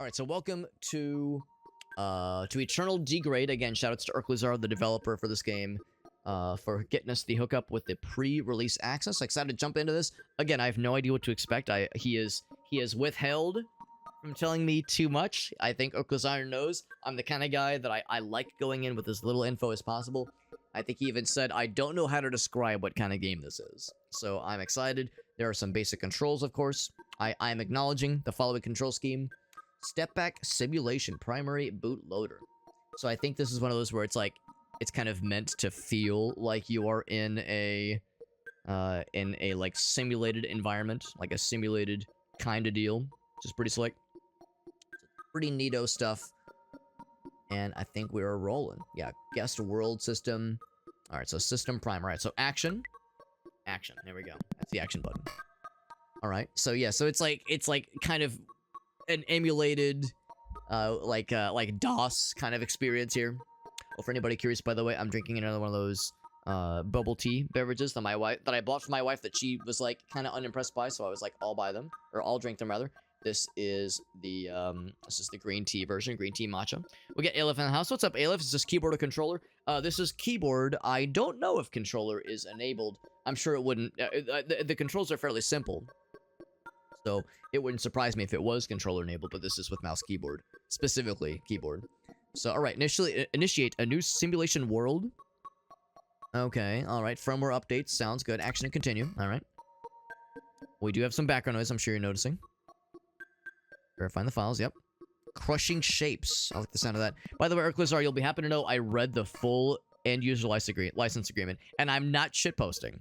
Alright, so welcome to Eternal Degrade. Again, shoutouts to Ircluzar, the developer for this game, for getting us the hookup with the pre-release access. Excited to jump into this. Again, I have no idea what to expect. He is withheld from telling me too much. I think Ircluzar knows I'm the kind of guy that I like going in with as little info as possible. I think he even said, I don't know how to describe what kind of game this is. So I'm excited. There are some basic controls, of course. I'm acknowledging the following control scheme. Step back simulation primary bootloader. So I think this is one of those where it's like it's kind of meant to feel like you are in a like simulated environment, like a simulated kind of deal, which is pretty slick. Pretty neato stuff. And I think we are rolling. Yeah, guest world system. All right, so system prime. All right, so action. Action. There we go. That's the action button. All right. So yeah, so it's like kind of an emulated like DOS kind of experience here. Well, for anybody curious, by the way, I'm drinking another one of those bubble tea beverages that I bought for my wife that she was like kind of unimpressed by, so I was like, I'll buy them, or I'll drink them rather. This is the green tea version, green tea matcha. We get Aleph in the house. What's up, Aleph? Is this keyboard or controller? This is keyboard. I don't know if controller is enabled. I'm sure it wouldn't. The controls are fairly simple, so it wouldn't surprise me if it was controller enabled, but this is with mouse keyboard. Specifically, keyboard. So, alright, initiate a new simulation world. Okay, alright, firmware updates, sounds good. Action and continue, alright. We do have some background noise, I'm sure you're noticing. Verifying the files, yep. Crushing shapes, I like the sound of that. By the way, Ircluzar, you'll be happy to know I read the full end-user license agreement, and I'm not shitposting.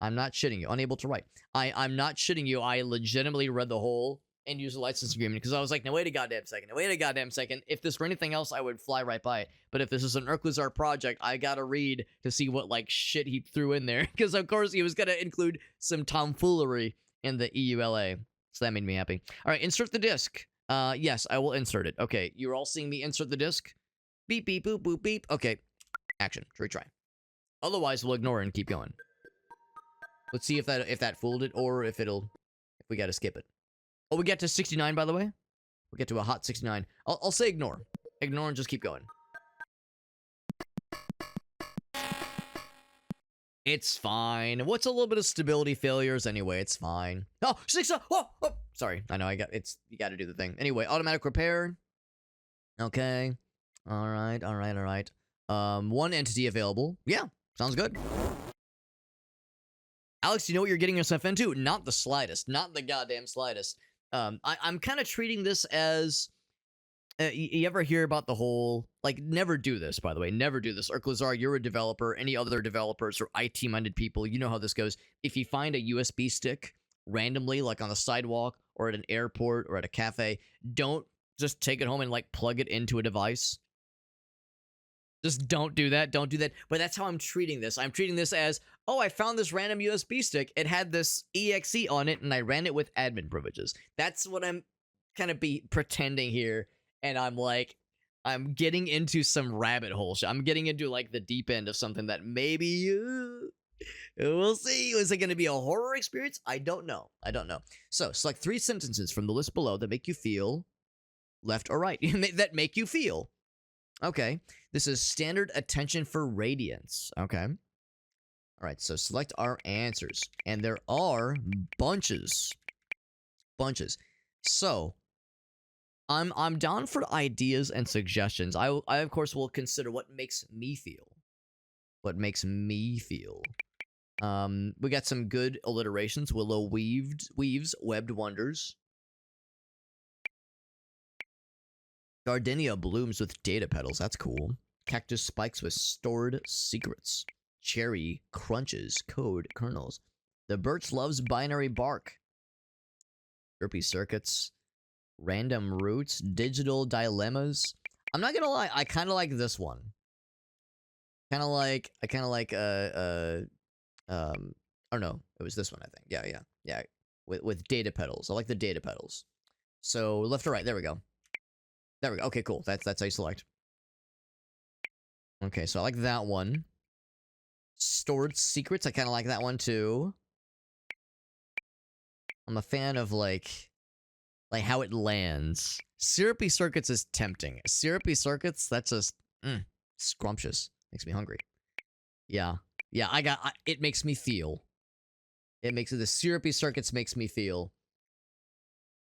I'm not shitting you. Unable to write. I'm not shitting you. I legitimately read the whole end-user license agreement because I was like, no, wait a goddamn second. No, wait a goddamn second. If this were anything else, I would fly right by it. But if this is an Ircluzar project, I gotta read to see what, like, shit he threw in there. Because, of course, he was gonna include some tomfoolery in the EULA. So that made me happy. All right, insert the disc. Yes, I will insert it. Okay, you're all seeing me insert the disc? Beep, beep, boop, boop, beep. Okay, action. Retry. Otherwise, we'll ignore it and keep going. Let's see if that fooled it, or if we gotta skip it. Oh, we get to 69, by the way. We get to a hot 69. I'll say ignore. Ignore and just keep going. It's fine. What's a little bit of stability failures anyway? It's fine. Oh, 6. Oh, sorry. I know. You got to do the thing. Anyway, automatic repair. Okay. All right. One entity available. Yeah, sounds good. Alex, you know what you're getting yourself into? Not the slightest. Not the goddamn slightest. I'm kind of treating this as... you ever hear about the whole... Like, never do this, by the way. Never do this. Ircluzar, you're a developer. Any other developers or IT-minded people, you know how this goes. If you find a USB stick randomly, like on the sidewalk or at an airport or at a cafe, don't just take it home and, like, plug it into a device. Just don't do that. Don't do that. But that's how I'm treating this. I'm treating this as, oh, I found this random USB stick. It had this EXE on it, and I ran it with admin privileges. That's what I'm kind of pretending here. And I'm like, I'm getting into some rabbit hole. I'm getting into, like, the deep end of something that maybe we'll see. Is it going to be a horror experience? I don't know. So, select 3 sentences from the list below that make you feel left or right. That make you feel. Okay. This is standard attention for radiance. Okay. All right. So select our answers. And there are bunches. So I'm down for ideas and suggestions. I of course will consider what makes me feel. We got some good alliterations. Willow weaves webbed wonders. Gardenia blooms with data petals. That's cool. Cactus spikes with stored secrets. Cherry crunches code kernels. The birch loves binary bark. Chirpy circuits. Random roots. Digital dilemmas. I'm not gonna lie. I kind of like this one. I kind of like or no, it was this one, I think. Yeah. With data petals. I like the data petals. So left or right. There we go. Okay, cool. That's how you select. Okay, so I like that one. Stored secrets. I kind of like that one too. I'm a fan of like Like how it lands. Syrupy circuits is tempting. Syrupy circuits, that's just scrumptious. Makes me hungry. Yeah. Yeah, it makes me feel. The syrupy circuits makes me feel.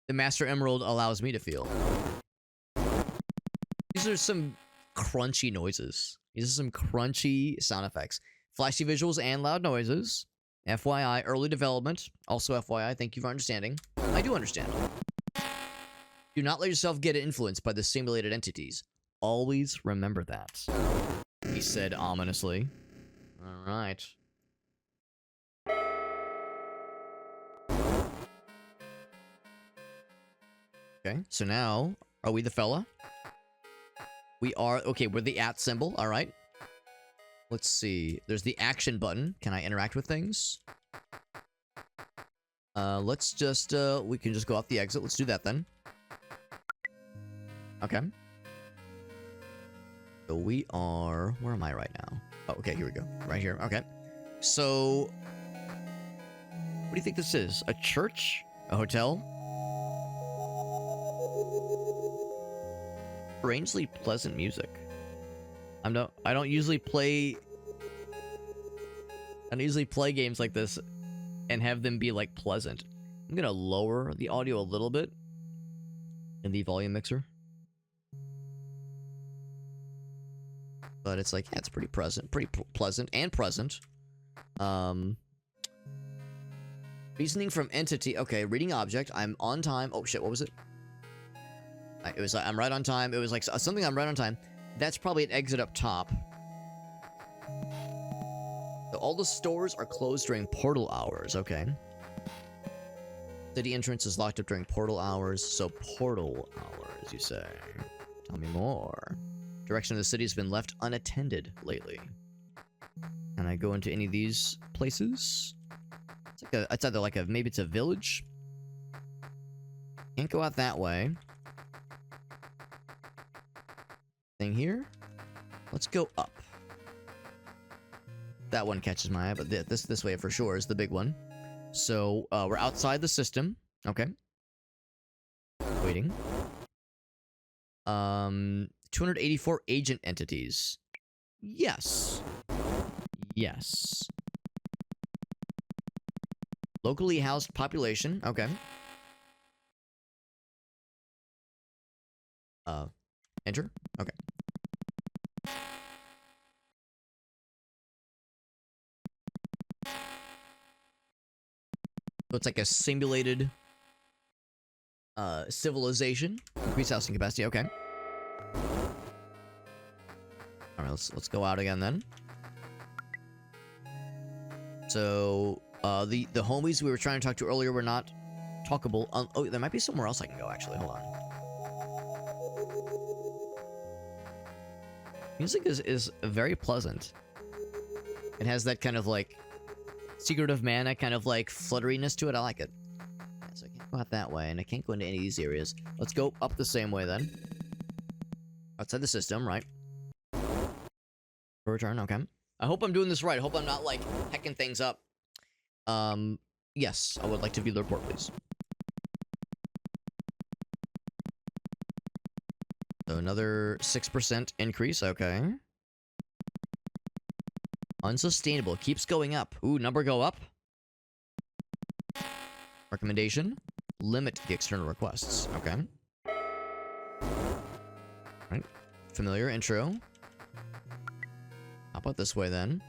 The Master Emerald allows me to feel. These are some crunchy noises. These are some crunchy sound effects. Flashy visuals and loud noises. FYI, early development. Also FYI, thank you for understanding. I do understand. Do not let yourself get influenced by the simulated entities. Always remember that. He said ominously. Alright. Okay, so now, are we the fella? We are, okay, we're the @ symbol, alright. Let's see, there's the action button. Can I interact with things? Let's just, we can just go off the exit. Let's do that then. Okay. So we are, where am I right now? Oh, okay, here we go. Right here, okay. So, what do you think this is? A church? A hotel? Strangely pleasant music. I don't usually play games like this and have them be like pleasant. I'm gonna lower the audio a little bit in the volume mixer. But it's like, yeah, it's pretty pleasant and present. Reasoning from entity. Okay, reading object. I'm on time. Oh shit, what was it? It was I'm right on time. It was like something I'm right on time. That's probably an exit up top. So all the stores are closed during portal hours. Okay. City entrance is locked up during portal hours. So portal hours, you say? Tell me more. Direction of the city has been left unattended lately. Can I go into any of these places? It's either like maybe it's a village. Can't go out that way. Thing here. Let's go up. That one catches my eye, but this way for sure is the big one. So we're outside the system. Okay. Waiting. 284 agent entities. Yes. Yes. Locally housed population. Okay. Enter? Okay. So it's like a simulated civilization. Increase housing capacity. Okay. All right, let's go out again then. So the homies we were trying to talk to earlier were not talkable. Oh, there might be somewhere else I can go actually. Hold on. Music is very pleasant. It has that kind of like Secret of Mana kind of like flutteriness to it. I like it. Yeah, so I can't go out that way, and I can't go into any of these areas. Let's go up the same way then. Outside the system, right? Return, okay. I hope I'm doing this right. I hope I'm not like hecking things up. Yes, I would like to view the report, please. So another 6% increase, okay. Unsustainable, keeps going up. Ooh, number go up. Recommendation, limit the external requests, okay. Alright, familiar intro. How about this way then?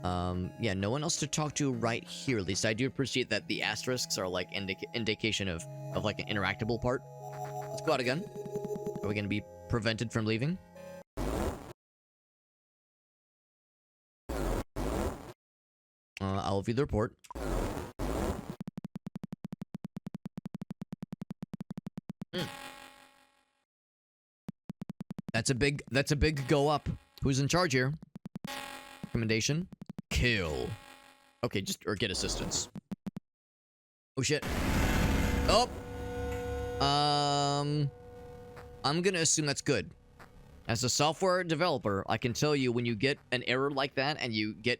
Yeah, no one else to talk to right here. At least I do appreciate that the asterisks are like indication of like an interactable part. Let's go out again. Are we gonna be prevented from leaving? I'll view the report. That's a big go up. Who's in charge here? Recommendation: kill. Okay, or get assistance. Oh shit. Oh. I'm gonna assume that's good. As a software developer, I can tell you when you get an error like that and you get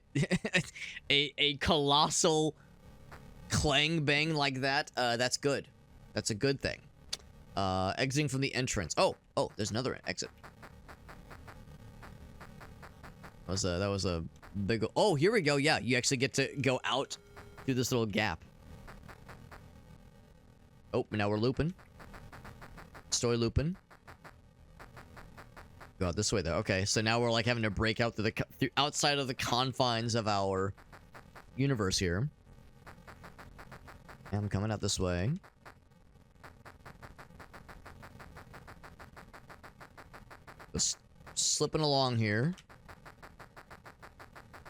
a colossal clang bang like that, that's good. That's a good thing. Exiting from the entrance. Oh, there's another exit. That was a big... Oh, here we go. Yeah, you actually get to go out through this little gap. Oh, now we're looping. Story looping. Go out this way, though. Okay, so now we're, like, having to break out through outside of the confines of our universe here. I'm coming out this way. Just slipping along here.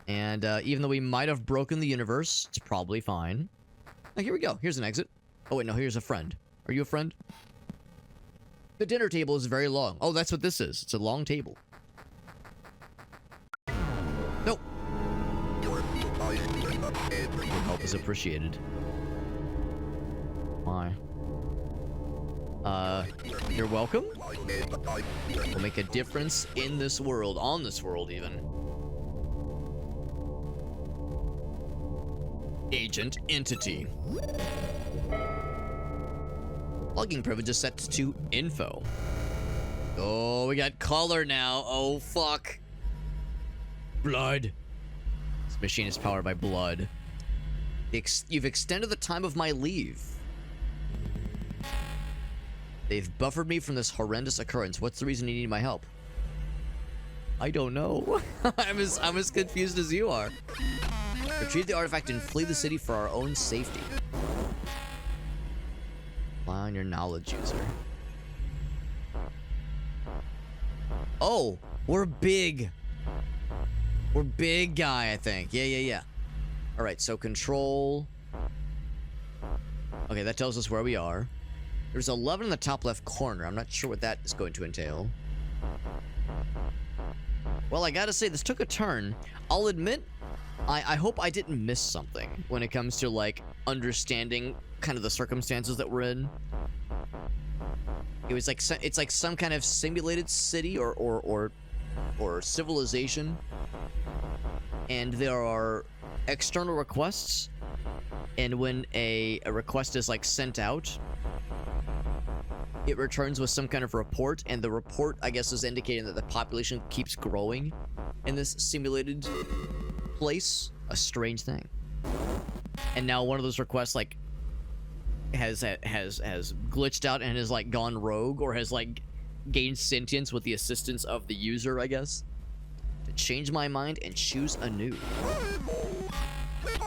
And even though we might have broken the universe, it's probably fine. Oh, here we go. Here's an exit. Oh, wait, no, here's a friend. Are you a friend? The dinner table is very long. Oh, that's what this is. It's a long table. Nope. Your help is appreciated. Why? You're welcome? We'll make a difference in this world. On this world, even. Agent Entity. Logging privilege is set to info. Oh, we got color now. Oh, fuck. Blood. This machine is powered by blood. You've extended the time of my leave. They've buffered me from this horrendous occurrence. What's the reason you need my help? I don't know. I'm as confused as you are. Retrieve the artifact and flee the city for our own safety. Rely on your knowledge, user. Oh, we're big. We're big guy, I think. Yeah. Alright, so control. Okay, that tells us where we are. There's 11 in the top left corner. I'm not sure what that is going to entail. Well, I gotta say, this took a turn. I'll admit, I hope I didn't miss something when it comes to, like, understanding kind of the circumstances that we're in. It was like, it's like some kind of simulated city or civilization. And there are external requests. And when a request is, like, sent out, it returns with some kind of report, and the report, I guess, is indicating that the population keeps growing in this simulated place. A strange thing. And now one of those requests, like, has glitched out and has, like, gone rogue, or has, like, gained sentience with the assistance of the user, I guess. To change my mind and choose anew.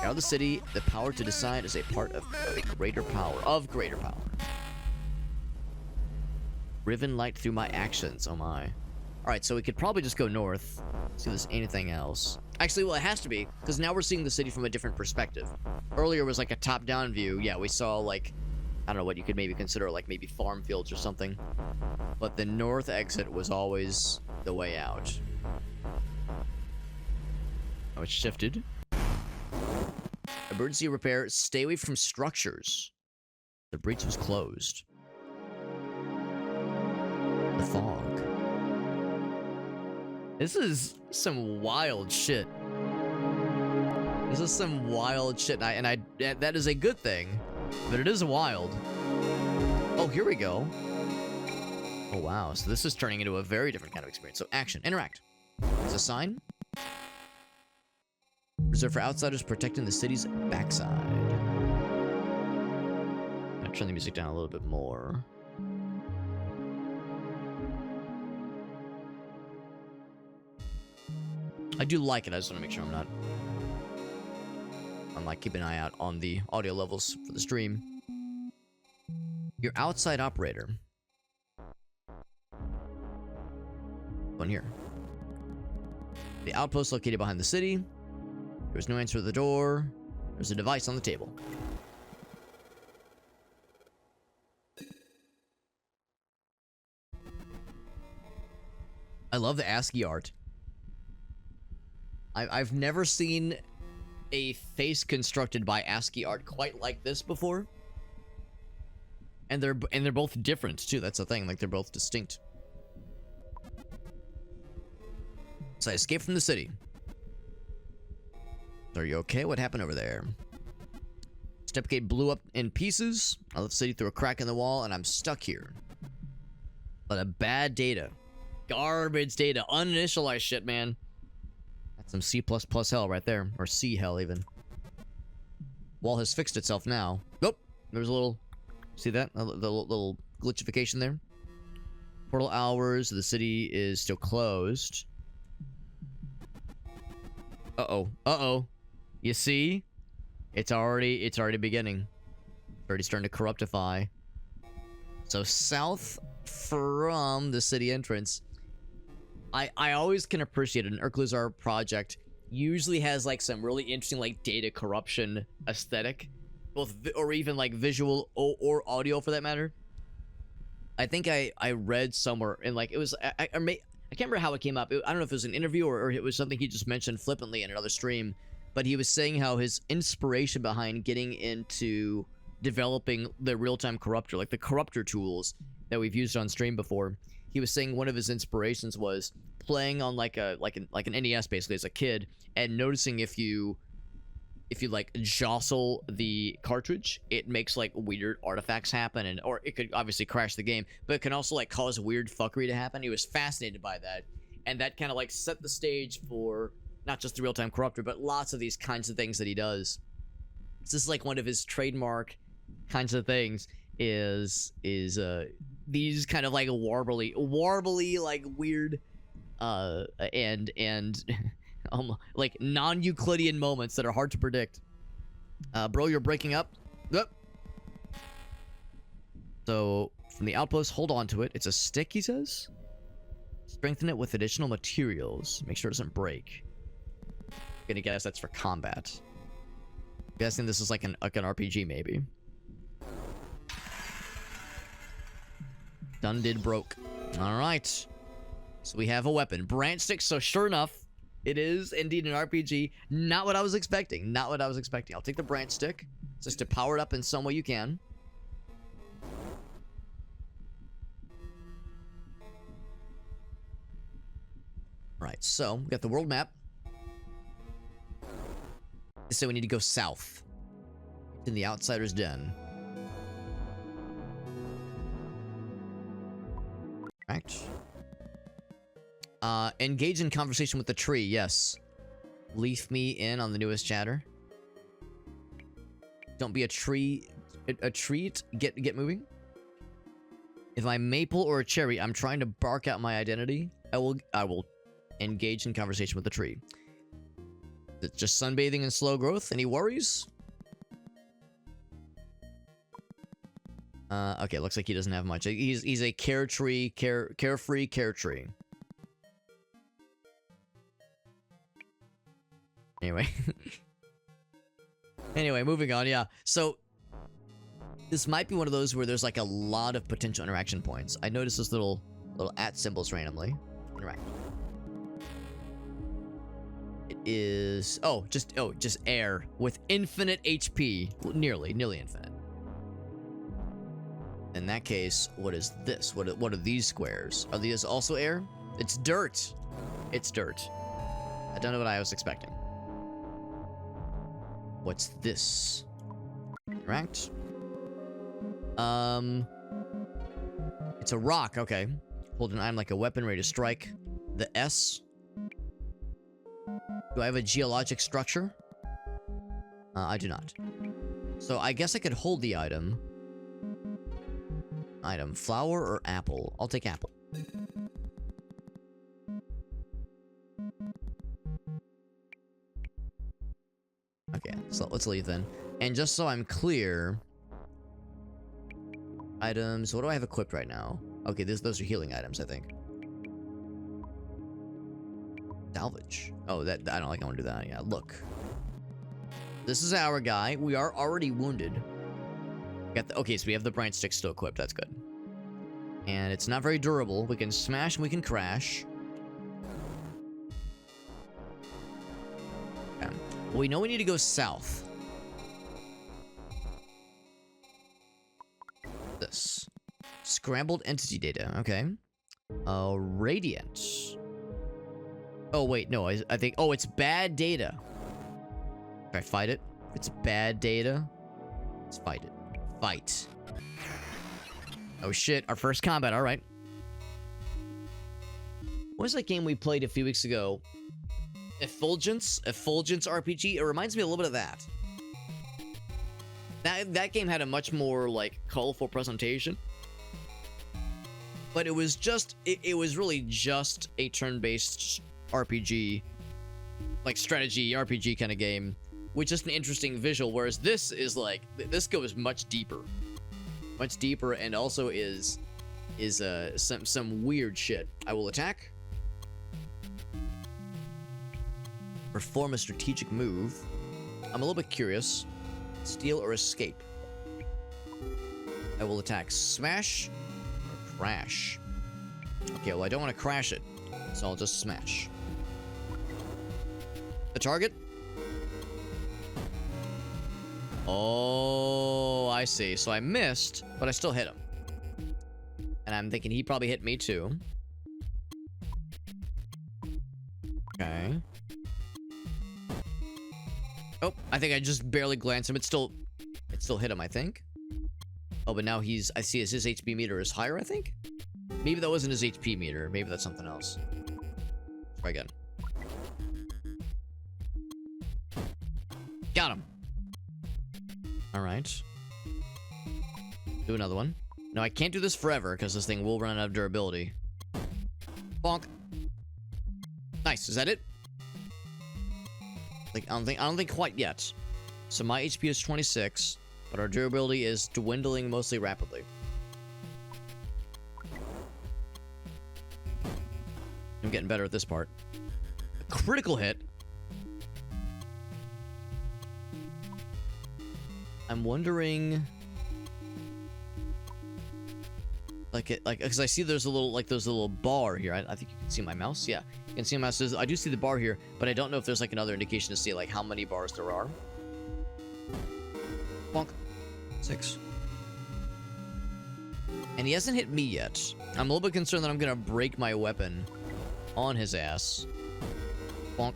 Now the city, the power to decide is a part of a greater power. Riven light through my actions. Oh my. Alright, so we could probably just go north. See if there's anything else. Actually, well, it has to be, because now we're seeing the city from a different perspective. Earlier was like a top-down view. Yeah, we saw, like, I don't know what you could maybe consider, like, maybe farm fields or something. But the north exit was always the way out. Oh, it's shifted. Emergency repair. Stay away from structures. The breach was closed. The fog. This is some wild shit. This is some wild shit, and that is a good thing, but it is wild. Oh, here we go. Oh wow, so this is turning into a very different kind of experience. So action, interact. There's a sign. Reserved for outsiders protecting the city's backside. I'm gonna turn the music down a little bit more. I do like it. I just want to make sure I'm like keeping an eye out on the audio levels for the stream. Your outside operator. One here. The outpost located behind the city. There's no answer to the door. There's a device on the table. I love the ASCII art. I've never seen a face constructed by ASCII art quite like this before. And they're both different too. That's the thing. Like, they're both distinct. So I escaped from the city. Are you okay? What happened over there? Stepgate blew up in pieces. I left the city through a crack in the wall, and I'm stuck here. But a bad data. Garbage data. Uninitialized shit, man. That's some C++ hell right there. Or C hell, even. Wall has fixed itself now. Nope. There's a little... See that? The little glitchification there. Portal hours. The city is still closed. Uh-oh. Uh-oh. You see? It's already beginning. Already starting to corruptify. So south from the city entrance, I always can appreciate it. An Ircluzar project usually has like some really interesting like data corruption aesthetic, or even like visual or audio for that matter. I think I read somewhere, and like it was I can't remember how it came up. I don't know if it was an interview or it was something he just mentioned flippantly in another stream, but he was saying how his inspiration behind getting into developing the real-time corruptor, like the corruptor tools that we've used on stream before, he was saying one of his inspirations was playing on like an NES basically as a kid, and noticing if you like jostle the cartridge, it makes like weird artifacts happen, and or it could obviously crash the game, but it can also like cause weird fuckery to happen. He was fascinated by that, and that kind of like set the stage for not just the real-time corruptor, but lots of these kinds of things that he does. This is like one of his trademark kinds of things is these kind of like warbly like weird and like non-Euclidean moments that are hard to predict. Bro, you're breaking up. Yep. So from the outpost, hold on to it. It's a stick, he says. Strengthen it with additional materials. Make sure it doesn't break. Gonna guess that's for combat. Guessing this is like an RPG maybe. Done did broke. All right. So we have a weapon. Branch stick. So sure enough, it is indeed an RPG. Not what I was expecting. Not what I was expecting. I'll take the branch stick just to power it up in some way you can. Right. So we got the world map. So we need to go south. In the outsider's den. Right. Engage in conversation with the tree. Yes. Leaf me in on the newest chatter. Don't be a tree. A treat. Get moving. If I'm maple or a cherry, I'm trying to bark out my identity. I will engage in conversation with the tree. It's just sunbathing and slow growth. Any worries? Okay, looks like he doesn't have much. He's a carefree care tree. Anyway. Anyway, moving on, yeah. So, this might be one of those where there's like a lot of potential interaction points. I noticed this little @ symbols randomly. Interact. It is... just air with infinite HP. Nearly infinite. In that case, what is this? What are these squares? Are these also air? It's dirt. It's dirt. I don't know what I was expecting. What's this? Right. It's a rock. Okay. Hold an item like a weapon ready to strike. The S. Do I have a geologic structure? I do not. So I guess I could hold the item. Item, flower or apple? I'll take apple. Okay, so let's leave then. And just so I'm clear, items, what do I have equipped right now? Okay, those are healing items, I think. Salvage. Oh, I don't like I want to do that. Yeah, look. This is our guy. We are already wounded. Okay, so we have the branch stick still equipped. That's good. And it's not very durable. We can smash and we can crash. Okay. Well, we know we need to go south. This. Scrambled entity data. Okay. Radiant. Oh, wait. No, I think... Oh, it's bad data. Can I fight it? If it's bad data, let's fight it. Fight. Oh shit, our first combat, alright. What was that game we played a few weeks ago? Effulgence RPG. It reminds me a little bit of that. That game had a much more like colorful presentation, but it was just it was really just a turn-based RPG, like strategy RPG kind of game, with just an interesting visual. Whereas this is like this goes much deeper, and also is some weird shit. I will attack. Perform a strategic move. I'm a little bit curious. Steal or escape. I will attack. Smash or crash. Okay, well, I don't want to crash it, so I'll just smash. The target? Oh, I see. So I missed, but I still hit him. And I'm thinking he probably hit me too. Okay. Oh, I think I just barely glanced him. It still hit him, I think. Oh, but now I see his HP meter is higher, I think? Maybe that wasn't his HP meter. Maybe that's something else. Try again. Got him. All right. Do another one. No, I can't do this forever because this thing will run out of durability. Bonk. Nice. Is that it? Like, I don't think quite yet. So my HP is 26, but our durability is dwindling mostly rapidly. I'm getting better at this part. A critical hit. I'm wondering, because I see there's a little bar here. I think you can see my mouse. Yeah, you can see my mouse. I do see the bar here, but I don't know if there's like another indication to see like how many bars there are. Bonk. 6. And he hasn't hit me yet. I'm a little bit concerned that I'm gonna break my weapon on his ass. Bonk.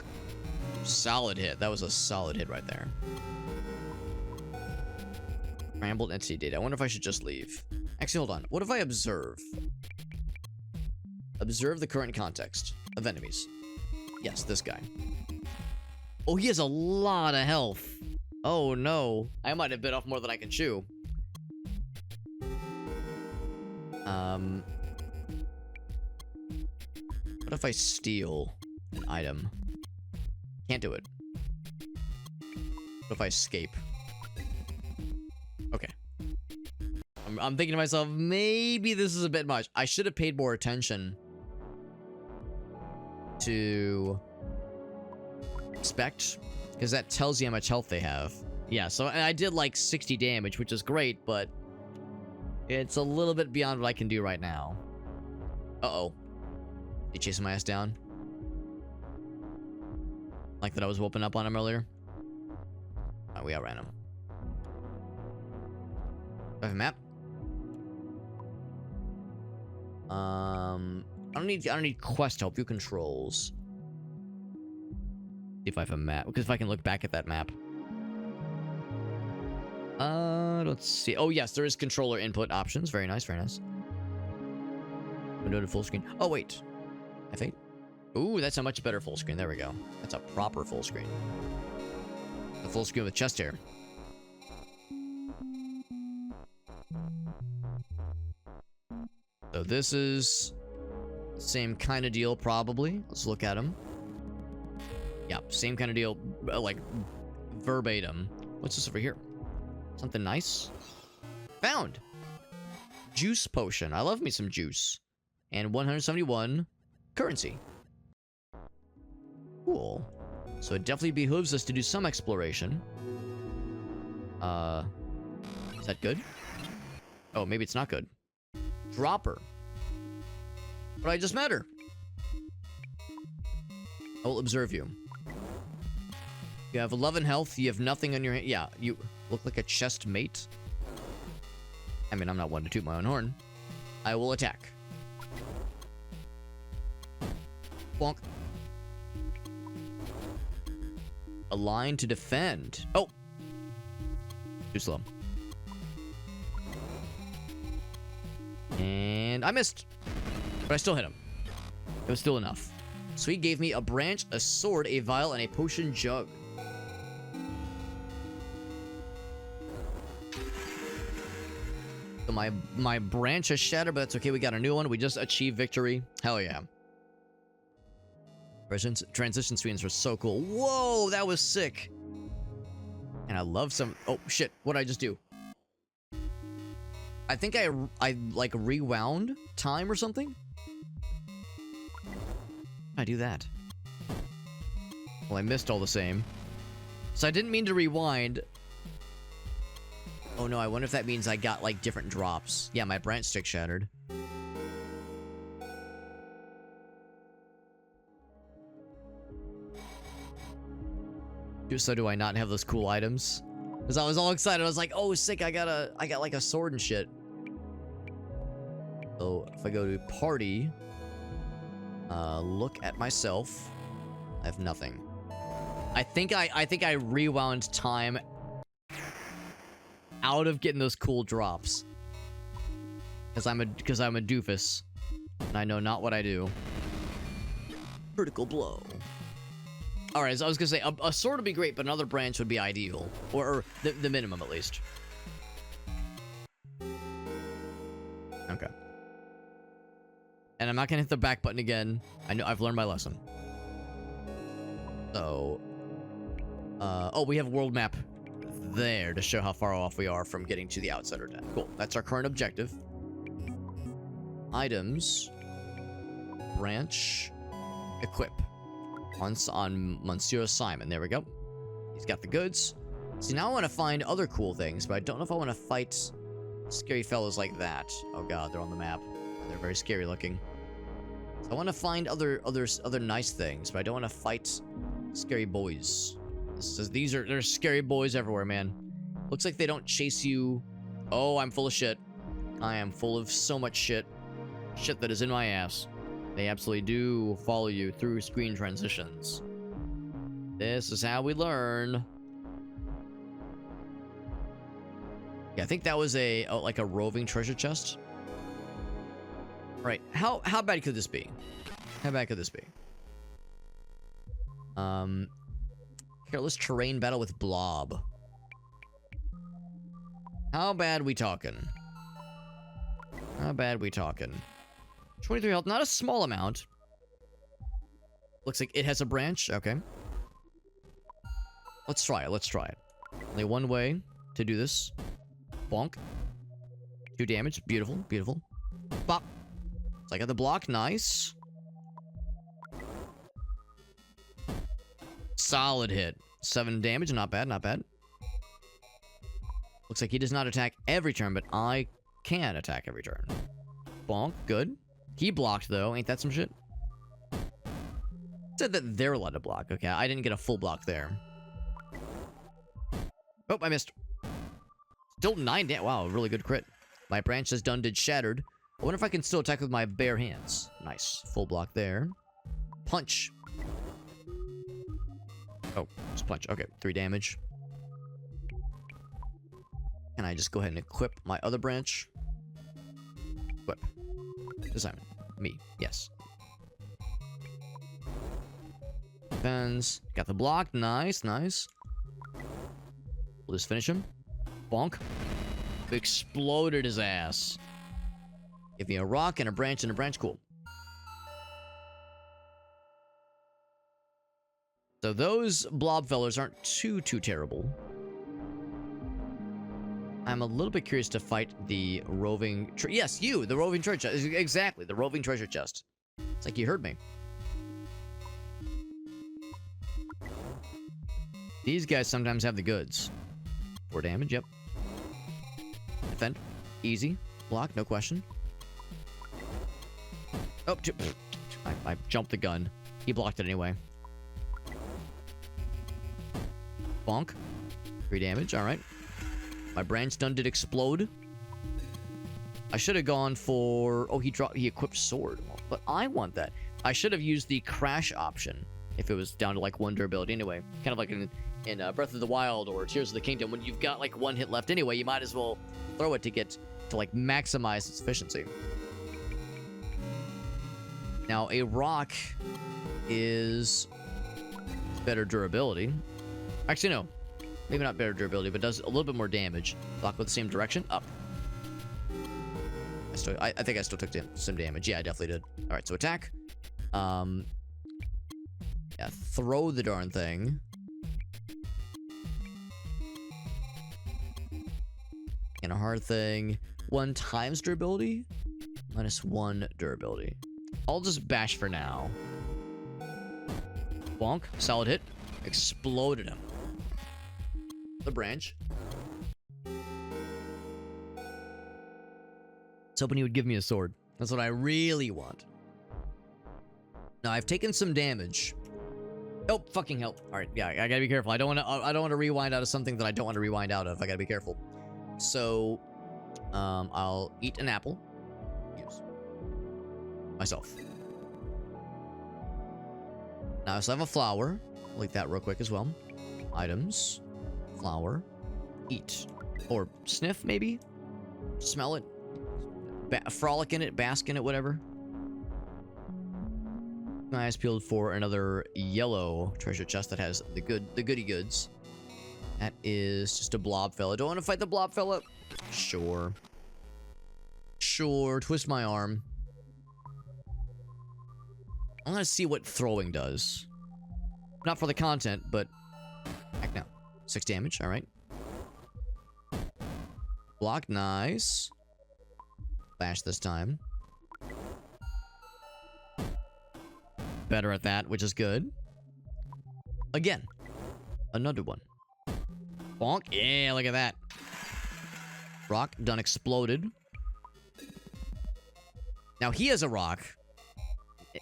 Solid hit. That was a solid hit right there. Scrambled entity data. I wonder if I should just leave. Actually, hold on. What if I observe? Observe the current context of enemies. Yes, this guy. Oh, he has a lot of health. Oh, no. I might have bit off more than I can chew. What if I steal an item? Can't do it. What if I escape? Okay. I'm thinking to myself, maybe this is a bit much. I should have paid more attention to expect, because that tells you how much health they have. Yeah, so I did like 60 damage, which is great, but it's a little bit beyond what I can do right now. Uh-oh. He chasing my ass down? Like that I was whooping up on him earlier? Oh, we outran him. Do I have a map? I don't need quest help. View controls. See if I have a map, because if I can look back at that map. Let's see. Oh yes, there is controller input options. Very nice, very nice. Window to full screen. Oh wait, F8. Ooh, that's a much better full screen. There we go. That's a proper full screen. The full screen with chest hair. So this is the same kind of deal, probably. Let's look at them. Yep, same kind of deal, like verbatim. What's this over here? Something nice? Found! Juice potion. I love me some juice. And 171 currency. Cool. So it definitely behooves us to do some exploration. Is that good? Oh, maybe it's not good. Dropper. But I just met her. I will observe you. You have 11 health. You have nothing on your hand. Yeah, you look like a chest mate. I mean, I'm not one to toot my own horn. I will attack. Bonk. Align to defend. Oh! Too slow. And I missed. But I still hit him. It was still enough. So he gave me a branch, a sword, a vial, and a potion jug. So my branch has shattered, but that's okay. We got a new one. We just achieved victory. Hell yeah. Transition screens were so cool. Whoa, that was sick. And I love some... Oh, shit. What did I just do? I think I like, rewound time or something? I do that. Well, I missed all the same. So I didn't mean to rewind. Oh, no. I wonder if that means I got, like, different drops. Yeah, my branch stick shattered. So do I not have those cool items? Because I was all excited. I was like, oh, sick. I got like a sword and shit. So if I go to party, look at myself, I have nothing. I think I rewound time out of getting those cool drops. Because I'm a doofus. And I know not what I do. Critical blow. Alright, so I was gonna say, a sword would be great, but another branch would be ideal. Or the minimum, at least. Okay. And I'm not gonna hit the back button again. I know, I've learned my lesson. So... oh, we have a world map there to show how far off we are from getting to the outsider den. Cool, that's our current objective. Items. Branch. Equip. On Monsieur Simon. There we go. He's got the goods. See, now I want to find other cool things, but I don't know if I want to fight scary fellows like that. Oh god, they're on the map. They're very scary looking. So I want to find other nice things, but I don't want to fight scary boys. There's scary boys everywhere, man. Looks like they don't chase you. Oh, I'm full of shit. I am full of so much shit. Shit that is in my ass. They absolutely do follow you through screen transitions. This is how we learn. Yeah, I think that was like a roving treasure chest. Right. How bad could this be? How bad could this be? Careless terrain battle with blob. How bad we talking? How bad we talking? 23 health, not a small amount. Looks like it has a branch. Okay. Let's try it. Let's try it. Only one way to do this. Bonk. 2 damage. Beautiful. Beautiful. Bop. So I got the block. Nice. Solid hit. 7 damage. Not bad. Not bad. Looks like he does not attack every turn, but I can attack every turn. Bonk. Good. He blocked, though. Ain't that some shit? Said that they're allowed to block. Okay, I didn't get a full block there. Oh, I missed. Still 9 damage. Wow, really good crit. My branch has done did shattered. I wonder if I can still attack with my bare hands. Nice. Full block there. Punch. Oh, just punch. Okay, 3 damage. Can I just go ahead and equip my other branch? Equip. Simon. Me. Yes. Defense. Got the block. Nice, nice. We'll just finish him. Bonk. Exploded his ass. Give me a rock and a branch and a branch. Cool. So those blob fellers aren't too terrible. I'm a little bit curious to fight the roving... Yes, you! The roving treasure chest. Exactly, the roving treasure chest. It's like you heard me. These guys sometimes have the goods. 4 damage, yep. Defend. Easy. Block, no question. Oh, I jumped the gun. He blocked it anyway. Bonk. 3 damage, alright. My branch done did explode. I should have gone for... Oh, he equipped sword. But I want that. I should have used the crash option if it was down to like 1 durability anyway. Kind of like in Breath of the Wild or Tears of the Kingdom. When you've got like 1 hit left anyway, you might as well throw it to like maximize its efficiency. Now, a rock is better durability. Actually, no. Maybe not better durability, but does a little bit more damage. Block with the same direction. Up. I think I still took some damage. Yeah, I definitely did. All right, so attack. Yeah, throw the darn thing. And a hard thing. 1 times durability. -1 durability. I'll just bash for now. Bonk. Solid hit. Exploded him. The branch. I was hoping he would give me a sword. That's what I really want. Now, I've taken some damage. Oh, fucking help. Alright, yeah, I gotta be careful. I don't want to rewind out of something that I don't want to rewind out of. I gotta be careful. So, I'll eat an apple. Use. Myself. Now, I also have a flower. I'll eat that real quick as well. Items. Flower. Eat. Or sniff, maybe? Smell it. Frolic in it, bask in it, whatever. My eyes peeled for another yellow treasure chest that has the goody goods. That is just a blob fella. Don't want to fight the blob fella? Sure. Sure. Twist my arm. I want to see what throwing does. Not for the content, but heck no. 6 damage. All right. Block. Nice. Bash this time. Better at that, which is good. Again. Another one. Bonk. Yeah, look at that. Rock done exploded. Now he has a rock.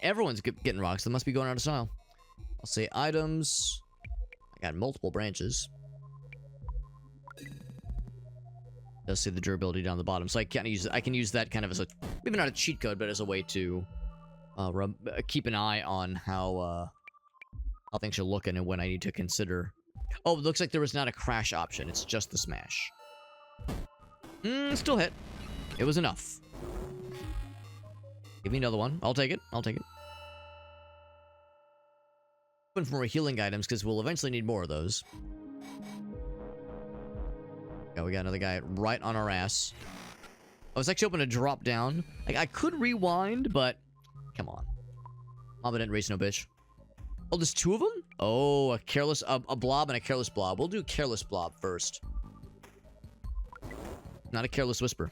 Everyone's getting rocks. That must be going out of style. I'll say items. I got multiple branches. Does say the durability down the bottom, so I can use that kind of as a, maybe not a cheat code, but as a way to keep an eye on how things are looking and when I need to consider. Oh, it looks like there was not a crash option. It's just the smash. Still hit. It was enough. Give me another one. I'll take it. I'll take it. Open for more healing items because we'll eventually need more of those. Yeah, we got another guy right on our ass. I was actually hoping to drop down. Like, I could rewind, but come on. Mama didn't race no bitch. Oh, there's 2 of them? Oh, a blob and a careless blob. We'll do careless blob first. Not a careless whisper.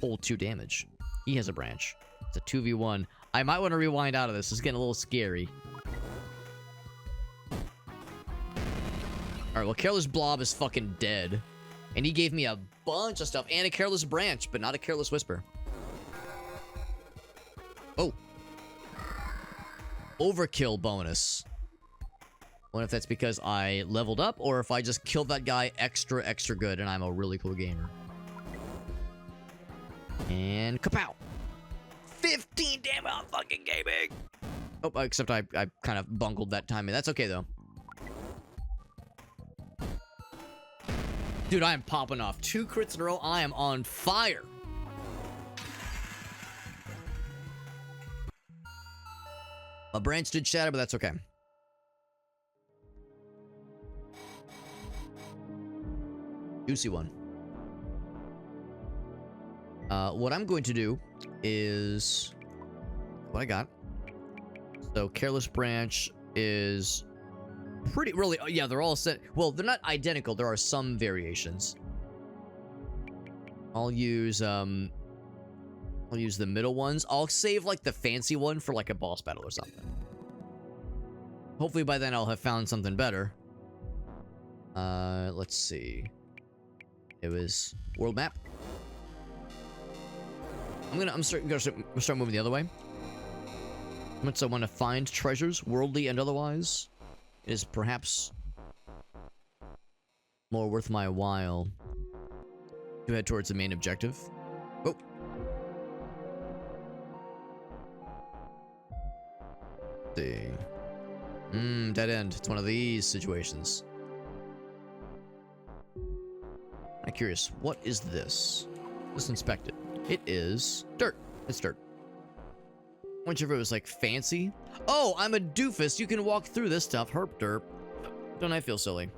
Full 2 damage. He has a branch. It's a 2v1. I might want to rewind out of this. It's getting a little scary. Alright, well, careless blob is fucking dead. And he gave me a bunch of stuff. And a careless branch, but not a careless whisper. Oh. Overkill bonus. I wonder if that's because I leveled up, or if I just killed that guy extra good, and I'm a really cool gamer. And kapow! 15 damn, I'm fucking gaming! Oh, except I kind of bungled that timing. That's okay, though. Dude, I am popping off. 2 crits in a row. I am on fire. A branch did shatter, but that's okay. Juicy one. What I'm going to do is what I got. So careless branch is pretty really, yeah, they're all set. Well, they're not identical. There are some variations. I'll use the middle ones. I'll save like the fancy one for like a boss battle or something. Hopefully by then I'll have found something better. Let's see. It was world map. I'm gonna start moving the other way. Once I want to find treasures, worldly and otherwise, it is perhaps more worth my while to head towards the main objective. Oh. See. Dead end. It's one of these situations. I'm curious. What is this? Let's inspect it. It is dirt. Let's start. Whichever it was like fancy. Oh, I'm a doofus. You can walk through this stuff. Herp derp. Don't I feel silly?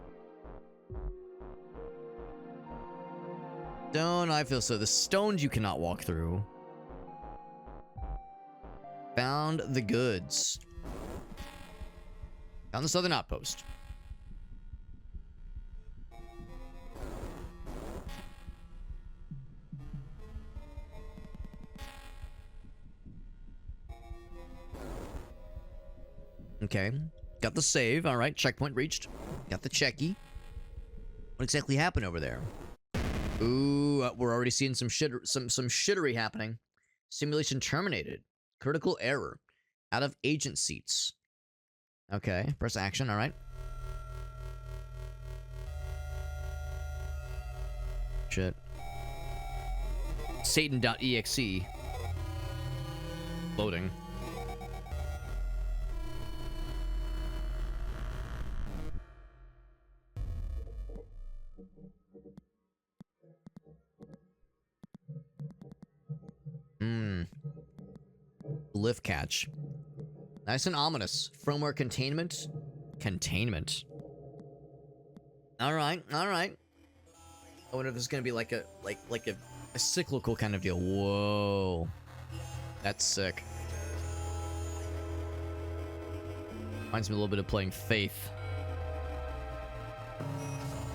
Don't I feel so? The stones you cannot walk through. Found the goods. Found the southern outpost. Okay. Got the save. All right. Checkpoint reached. Got the checky. What exactly happened over there? Ooh, we're already seeing some shittery happening. Simulation terminated. Critical error. Out of agent seats. Okay. Press action. All right. Shit. Satan.exe. Loading. Lift catch. Nice and ominous. Firmware containment. Containment. Alright, alright. I wonder if this is gonna be like a cyclical kind of deal. Whoa. That's sick. Reminds me a little bit of playing Faith.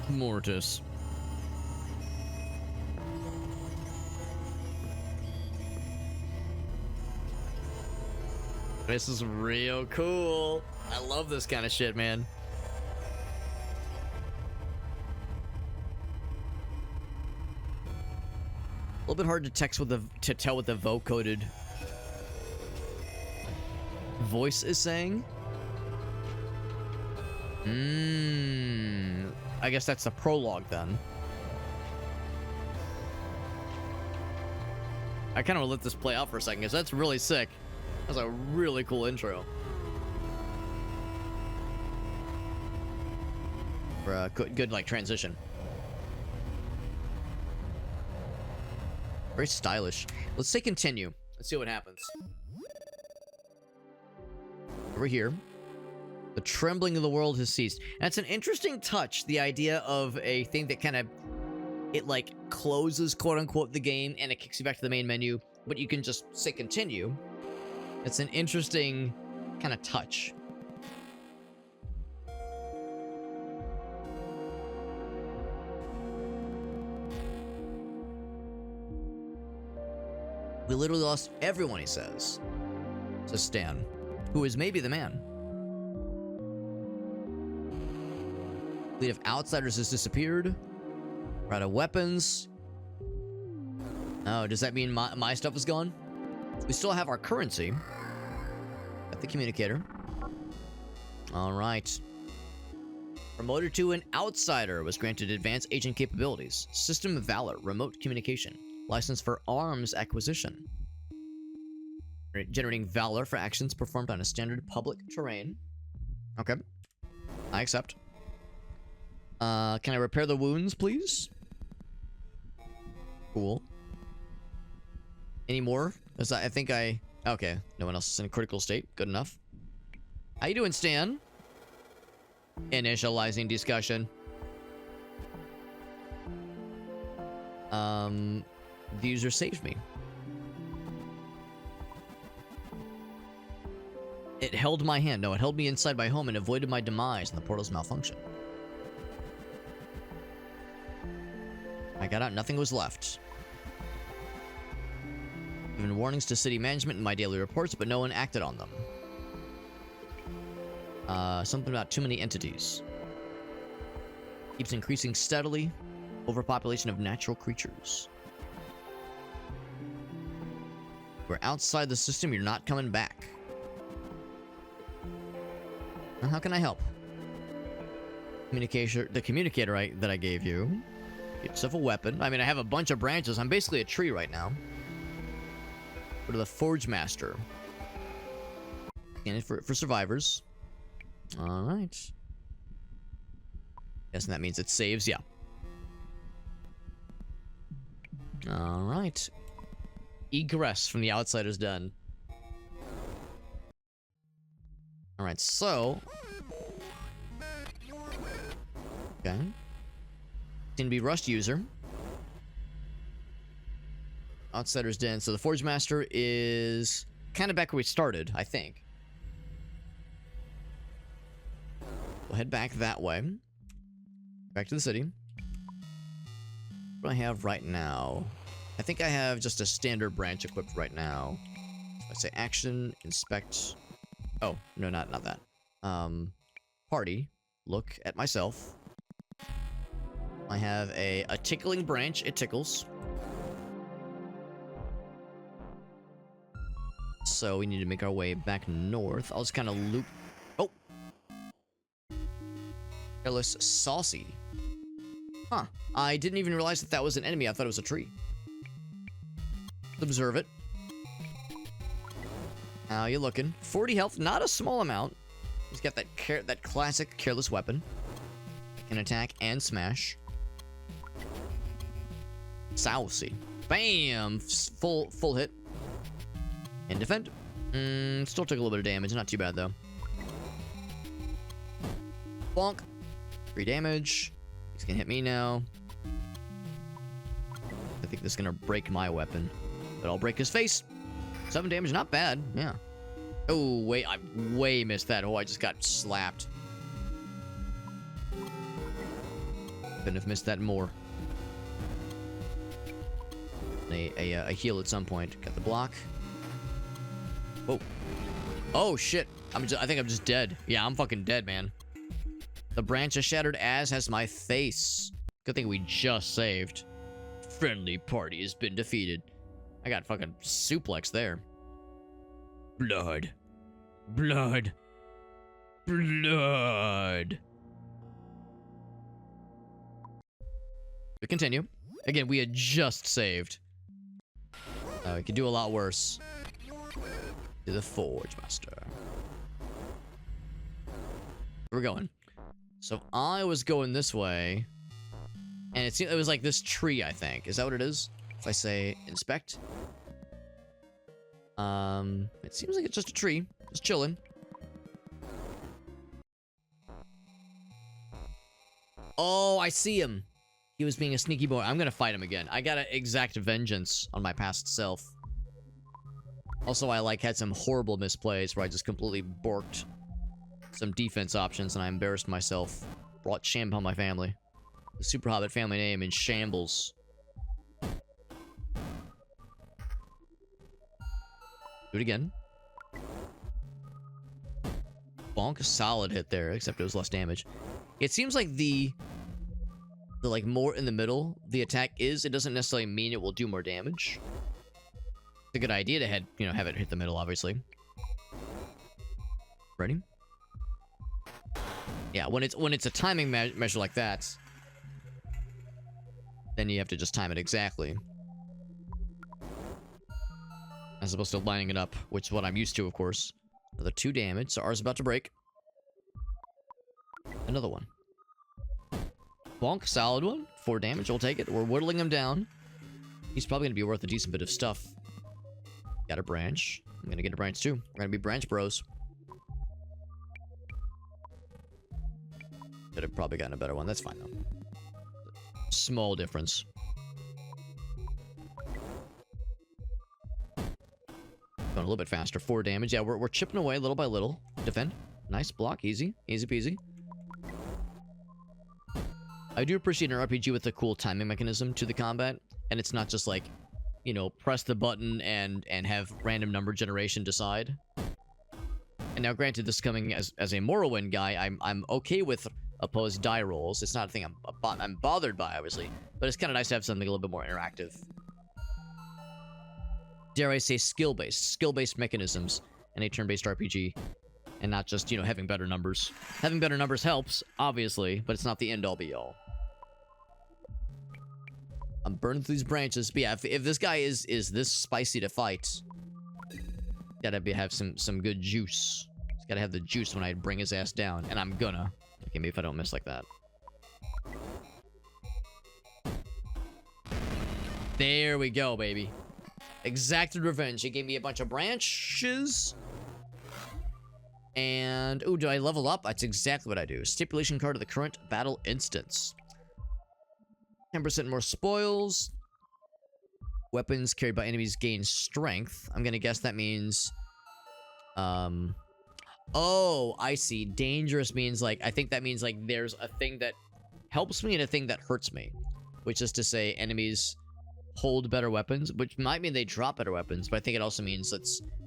Mortis. This is real cool. I love this kind of shit, man. A little bit hard to tell what the vocoded voice is saying. I guess that's the prologue then. I kind of want to let this play out for a second because that's really sick. That's a really cool intro. For a good like transition. Very stylish. Let's say continue. Let's see what happens. Over here. The trembling of the world has ceased. That's an interesting touch. The idea of a thing that kind of it like closes quote unquote the game and it kicks you back to the main menu, but you can just say continue. It's an interesting kind of touch. We literally lost everyone, he says. Says Stan, who is maybe the man. Fleet of outsiders has disappeared. We're out of weapons. Oh, does that mean my stuff is gone? We still have our currency. At the communicator. Alright. Promoted to an outsider. Was granted advanced agent capabilities. System of Valor. Remote communication. License for arms acquisition. Generating Valor for actions performed on a standard public terrain. Okay. I accept. Can I repair the wounds, please? Cool. Any more? I think I... Okay. No one else is in a critical state. Good enough. How you doing, Stan? Initializing discussion. The user saved me. It held my hand. No, it held me inside my home and avoided my demise in the portal's malfunction. I got out. Nothing was left. Given warnings to city management in my daily reports, but no one acted on them. Something about too many entities. Keeps increasing steadily. Overpopulation of natural creatures. We're outside the system. You're not coming back. Now, how can I help? Communicator, the communicator that I gave you. Get yourself a weapon. I mean, I have a bunch of branches. I'm basically a tree right now. Go to the Forge Master. And for survivors. Alright. Guessing that means it saves, yeah. Alright. egress from the outsider's den. Alright, so... Okay. Seem to be Rust user. Outsider's den. So the Forge Master is kind of back where we started, I think. We'll head back that way. Back to the city. What do I have right now? I think I have just a standard branch equipped right now. If I say action, inspect... Oh, no, not that. Party. Look at myself. I have a tickling branch. It tickles. So we need to make our way back north. I'll just kind of loop... Oh! Careless Saucy. Huh. I didn't even realize that that was an enemy. I thought it was a tree. Observe it. How you looking? 40 health, not a small amount. He's got that classic careless weapon. Can attack and smash. Saucy. Bam! Full hit. And defend. Still took a little bit of damage. Not too bad, though. Bonk. 3 damage. He's gonna hit me now. I think this is gonna break my weapon. But I'll break his face. 7 damage, not bad. Yeah. Oh, wait. I way missed that. Oh, I just got slapped. Couldn't have missed that more. A heal at some point. Got the block. Whoa. Oh, shit. I think I'm just dead. Yeah, I'm fucking dead, man. The branch is shattered, as has my face. Good thing we just saved. Friendly party has been defeated. I got fucking suplex there. Blood. Blood. Blood. We continue. Again, we had just saved. We could do a lot worse. To the Forge Master. We're going. So I was going this way. And it was like this tree, I think. Is that what it is? If I say inspect. It seems like it's just a tree. Just chilling. Oh, I see him. He was being a sneaky boy. I'm gonna fight him again. I gotta exact vengeance on my past self. Also, I had some horrible misplays where I just completely borked some defense options and I embarrassed myself. Brought shame upon my family. The Super Hobbit family name in shambles. Do it again. Bonk, a solid hit there, except it was less damage. It seems like the more in the middle the attack is, it doesn't necessarily mean it will do more damage. It's a good idea to have it hit the middle, obviously. Ready? Yeah, when it's a timing measure like that, then you have to just time it exactly. As opposed to lining it up, which is what I'm used to, of course. Another 2 damage, so ours is about to break. Another one. Bonk, solid one. 4 damage, we'll take it. We're whittling him down. He's probably gonna be worth a decent bit of stuff. Got a branch. I'm gonna get a branch too. We're gonna be branch bros. Could have probably gotten a better one. That's fine though. Small difference. Going a little bit faster. 4 damage. Yeah, we're chipping away little by little. Defend. Nice block. Easy. Easy peasy. I do appreciate an RPG with a cool timing mechanism to the combat. And it's not just like, press the button and have random number generation decide. And now granted, this coming as a Morrowind guy, I'm okay with opposed die rolls. It's not a thing I'm bothered by, obviously. But it's kind of nice to have something a little bit more interactive. Dare I say skill-based mechanisms in a turn-based RPG, and not just, having better numbers. Having better numbers helps, obviously, but it's not the end-all be-all. I'm burning through these branches, but yeah, if this guy is this spicy to fight, gotta have some good juice. He's gotta have the juice when I bring his ass down, and I'm gonna. Okay, maybe if I don't miss like that. There we go, baby. Exacted revenge. He gave me a bunch of branches. And, oh, do I level up? That's exactly what I do. Stipulation card of the current battle instance. 10% more spoils. Weapons carried by enemies gain strength. I'm gonna guess that means... Oh, I see. Dangerous means, like, I think that means, like, there's a thing that helps me and a thing that hurts me. Which is to say, enemies hold better weapons, which might mean they drop better weapons, but I think it also means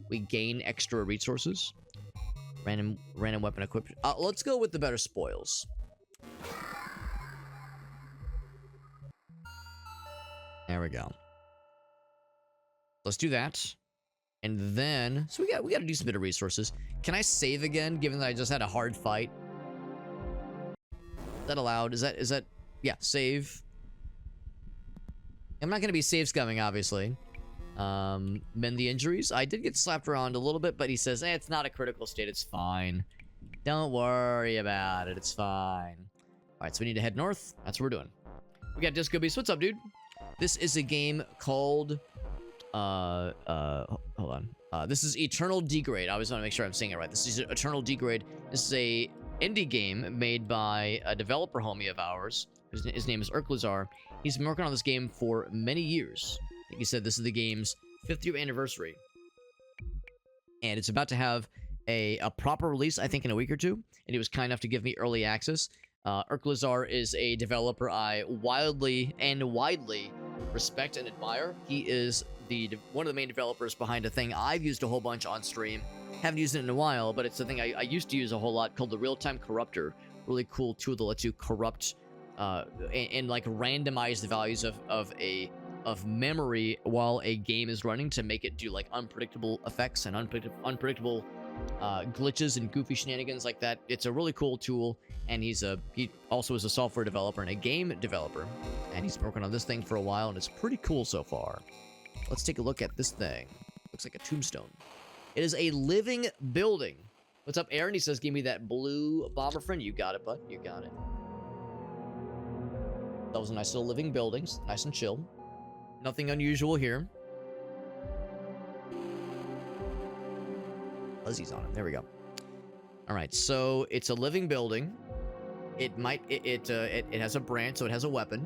we gain extra resources. Random weapon equipped. Let's go with the better spoils. There we go. Let's do that. And then, so we got a decent bit of resources. Can I save again, given that I just had a hard fight? Is that allowed? Is that, yeah, save. I'm not going to be save scumming, obviously. Mend the injuries. I did get slapped around a little bit, but he says, it's not a critical state. It's fine. Don't worry about it. It's fine. All right, so we need to head north. That's what we're doing. We got Disco Beast. What's up, dude? This is a game called, hold on. This is Eternal Degrade. I always want to make sure I'm saying it right. This is Eternal Degrade. This is a indie game made by a developer homie of ours. His name is Ircluzar. He's been working on this game for many years. Like he said, this is the game's 5th year anniversary. And it's about to have a proper release, I think, in a week or two. And he was kind enough to give me early access. Ircluzar is a developer I wildly respect and admire. He is one of the main developers behind a thing I've used a whole bunch on stream. Haven't used it in a while, but it's a thing I used to use a whole lot called the Real-Time Corruptor. Really cool tool that lets you corrupt and like randomize the values of memory while a game is running to make it do like unpredictable effects and unpredictable glitches and goofy shenanigans like that. It's a really cool tool, and he also is a software developer and a game developer, and he's been working on this thing for a while, and it's pretty cool so far. Let's take a look at this thing. Looks like a tombstone. It is a living building. What's up, Aaron? He says, give me that blue bomber friend. You got it, bud. You got it. That was a nice little living building. Nice and chill. Nothing unusual here. Fuzzies on him. There we go. All right, so it's a living building. It has a branch, so it has a weapon.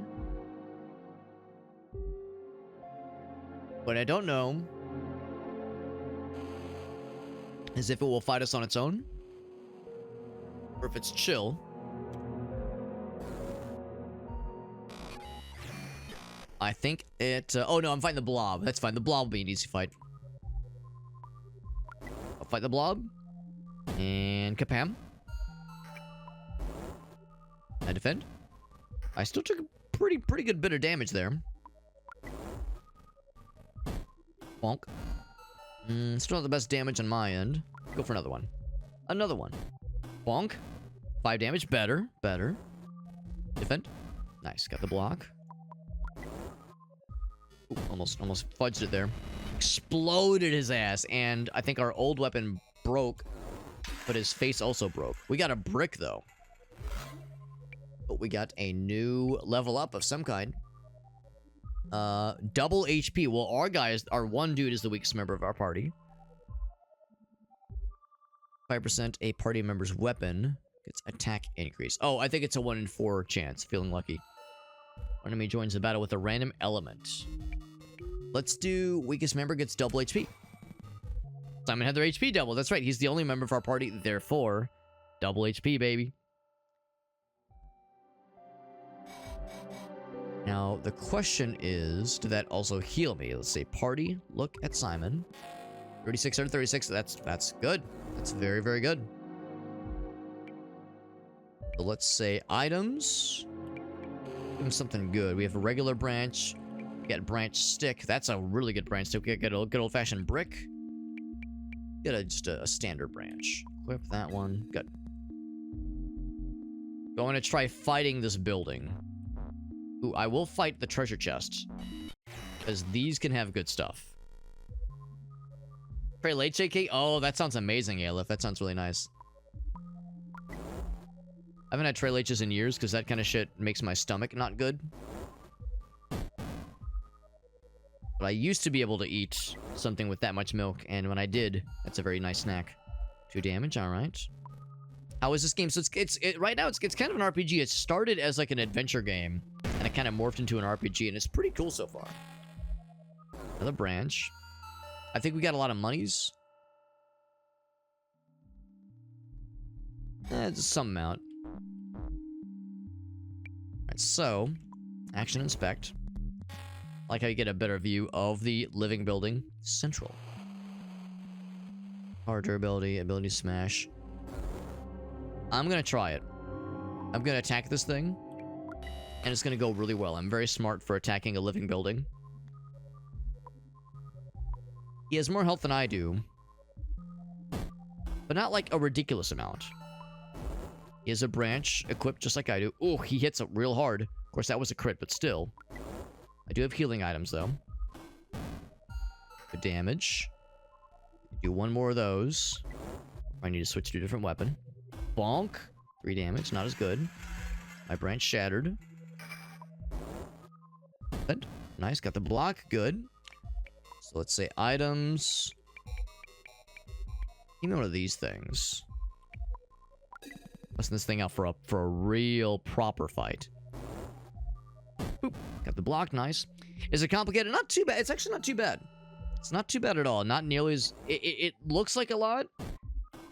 What I don't know is if it will fight us on its own, or if it's chill. I think it... oh, no, I'm fighting the blob. That's fine. The blob will be an easy fight. I'll fight the blob. And kapam. I defend. I still took a pretty good bit of damage there. Bonk. Still not the best damage on my end. Go for another one. Another one. Bonk. 5 damage. Better. Better. Defend. Nice. Got the block. Ooh, almost fudged it there. Exploded his ass, and I think our old weapon broke, but his face also broke. We got a brick, though. But we got a new level up of some kind. Double HP. Well, our one dude is the weakest member of our party. 5% a party member's weapon gets attack increase. Oh, I think it's a 1 in 4 chance. Feeling lucky. Enemy joins the battle with a random element. Let's do weakest member gets double HP. Simon had their HP double. That's right. He's the only member of our party. Therefore, double HP, baby. Now, the question is, did that also heal me? Let's say party. Look at Simon. 36 out of 36. That's good. That's very, very good. So let's say items. Give him something good. We have a regular branch. We got branch stick. That's a really good branch stick. We got a good old-fashioned brick. Get just a standard branch. Equip that one. Good. Going to try fighting this building. Ooh, I will fight the treasure chest, because these can have good stuff. Pray late, JK? Oh, that sounds amazing, Aleph. That sounds really nice. I haven't had trail H's in years, because that kind of shit makes my stomach not good. But I used to be able to eat something with that much milk, and when I did, that's a very nice snack. 2 damage, alright. How is this game? So right now, it's kind of an RPG. It started as like an adventure game, and it kind of morphed into an RPG, and it's pretty cool so far. Another branch. I think we got a lot of monies. Just some amount. Alright, so, action inspect. I like how you get a better view of the living building. Central. Power durability, ability smash. I'm gonna try it. I'm gonna attack this thing, and it's gonna go really well. I'm very smart for attacking a living building. He has more health than I do, but not like a ridiculous amount. He has a branch equipped just like I do. Oh, he hits it real hard. Of course, that was a crit, but still. I do have healing items, though. Good damage. Do 1 more of those. I need to switch to a different weapon. Bonk. 3 damage, not as good. My branch shattered. Good. Nice, got the block, good. So let's say items. Give me one of these things. Busting this thing out for a real proper fight. Boop. Got the block, nice. Is it complicated? Not too bad. It's actually not too bad. It's not too bad at all. Not nearly as... It looks like a lot.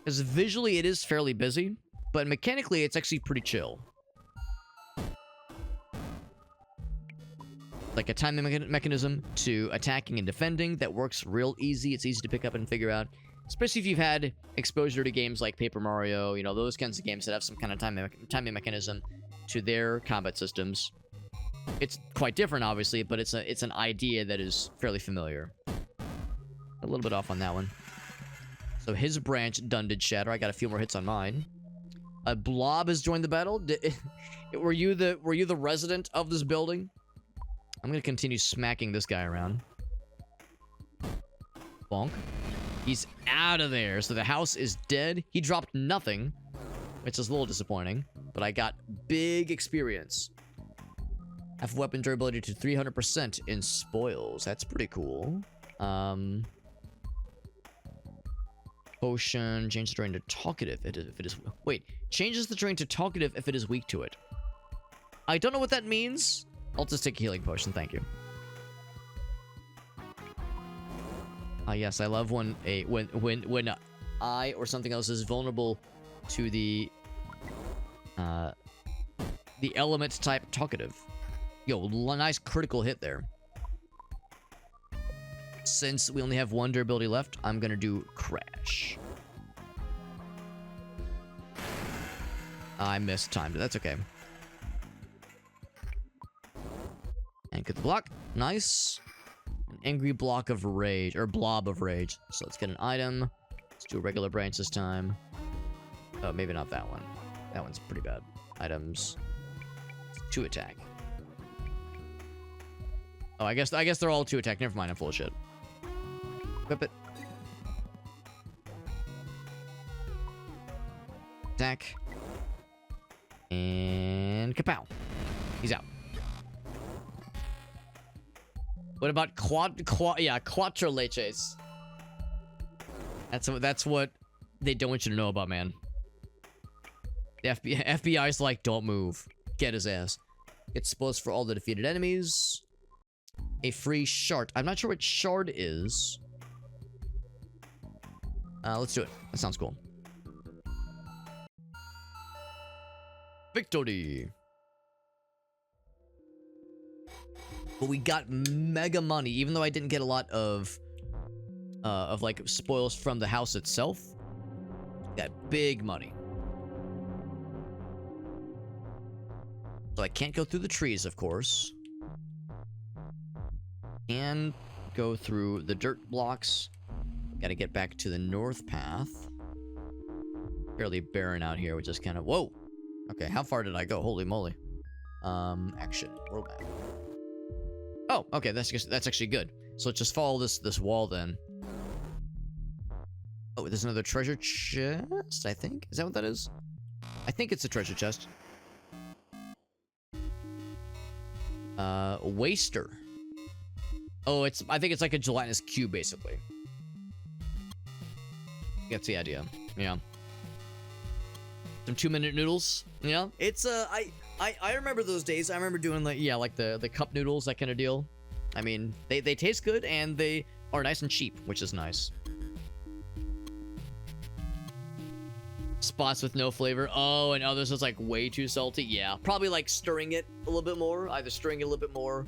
Because visually it is fairly busy. But mechanically it's actually pretty chill. Like a timing mechanism to attacking and defending that works real easy. It's easy to pick up and figure out. Especially if you've had exposure to games like Paper Mario, you know, those kinds of games that have some kind of timing mechanism to their combat systems. It's quite different, obviously, but it's an idea that is fairly familiar. A little bit off on that one. So his branch did shatter. I got a few more hits on mine. A blob has joined the battle. Were you the resident of this building? I'm gonna continue smacking this guy around. Bonk. He's out of there. So the house is dead. He dropped nothing, which is a little disappointing, but I got big experience. Half weapon durability to 300% in spoils. That's pretty cool. Potion. Change the terrain to talkative if it is... Wait. Changes the terrain to talkative if it is weak to it. I don't know what that means. I'll just take a healing potion. Thank you. Yes, I love when I or something else is vulnerable to the element type talkative. Yo, nice critical hit there. Since we only have 1 durability left, I'm gonna do crash. I missed time, but that's okay. And get the block. Nice. An angry block of rage, or blob of rage. So let's get an item. Let's do a regular branch this time. Oh, maybe not that one. That one's pretty bad. Items. 2 attack. Oh, I guess they're all 2 attack. Never mind, I'm full of shit. Whip it. Attack. And kapow. He's out. What about quattro leches? That's what they don't want you to know about, man. The FBI's like, don't move. Get his ass. Get spoils for all the defeated enemies. A free shard. I'm not sure what shard is. Let's do it. That sounds cool. Victory. But we got mega money, even though I didn't get a lot of like spoils from the house itself. Got big money. So I can't go through the trees, of course. And go through the dirt blocks. Gotta get back to the north path. Fairly barren out here, which is kind of... Whoa! Okay, how far did I go? Holy moly. Action. World map. Oh, okay, that's actually good. So let's just follow this wall then. Oh, there's another treasure chest, I think. Is that what that is? I think it's a treasure chest. Waster. Oh, I think it's like a gelatinous cube, basically. That's the idea. Yeah. Some 2-minute noodles. Yeah. It's, I remember those days. I remember doing, like, yeah, like the cup noodles, that kind of deal. I mean, they taste good, and they are nice and cheap, which is nice. Spots with no flavor. Oh, and others is like way too salty. Yeah, probably like stirring it a little bit more. Either stirring it a little bit more,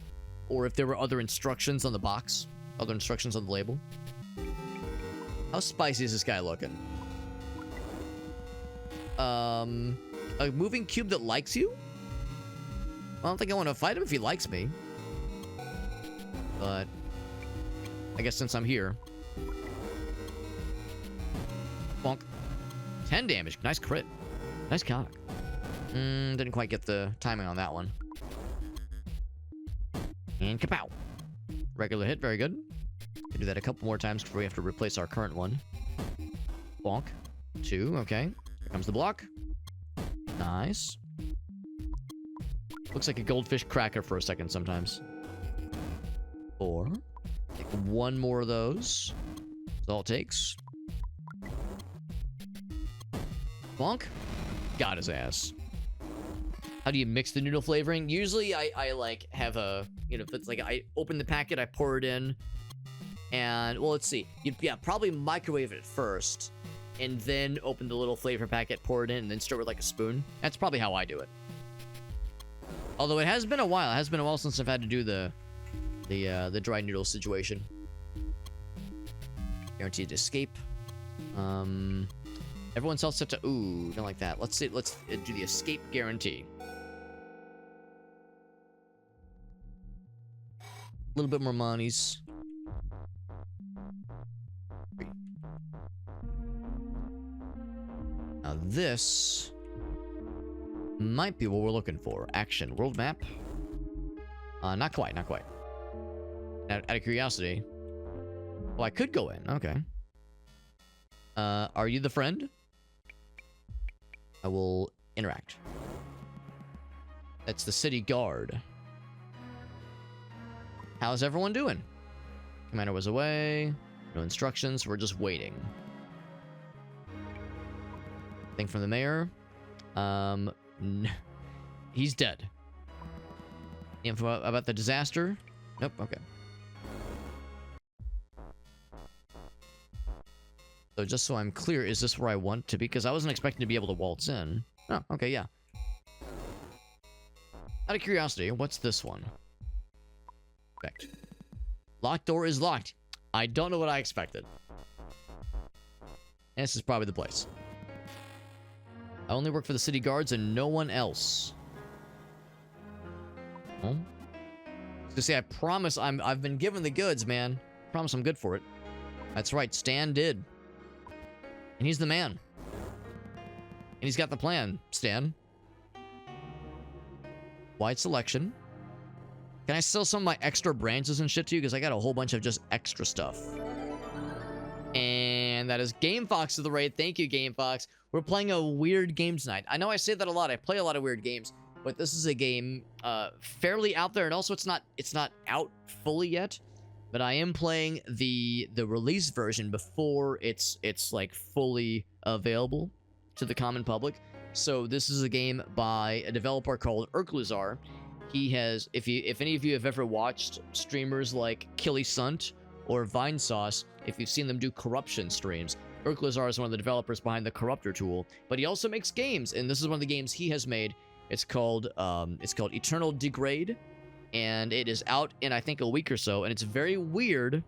or if there were other instructions on the box, other instructions on the label. How spicy is this guy looking? A moving cube that likes you? I don't think I want to fight him if he likes me. But I guess since I'm here. Bonk. 10 damage. Nice crit. Nice cock. Didn't quite get the timing on that one. And kapow. Regular hit. Very good. Can do that a couple more times before we have to replace our current one. Bonk. 2. Okay. Here comes the block. Nice. Looks like a goldfish cracker for a second sometimes. 4. Take 1 more of those. That's all it takes. Bonk. Got his ass. How do you mix the noodle flavoring? Usually I like have a, you know, if it's like I open the packet, I pour it in. And, well, let's see. Yeah, probably microwave it first. And then open the little flavor packet, pour it in, and then stir with like a spoon. That's probably how I do it. Although it has been a while. It has been a while since I've had to do the dry noodle situation. Guaranteed escape. Everyone's else set to... Ooh, don't like that. Let's do the escape guarantee. A little bit more monies. Now this might be what we're looking for. Action. World map. Not quite, not quite. Out of curiosity. Well, I could go in. Okay. Are you the friend? I will interact. That's the city guard. How's everyone doing? Commander was away. No instructions. We're just waiting. Thing from the mayor. He's dead. Info about the disaster? Nope. Okay. So just so I'm clear, is this where I want to be? Because I wasn't expecting to be able to waltz in. Oh, okay, yeah. Out of curiosity, what's this one? Perfect. Locked door is locked. I don't know what I expected. And this is probably the place. I only work for the city guards and no one else. Oh. To say, I promise I've been given the goods, man. Promise I'm good for it. That's right, Stan did. And he's the man. And he's got the plan, Stan. Wide selection. Can I sell some of my extra branches and shit to you? Because I got a whole bunch of just extra stuff. And that is Game Fox to the raid. Thank you, Game Fox. We're playing a weird game tonight. I know I say that a lot. I play a lot of weird games. But this is a game fairly out there. And also it's not out fully yet. But I am playing the release version before it's like fully available to the common public. So this is a game by a developer called Ircluzar. He has, if any of you have ever watched streamers like Killy Sunt or Vinesauce, if you've seen them do corruption streams, Ircluzar is one of the developers behind the Corruptor tool. But he also makes games, and this is one of the games he has made. It's called Eternal Degrade. And it is out in, I think, a week or so. And it's very weird.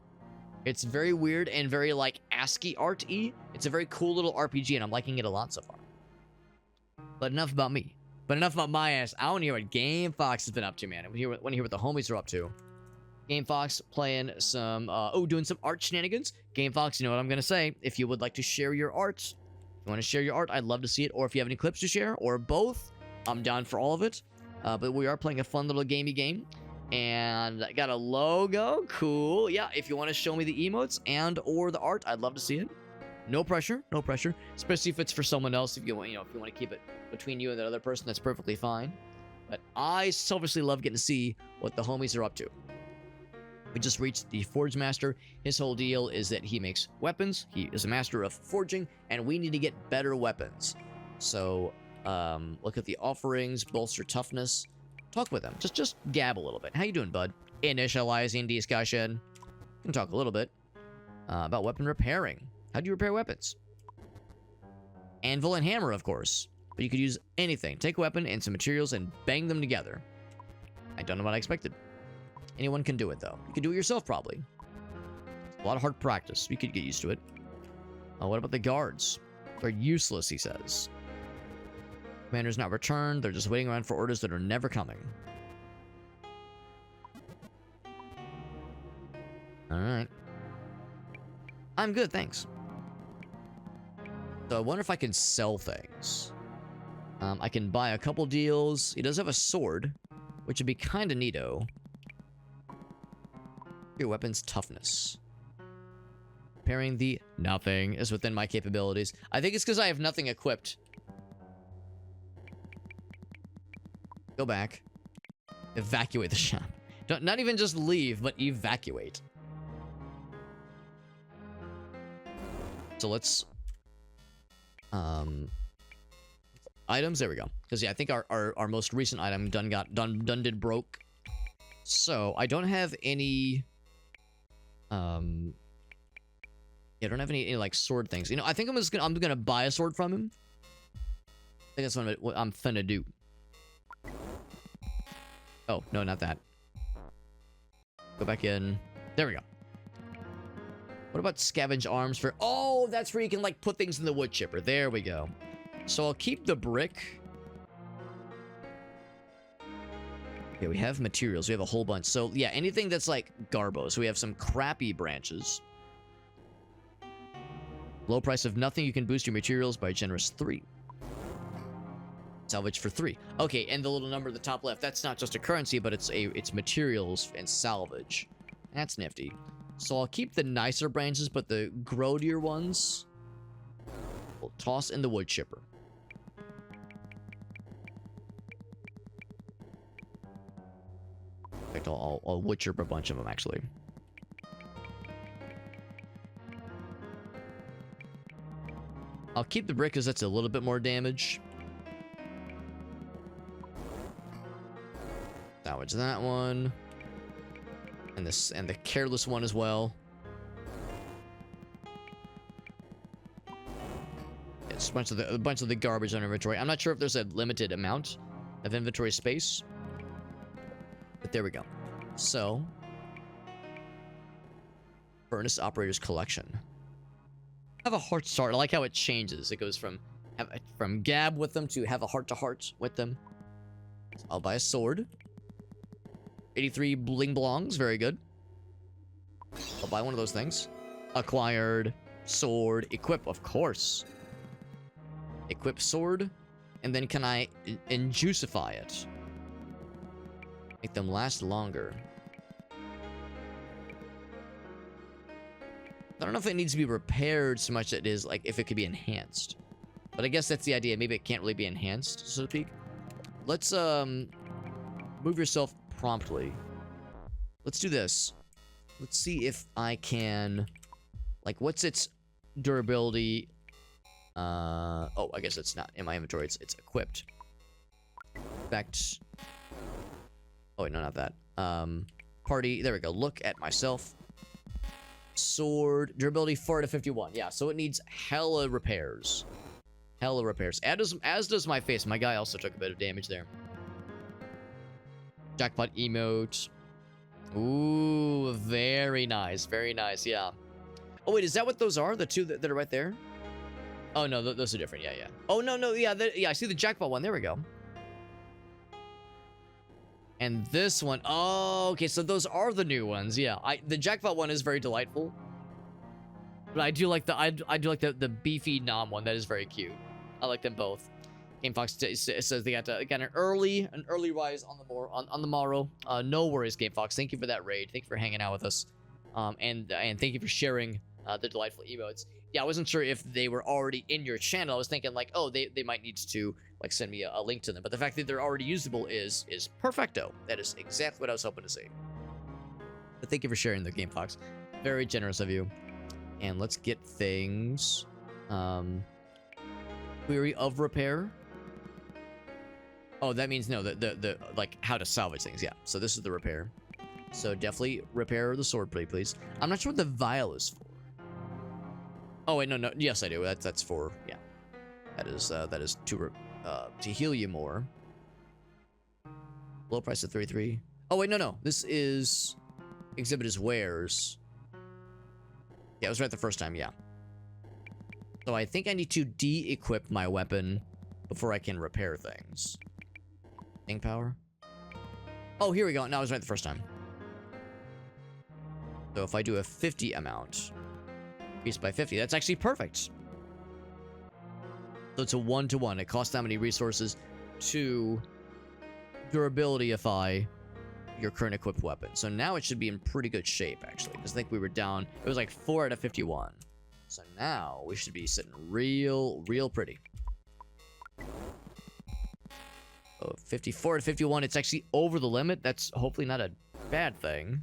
It's very weird and very, like, ASCII art-y. It's a very cool little RPG, and I'm liking it a lot so far. But enough about me. But enough about my ass. I want to hear what Game Fox has been up to, man. I want to hear what the homies are up to. Game Fox playing some, doing some art shenanigans. Game Fox, you know what I'm going to say. If you would like to share your art, if you want to share your art, I'd love to see it. Or if you have any clips to share, or both, I'm down for all of it. But we are playing a fun little gamey game. And I got a logo. Cool. Yeah, if you want to show me the emotes and or the art, I'd love to see it. No pressure. No pressure. Especially if it's for someone else. If you want, if you want to keep it between you and that other person, that's perfectly fine. But I selfishly love getting to see what the homies are up to. We just reached the Forge Master. His whole deal is that he makes weapons. He is a master of forging, and we need to get better weapons. So, look at the offerings, bolster toughness. Talk with him. Just gab a little bit. How you doing, bud? Initializing discussion. We can talk a little bit about weapon repairing. How do you repair weapons? Anvil and hammer, of course. But you could use anything. Take a weapon and some materials and bang them together. I don't know what I expected. Anyone can do it, though. You can do it yourself, probably. A lot of hard practice. You could get used to it. What about the guards? They're useless, he says. Commander's not returned. They're just waiting around for orders that are never coming. Alright. I'm good, thanks. So I wonder if I can sell things. I can buy a couple deals. He does have a sword, which would be kind of neato. Your weapon's toughness. Repairing the nothing is within my capabilities. I think it's because I have nothing equipped. Go back. Evacuate the shop. Not even just leave, but evacuate. So let's... items, there we go. Because yeah, I think our most recent item done did broke. So I don't have any yeah, I don't have any like sword things. You know, I think I'm gonna buy a sword from him. I think that's what I'm finna do. Oh, no, not that. Go back in. There we go. What about scavenge arms for... Oh, that's where you can, like, put things in the wood chipper. There we go. So I'll keep the brick. Okay, we have materials. We have a whole bunch. So, yeah, anything that's, like, garbo. So we have some crappy branches. Low price of nothing. You can boost your materials by a generous 3. Salvage for 3. Okay, and the little number at the top left, that's not just a currency, but it's materials and salvage. That's nifty. So I'll keep the nicer branches, but the grodier ones we'll toss in the wood chipper. In fact, I'll wood chipper a bunch of them, actually. I'll keep the brick because that's a little bit more damage. Salvage that one. And this and the careless one as well. It's a bunch of the garbage on inventory. I'm not sure if there's a limited amount of inventory space. But there we go. So furnace operator's collection. Have a heart to heart. I like how it changes. It goes from gab with them to have a heart to heart with them. So I'll buy a sword. 83 bling blongs, very good. I'll buy one of those things. Acquired, sword, equip, of course. Equip sword, and then can I injuicify it? Make them last longer. I don't know if it needs to be repaired so much as it is, like, if it could be enhanced. But I guess that's the idea. Maybe it can't really be enhanced, so to speak. Let's, move yourself promptly. Let's do this. Let's see if I can... Like, what's its durability? Oh, I guess it's not in my inventory. It's equipped. In fact... Oh, wait, no, not that. Party. There we go. Look at myself. Sword. Durability 4 to 51. Yeah, so it needs hella repairs. Hella repairs. As does my face. My guy also took a bit of damage there. Jackpot emote. Ooh, very nice. Very nice, yeah. Oh, wait, is that what those are? The two that are right there? Oh, no, those are different. Yeah, yeah. Oh, no, yeah, yeah, I see the jackpot one. There we go. And this one. Oh, okay, so those are the new ones. Yeah, the jackpot one is very delightful. But I do like the beefy nom one. That is very cute. I like them both. GameFox says they got an early rise on the morrow. No worries, GameFox. Thank you for that raid. Thank you for hanging out with us. And thank you for sharing the delightful emotes. Yeah, I wasn't sure if they were already in your channel. I was thinking like, oh, they might need to like send me a link to them. But the fact that they're already usable is perfecto. That is exactly what I was hoping to see. But thank you for sharing the Game Fox. Very generous of you. And let's get things. Query of repair. Oh, that means no, the like how to salvage things. Yeah. So this is the repair. So definitely repair the sword plate, please. I'm not sure what the vial is for. Oh wait, no. Yes, I do. That's for, yeah. That is to heal you more. Low price of 33. Oh wait, no. This is exhibit as wares. Yeah, I was right the first time. Yeah. So I think I need to de-equip my weapon before I can repair things. Ink power. Oh, here we go. No, I was right the first time. So if I do a 50 amount, increased by 50, that's actually perfect. So it's a 1-to-1. It costs that many resources to durabilityify your current equipped weapon. So now it should be in pretty good shape, actually. Because I think we were down, it was like 4 out of 51. So now we should be sitting real pretty. Oh, 54 to 51. It's actually over the limit. That's hopefully not a bad thing.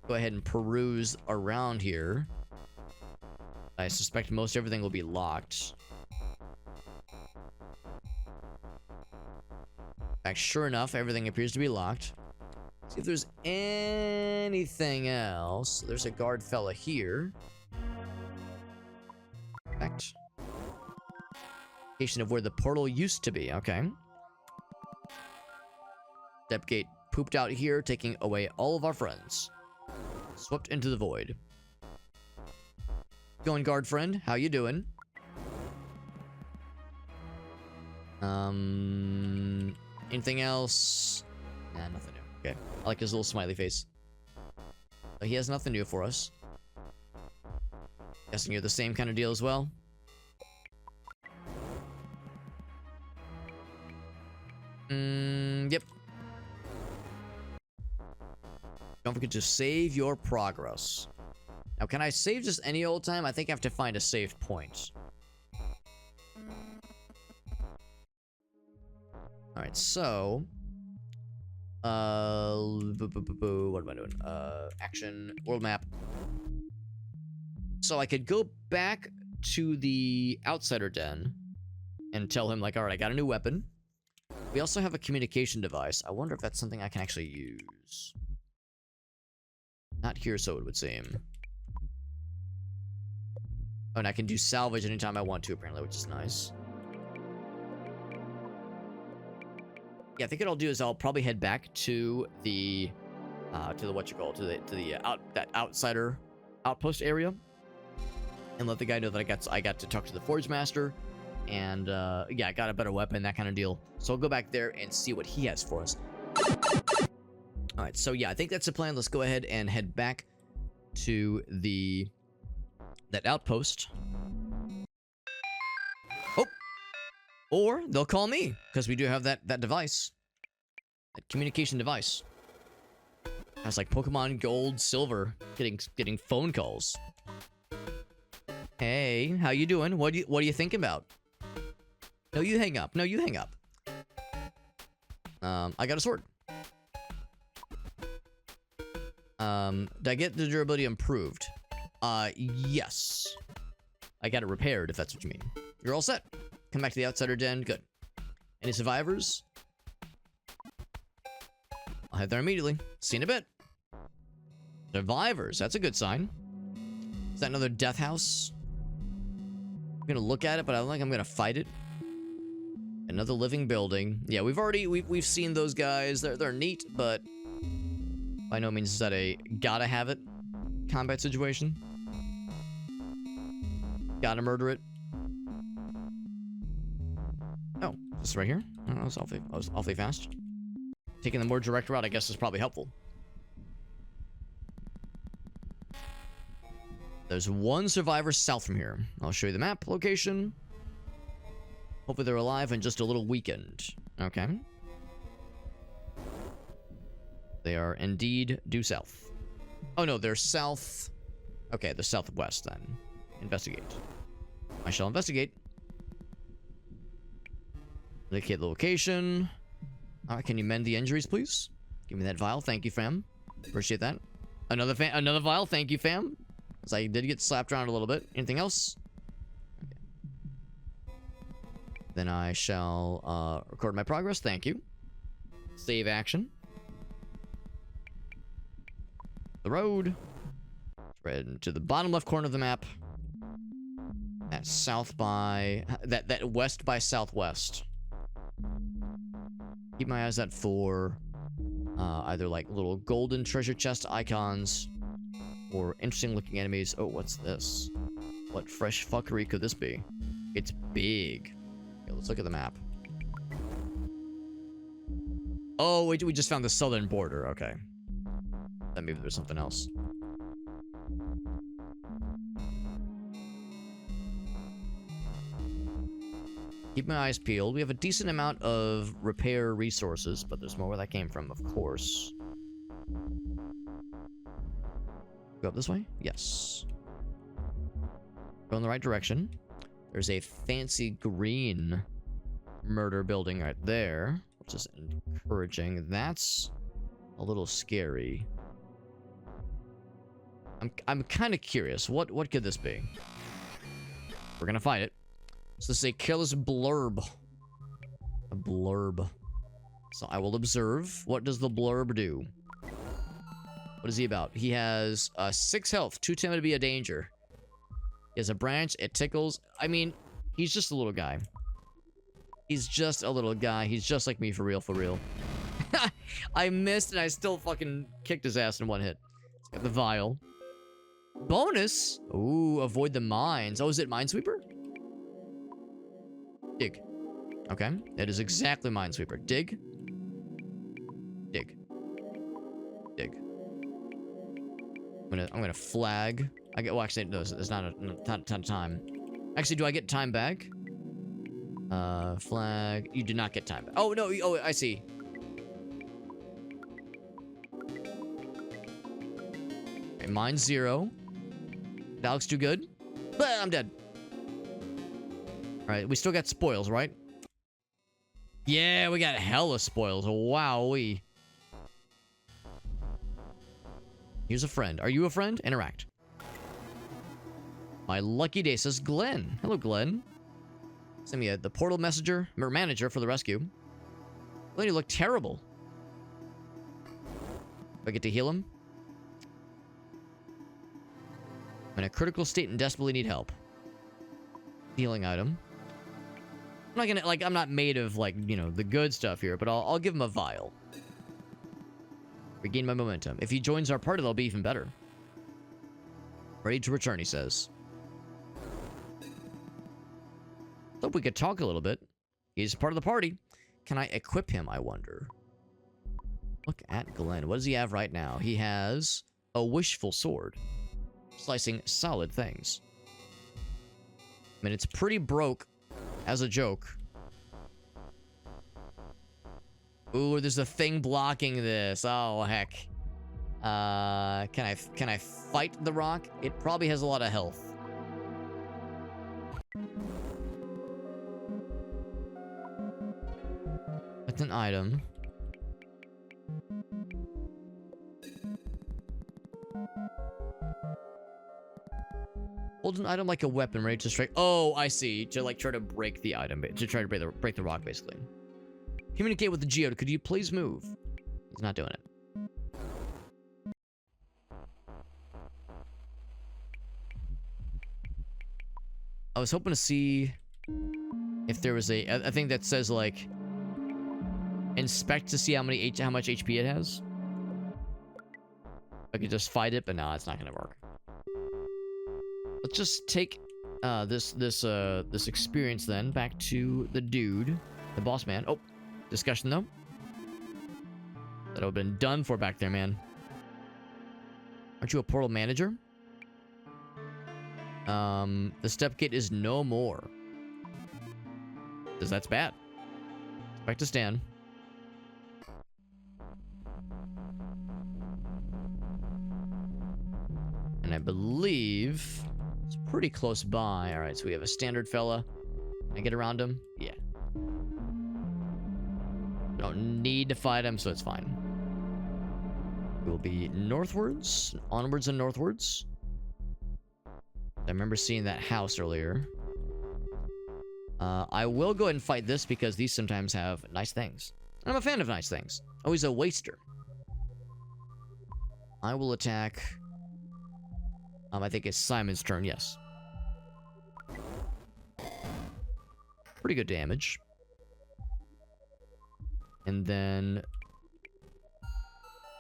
Go ahead and peruse around here. I suspect most everything will be locked. In fact, sure enough, everything appears to be locked. See if there's anything else. There's a guard fella here. Perfect. Location of where the portal used to be. Okay. Step gate pooped out here, taking away all of our friends. Swept into the void. Going, guard friend. How you doing? Anything else? Nah, nothing new. Okay. I like his little smiley face. But he has nothing new for us. Guessing you're the same kind of deal as well? Yep. Don't forget to save your progress. Now, can I save just any old time? I think I have to find a save point. Alright, so... what am I doing? Action, world map. So I could go back to the Outsider Den and tell him, like, alright, I got a new weapon. We also have a communication device. I wonder if that's something I can actually use. Not here, so it would seem. Oh, and I can do salvage anytime I want to, apparently, which is nice. Yeah, I think what I'll do is I'll probably head back to the that outsider outpost area, and let the guy know that I got to talk to the Forge Master, and yeah, I got a better weapon, that kind of deal. So I'll go back there and see what he has for us. All right, so yeah, I think that's the plan. Let's go ahead and head back to that outpost. Oh, or they'll call me because we do have that device, that communication device. That's like Pokemon Gold, Silver, getting phone calls. Hey, how you doing? What are you thinking about? No, you hang up. No, you hang up. I got a sword. Did I get the durability improved? Yes. I got it repaired, if that's what you mean. You're all set. Come back to the Outsider Den. Good. Any survivors? I'll head there immediately. See you in a bit. Survivors. That's a good sign. Is that another death house? I'm gonna look at it, but I don't think I'm gonna fight it. Another living building. Yeah, we've seen those guys. They're neat, but by no means is that a gotta have it combat situation. Gotta murder it. Oh, this right here? Oh, that was awfully fast. Taking the more direct route, I guess, is probably helpful. There's one survivor south from here. I'll show you the map location. Hopefully they're alive and just a little weakened. Okay. They are indeed due south. Oh no, they're south. Okay, they're southwest then. Investigate. I shall investigate. Indicate the location. Alright, can you mend the injuries, please? Give me that vial. Thank you, fam. Appreciate that. Another vial. Thank you, fam. Because I did get slapped around a little bit. Anything else? Okay. Then I shall record my progress. Thank you. Save action. The road. Spread to the bottom left corner of the map. That's south by... That west by southwest. Keep my eyes out for... either like little golden treasure chest icons or interesting looking enemies. Oh, what's this? What fresh fuckery could this be? It's big. Okay, let's look at the map. Oh, we just found the southern border. Okay. Then maybe there's something else. Keep my eyes peeled. We have a decent amount of repair resources, but there's more where that came from, of course. Go up this way? Yes. Go in the right direction. There's a fancy green murder building right there, which is encouraging. That's a little scary. I'm kind of curious. What could this be? We're gonna find it. So this is a careless blurb. A blurb. So I will observe. What does the blurb do? What is he about? He has 6 health. Too timid to be a danger. He has a branch. It tickles. I mean, he's just a little guy. He's just a little guy. He's just like me for real, for real. I missed and I still fucking kicked his ass in one hit. He's got the vial. Bonus? Ooh, avoid the mines. Oh, is it Minesweeper? Dig. Okay, it is exactly Minesweeper. Dig. Dig. Dig. I'm gonna flag. Well, actually, no, there's not a ton of time. Actually, do I get time back? Flag. You do not get time back. Oh no. Oh, I see. Okay, mine's 0. That looks too good. But I'm dead. Alright, we still got spoils, right? Yeah, we got hella spoils. Wowee. Here's a friend. Are you a friend? Interact. My lucky day, says Glenn. Hello, Glenn. Send me the portal messenger, or manager for the rescue. Glenn, you look terrible. Do I get to heal him? I'm in a critical state and desperately need help. Healing item. I'm not gonna, I'm not made of, the good stuff here, but I'll give him a vial. Regain my momentum. If he joins our party, that'll be even better. Ready to return, he says. Thought we could talk a little bit. He's part of the party. Can I equip him, I wonder? Look at Glenn. What does he have right now? He has a wishful sword. Slicing solid things. I mean, it's pretty broke as a joke. Ooh, there's a thing blocking this. Oh, heck. Can I fight the rock? It probably has a lot of health. That's an item. Hold an item like a weapon ready to strike. Oh, I see. To try to break the item. To try to break the rock, basically. Communicate with the geode. Could you please move? He's not doing it. I was hoping to see if there was a thing that says inspect to see how much HP it has. I could just fight it, but no, it's not gonna work. Let's just take this experience then back to the dude, the boss man. Oh, discussion though. That would have been done for back there, man. Aren't you a portal manager? The step gate is no more. Because that's bad. Back to Stan. And I believe it's pretty close by. Alright, so we have a standard fella. Can I get around him? Yeah. We don't need to fight him, so it's fine. We will be northwards, onwards and northwards. I remember seeing that house earlier. I will go ahead and fight this because these sometimes have nice things. I'm a fan of nice things. Oh, he's a waster. I will attack. I think it's Simon's turn, yes. Pretty good damage. And then...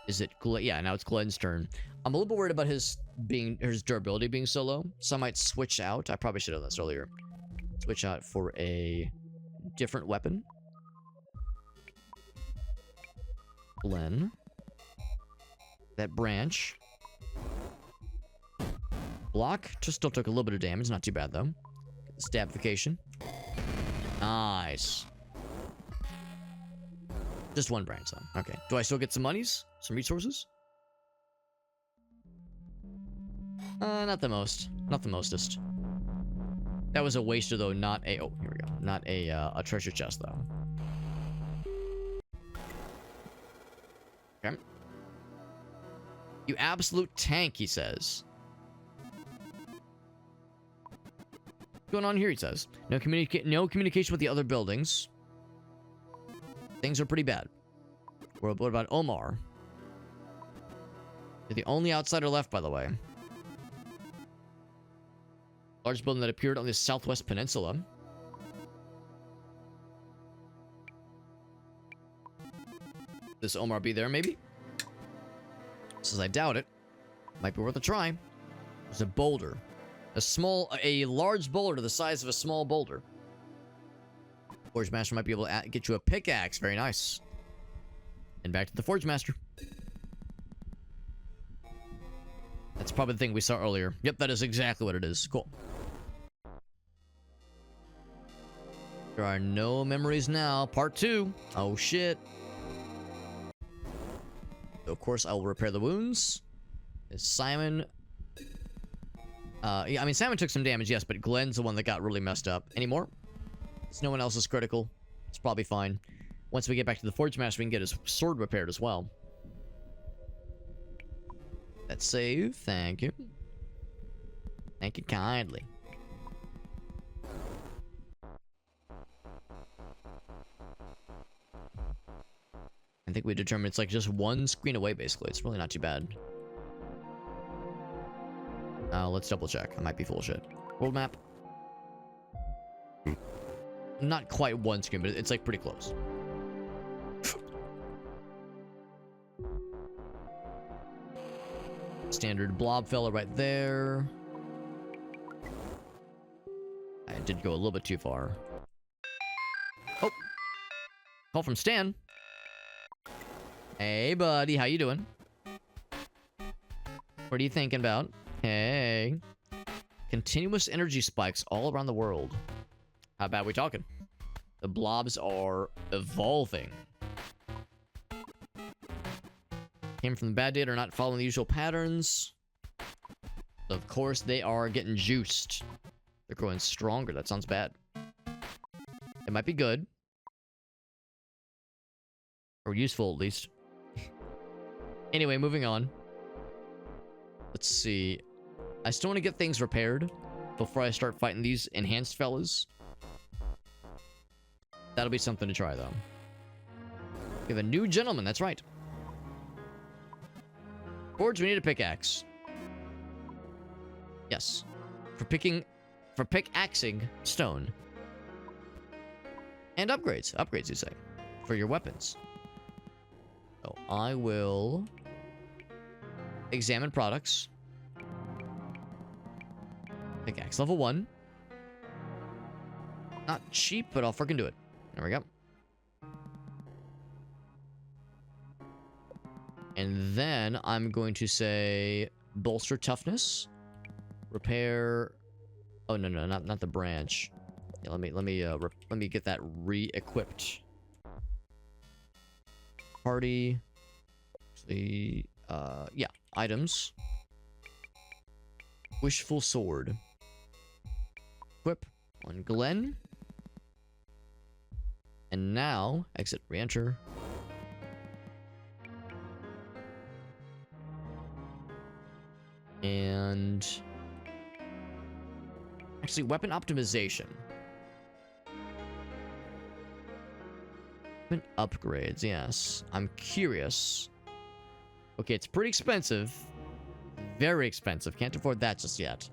Is it Glenn? Yeah, now it's Glenn's turn. I'm a little bit worried about his durability being so low, so I might switch out. I probably should have done this earlier. Switch out for a different weapon. Glenn. That branch. Block. Just still took a little bit of damage. Not too bad, though. Stabification. Nice. Just one branch, though. Okay. Do I still get some monies? Some resources? Not the most. Not the mostest. That was a waster, though, not a... Oh, here we go. Not a treasure chest, though. Okay. You absolute tank, he says. What's going on here, he says. No communication with the other buildings. Things are pretty bad. What about Omar? You're the only outsider left, by the way. Large building that appeared on the southwest peninsula. This Omar be there, maybe? Says I doubt it. Might be worth a try. There's a boulder. A large boulder the size of a small boulder. Forge Master might be able to get you a pickaxe. Very nice. And back to the Forge Master. That's probably the thing we saw earlier. Yep, that is exactly what it is. Cool. There are no memories now. Part 2. Oh, shit. So, of course, I will repair the wounds. Is Simon... yeah, I mean, Simon took some damage, yes, but Glenn's the one that got really messed up. Any more? So no one else is critical. It's probably fine. Once we get back to the Forge Master, we can get his sword repaired as well. Let's save. Thank you. Thank you kindly. I think we determined it's like just one screen away, basically. It's really not too bad. Let's double check. I might be full of shit. World map. Not quite one screen, but it's like pretty close. Standard blob fella right there. I did go a little bit too far. Oh. Call from Stan. Hey, buddy. How you doing? What are you thinking about? Hey. Continuous energy spikes all around the world. How bad are we talking? The blobs are evolving. Came from the bad data, are not following the usual patterns. Of course, they are getting juiced. They're growing stronger. That sounds bad. It might be good. Or useful, at least. Anyway, moving on. Let's see. I still want to get things repaired before I start fighting these enhanced fellas. That'll be something to try, though. We have a new gentleman. That's right. Forge, we need a pickaxe. Yes. For pickaxing stone. And upgrades. Upgrades, you say. For your weapons. So I will examine products. Pickaxe level 1. Not cheap, but I'll freaking do it. There we go. And then I'm going to say bolster toughness, repair. Oh no, not the branch. Yeah, let me get that re-equipped. Party. Actually, yeah, items. Wishful sword. Equip on Glenn. And now exit, re-enter. And actually, weapon optimization. Weapon upgrades, yes. I'm curious. Okay, it's pretty expensive. Very expensive. Can't afford that just yet.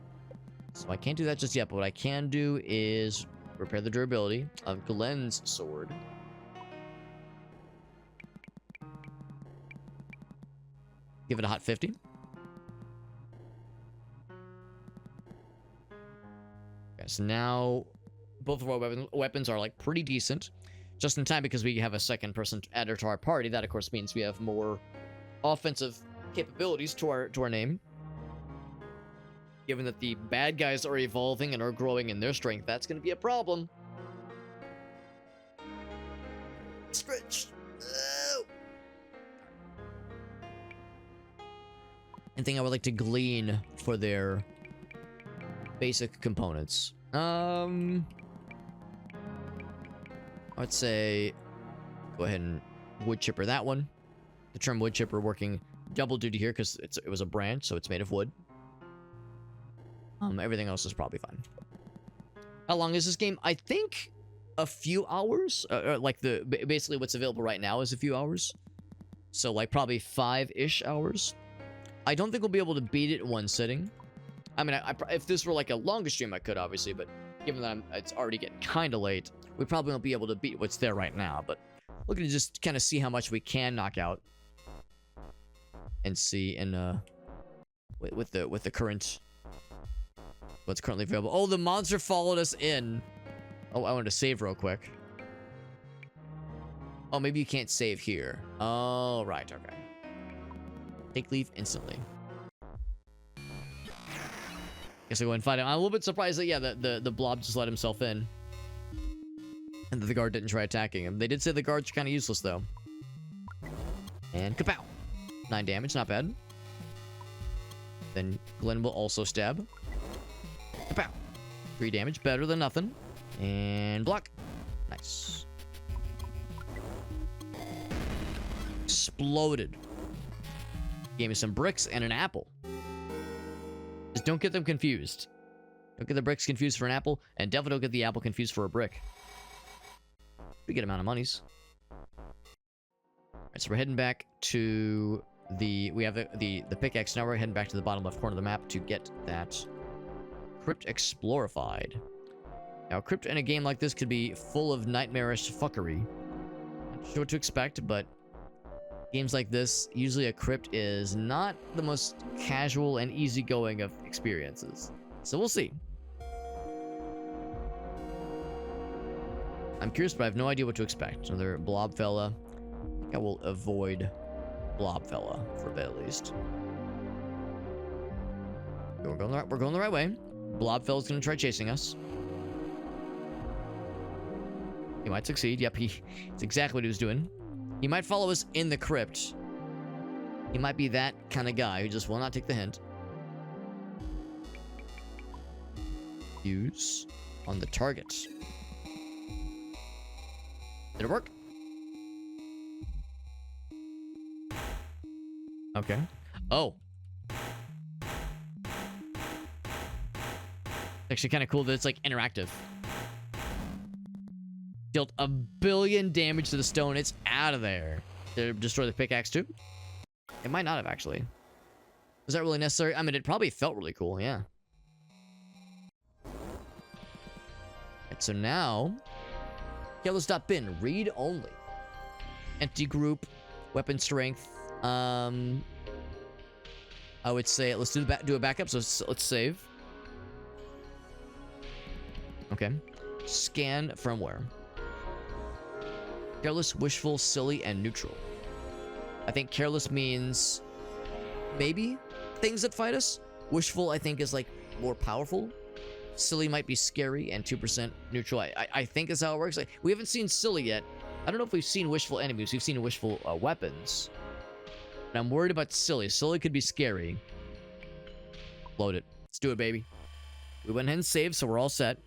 So I can't do that just yet, but what I can do is repair the durability of Glenn's sword. Give it a hot 50. Okay, so now both of our weapons are like pretty decent. Just in time because we have a second person added to our party. That of course means we have more offensive capabilities to our name. Given that the bad guys are evolving and are growing in their strength, that's going to be a problem. Stretch. Oh. Anything I would like to glean for their basic components? I'd say go ahead and wood chipper that one. The term wood chipper working double duty here because it was a branch, so it's made of wood. Everything else is probably fine. How long is this game? I think a few hours. Like basically what's available right now is a few hours. So like probably 5-ish hours. I don't think we'll be able to beat it in one sitting. I mean, if this were like a longer stream, I could obviously, but given that it's already getting kind of late, we probably won't be able to beat what's there right now. But looking to just kind of see how much we can knock out and see in with the current. What's currently available. Oh, the monster followed us in. Oh, I wanted to save real quick. Oh, maybe you can't save here. Oh, right. Okay. Take leave instantly. Guess I'll go and fight him. I'm a little bit surprised that, yeah, the blob just let himself in. And that the guard didn't try attacking him. They did say the guard's kind of useless, though. And kapow! 9 damage, not bad. Then Glenn will also stab. Kapow! 3 damage, better than nothing. And block. Nice. Exploded. Gave me some bricks and an apple. Just don't get them confused. Don't get the bricks confused for an apple, and definitely don't get the apple confused for a brick. Pretty good amount of monies. Alright, so we're heading back to we have the pickaxe. Now we're heading back to the bottom left corner of the map to get that Crypt Explorified. Now, Crypt in a game like this could be full of nightmarish fuckery. Not sure what to expect, but games like this, usually a crypt is not the most casual and easygoing of experiences. So we'll see. I'm curious, but I have no idea what to expect. Another blob fella. I think I will avoid blob fella for a bit at least. We're going the right way. Blob fella's gonna try chasing us. He might succeed. Yep, it's exactly what he was doing. He might follow us in the crypt. He might be that kind of guy who just will not take the hint. Use on the target. Did it work? Okay. Oh. Actually kind of cool that it's like interactive. Dealt 1 billion damage to the stone. It's out of there. Did it destroy the pickaxe too? It might not have actually. Was that really necessary? I mean, it probably felt really cool, yeah. Right, so now, Yellows.bin, read only. Empty group, weapon strength. I would say let's do a backup. So let's save. Okay. Scan from where? Careless, wishful, silly, and neutral. I think careless means maybe things that fight us. Wishful, I think, is like more powerful. Silly might be scary, and 2% neutral. I think is how it works. Like, we haven't seen silly yet. I don't know if we've seen wishful enemies. We've seen wishful weapons. And I'm worried about silly. Silly could be scary. Load it. Let's do it, baby. We went ahead and saved, so we're all set.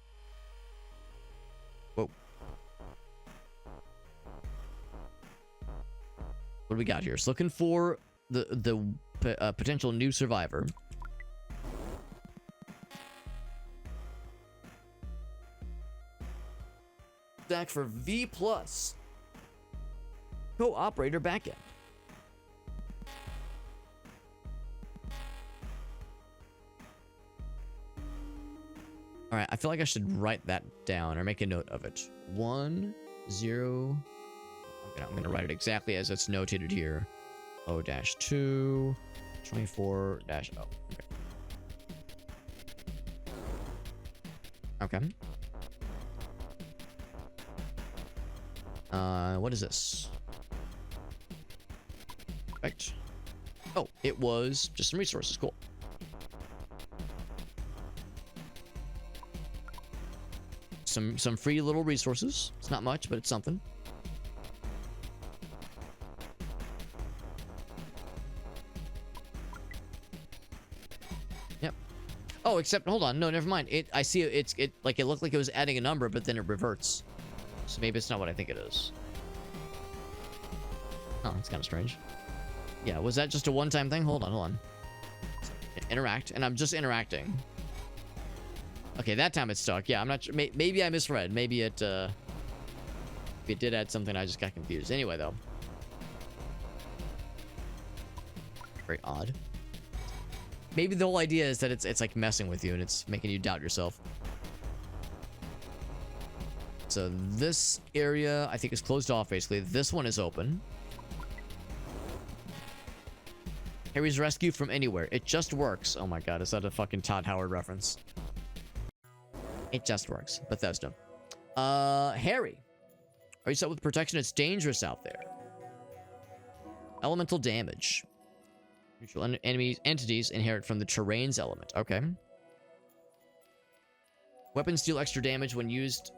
Whoa. What do we got here? So looking for the potential new survivor. Stack for V+. Co-operator backend. All right, I feel like I should write that down or make a note of it. 1, 0. I'm gonna write it exactly as it's notated here. O-2, 24-0. Okay. What is this? Right. Oh, it was just some resources. Cool. Some free little resources. It's not much, but it's something. Yep. Oh, except hold on. No, never mind. I see it like it looked like it was adding a number, but then it reverts. So maybe it's not what I think it is. Oh, that's kind of strange. Yeah, was that just a one-time thing? Hold on. Interact, and I'm just interacting. Okay, that time it stuck. Yeah, I'm not sure. Maybe I misread. Maybe it did add something. I just got confused. Anyway, though. Very odd. Maybe the whole idea is that it's like messing with you and it's making you doubt yourself. So this area, I think, is closed off, basically. This one is open. Harry's rescue from anywhere. It just works. Oh my god, is that a fucking Todd Howard reference? It just works. Bethesda. Harry. Are you set with protection? It's dangerous out there. Elemental damage. Neutral enemies, entities inherit from the terrain's element. Okay. Weapons deal extra damage when used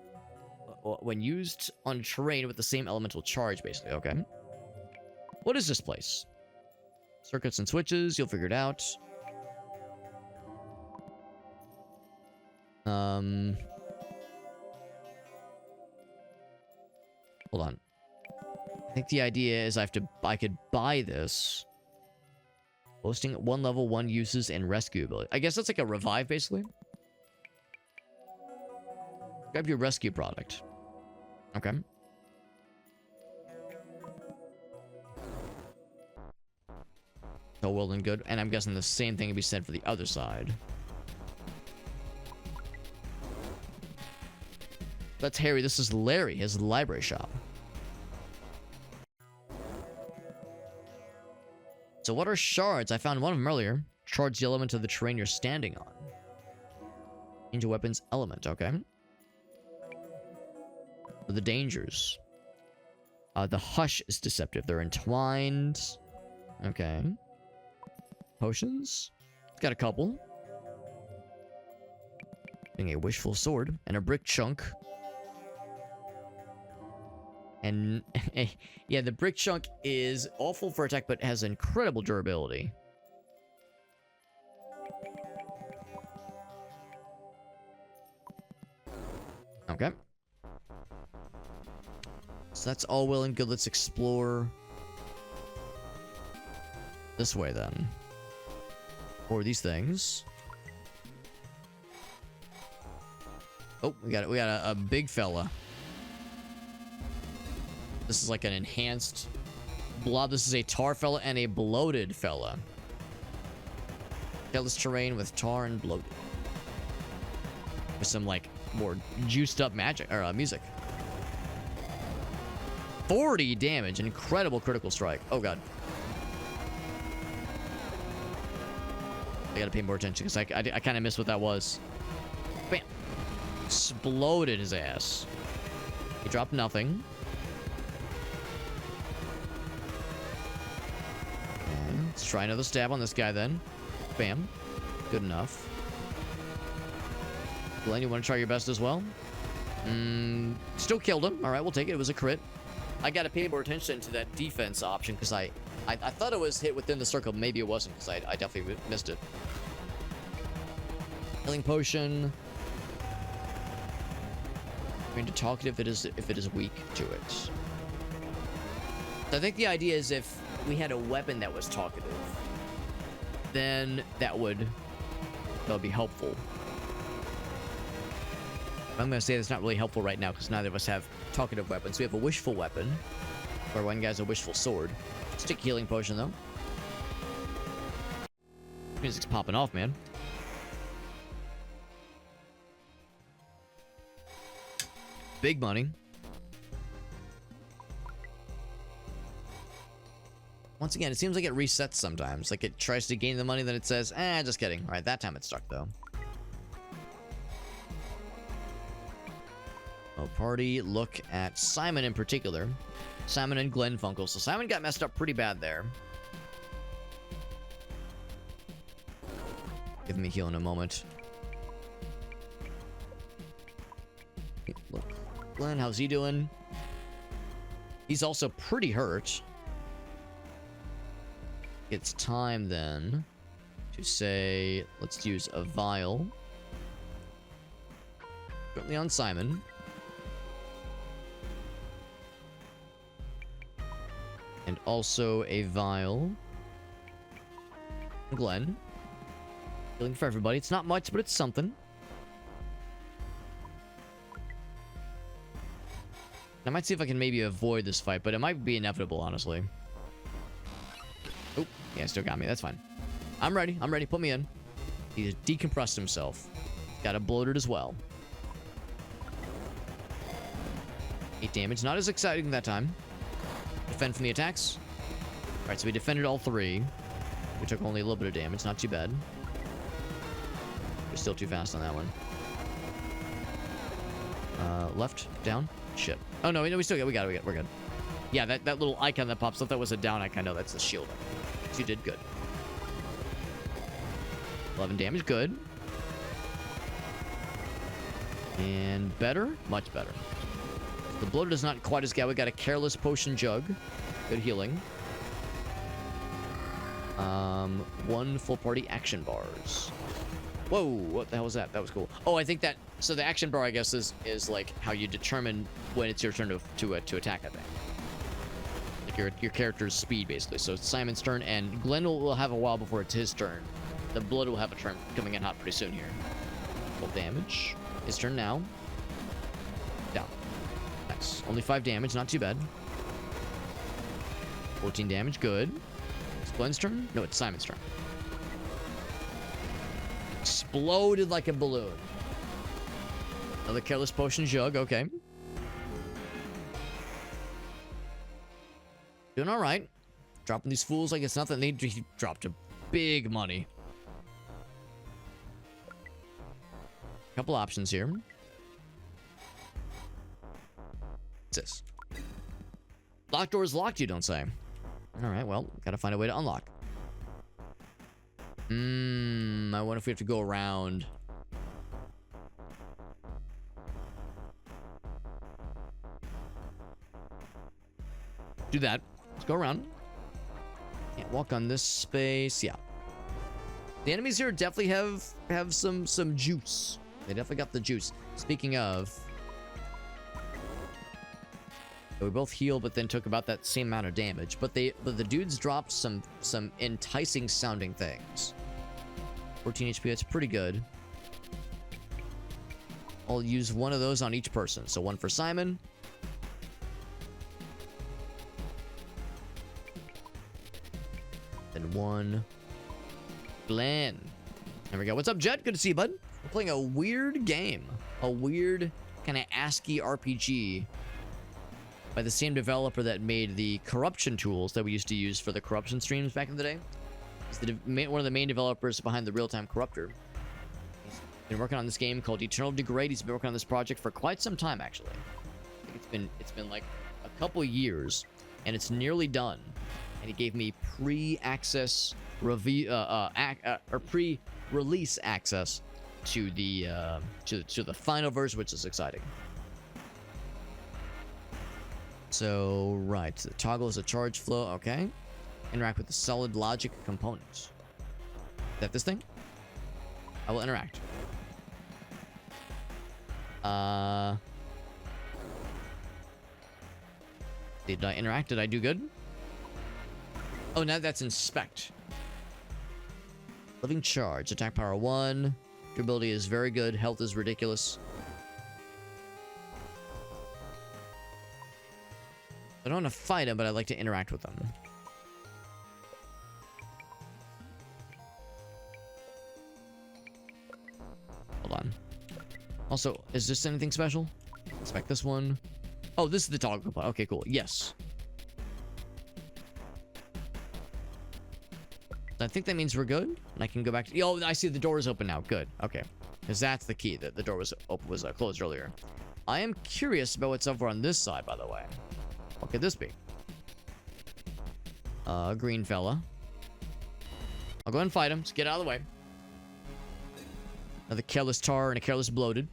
on terrain with the same elemental charge, basically. Okay. What is this place? Circuits and switches. You'll figure it out. Hold on. I think the idea is I could buy this. Boasting 1 level, 1 uses, and rescue ability. I guess that's like a revive, basically. Grab your rescue product. Okay. So well and good. And I'm guessing the same thing can be said for the other side. That's Harry. This is Larry, his library shop. So what are shards? I found one of them earlier. Charge the element of the terrain you're standing on. Into weapons element, okay. For the dangers. The hush is deceptive. They're entwined. Okay. Potions. It's got a couple. Being a wishful sword and a brick chunk. And yeah, the brick chunk is awful for attack, but has incredible durability. Okay. So that's all well and good. Let's explore this way then. Or these things. Oh, we got a big fella. This is like an enhanced blob. This is a tar fella and a bloated fella. Kill this terrain with tar and bloated. With some like more juiced up magic or music. 40 damage, incredible critical strike. Oh god. I gotta pay more attention because I kind of missed what that was. Bam. Exploded his ass. He dropped nothing. Let's try another stab on this guy then. Bam. Good enough. Glenn, you want to try your best as well? Still killed him. All right, we'll take it. It was a crit. I got to pay more attention to that defense option because I thought it was hit within the circle. Maybe it wasn't because I definitely missed it. Healing potion. I'm going to talk if it is weak to it. So I think the idea is if we had a weapon that was talkative, then that would be helpful. I'm gonna say that's not really helpful right now because neither of us have talkative weapons. We have a wishful weapon, or one guy's a wishful sword. Stick healing potion though. Music's popping off, man. Big money. Once again, it seems like it resets sometimes. Like it tries to gain the money, then it says, just kidding. All right, that time it stuck though. Oh, party, look at Simon in particular. Simon and Glenn Funkel. So Simon got messed up pretty bad there. Give me a heal in a moment. Look, Glenn, how's he doing? He's also pretty hurt. It's time then to say, let's use a vial. Currently on Simon. And also a vial. Glenn. Healing for everybody. It's not much, but it's something. I might see if I can maybe avoid this fight, but it might be inevitable, honestly. Oh, yeah, still got me. That's fine. I'm ready. I'm ready. Put me in. He's decompressed himself. Got a bloated as well. 8 damage. Not as exciting that time. Defend from the attacks. Alright, so we defended all 3. We took only a little bit of damage. Not too bad. We're still too fast on that one. Left. Down. Shit. Oh, no, we still got it. We're good. Yeah, that little icon that pops up, that was a down icon. No, that's the shield. So you did good. 11 damage. Good. And better? Much better. The bloater is not quite as good. We got a careless potion jug. Good healing. 1 full party action bars. Whoa, what the hell was that? That was cool. Oh, I think that... So the action bar, I guess, is like how you determine when it's your turn to attack, I think. Like your character's speed, basically. So it's Simon's turn, and Glenn will have a while before it's his turn. The blood will have a turn coming in hot pretty soon here. Full damage. His turn now. Down. Nice. Only 5 damage, not too bad. 14 damage, good. It's Glenn's turn? No, it's Simon's turn. Exploded like a balloon. Another careless potion jug, okay. Doing alright. Dropping these fools like it's nothing. They dropped a big money. Couple options here. What's this? Locked door is locked, you don't say. Alright, well, gotta find a way to unlock. I wonder if we have to go around. Do that. Let's go around. Can't walk on this space. Yeah. The enemies here definitely have some juice. They definitely got the juice. Speaking of, we both healed, but then took about that same amount of damage. But the dudes dropped some enticing sounding things. 14 HP. That's pretty good. I'll use one of those on each person. So 1 for Simon. Then 1 Glenn. There we go. What's up, Jet? Good to see you, bud. We're playing a weird game. A weird kind of ASCII RPG by the same developer that made the corruption tools that we used to use for the corruption streams back in the day. He's one of the main developers behind the Real-Time Corruptor. He's been working on this game called Eternal Degrade. He's been working on this project for quite some time, actually. I think it's been like a couple years, and it's nearly done. And he gave me pre-access review, or pre-release access to the final version, which is exciting. So, right, the toggle is a charge flow, okay. Interact with the solid logic components. Is that this thing? I will interact. Did I interact? Did I do good? Oh, now that's inspect. Living charge. Attack power 1. Durability is very good. Health is ridiculous. I don't want to fight them, but I'd like to interact with them. Hold on. Also, is this anything special? Inspect this one. Oh, this is the toggle component. Okay, cool. Yes. I think that means we're good. And I can go back to... Oh, I see the door is open now. Good. Okay. Because that's the key. That the door was closed earlier. I am curious about what's over on this side, by the way. What could this be? Green fella. I'll go ahead and fight him. Just get out of the way. Another careless tar and a careless bloated.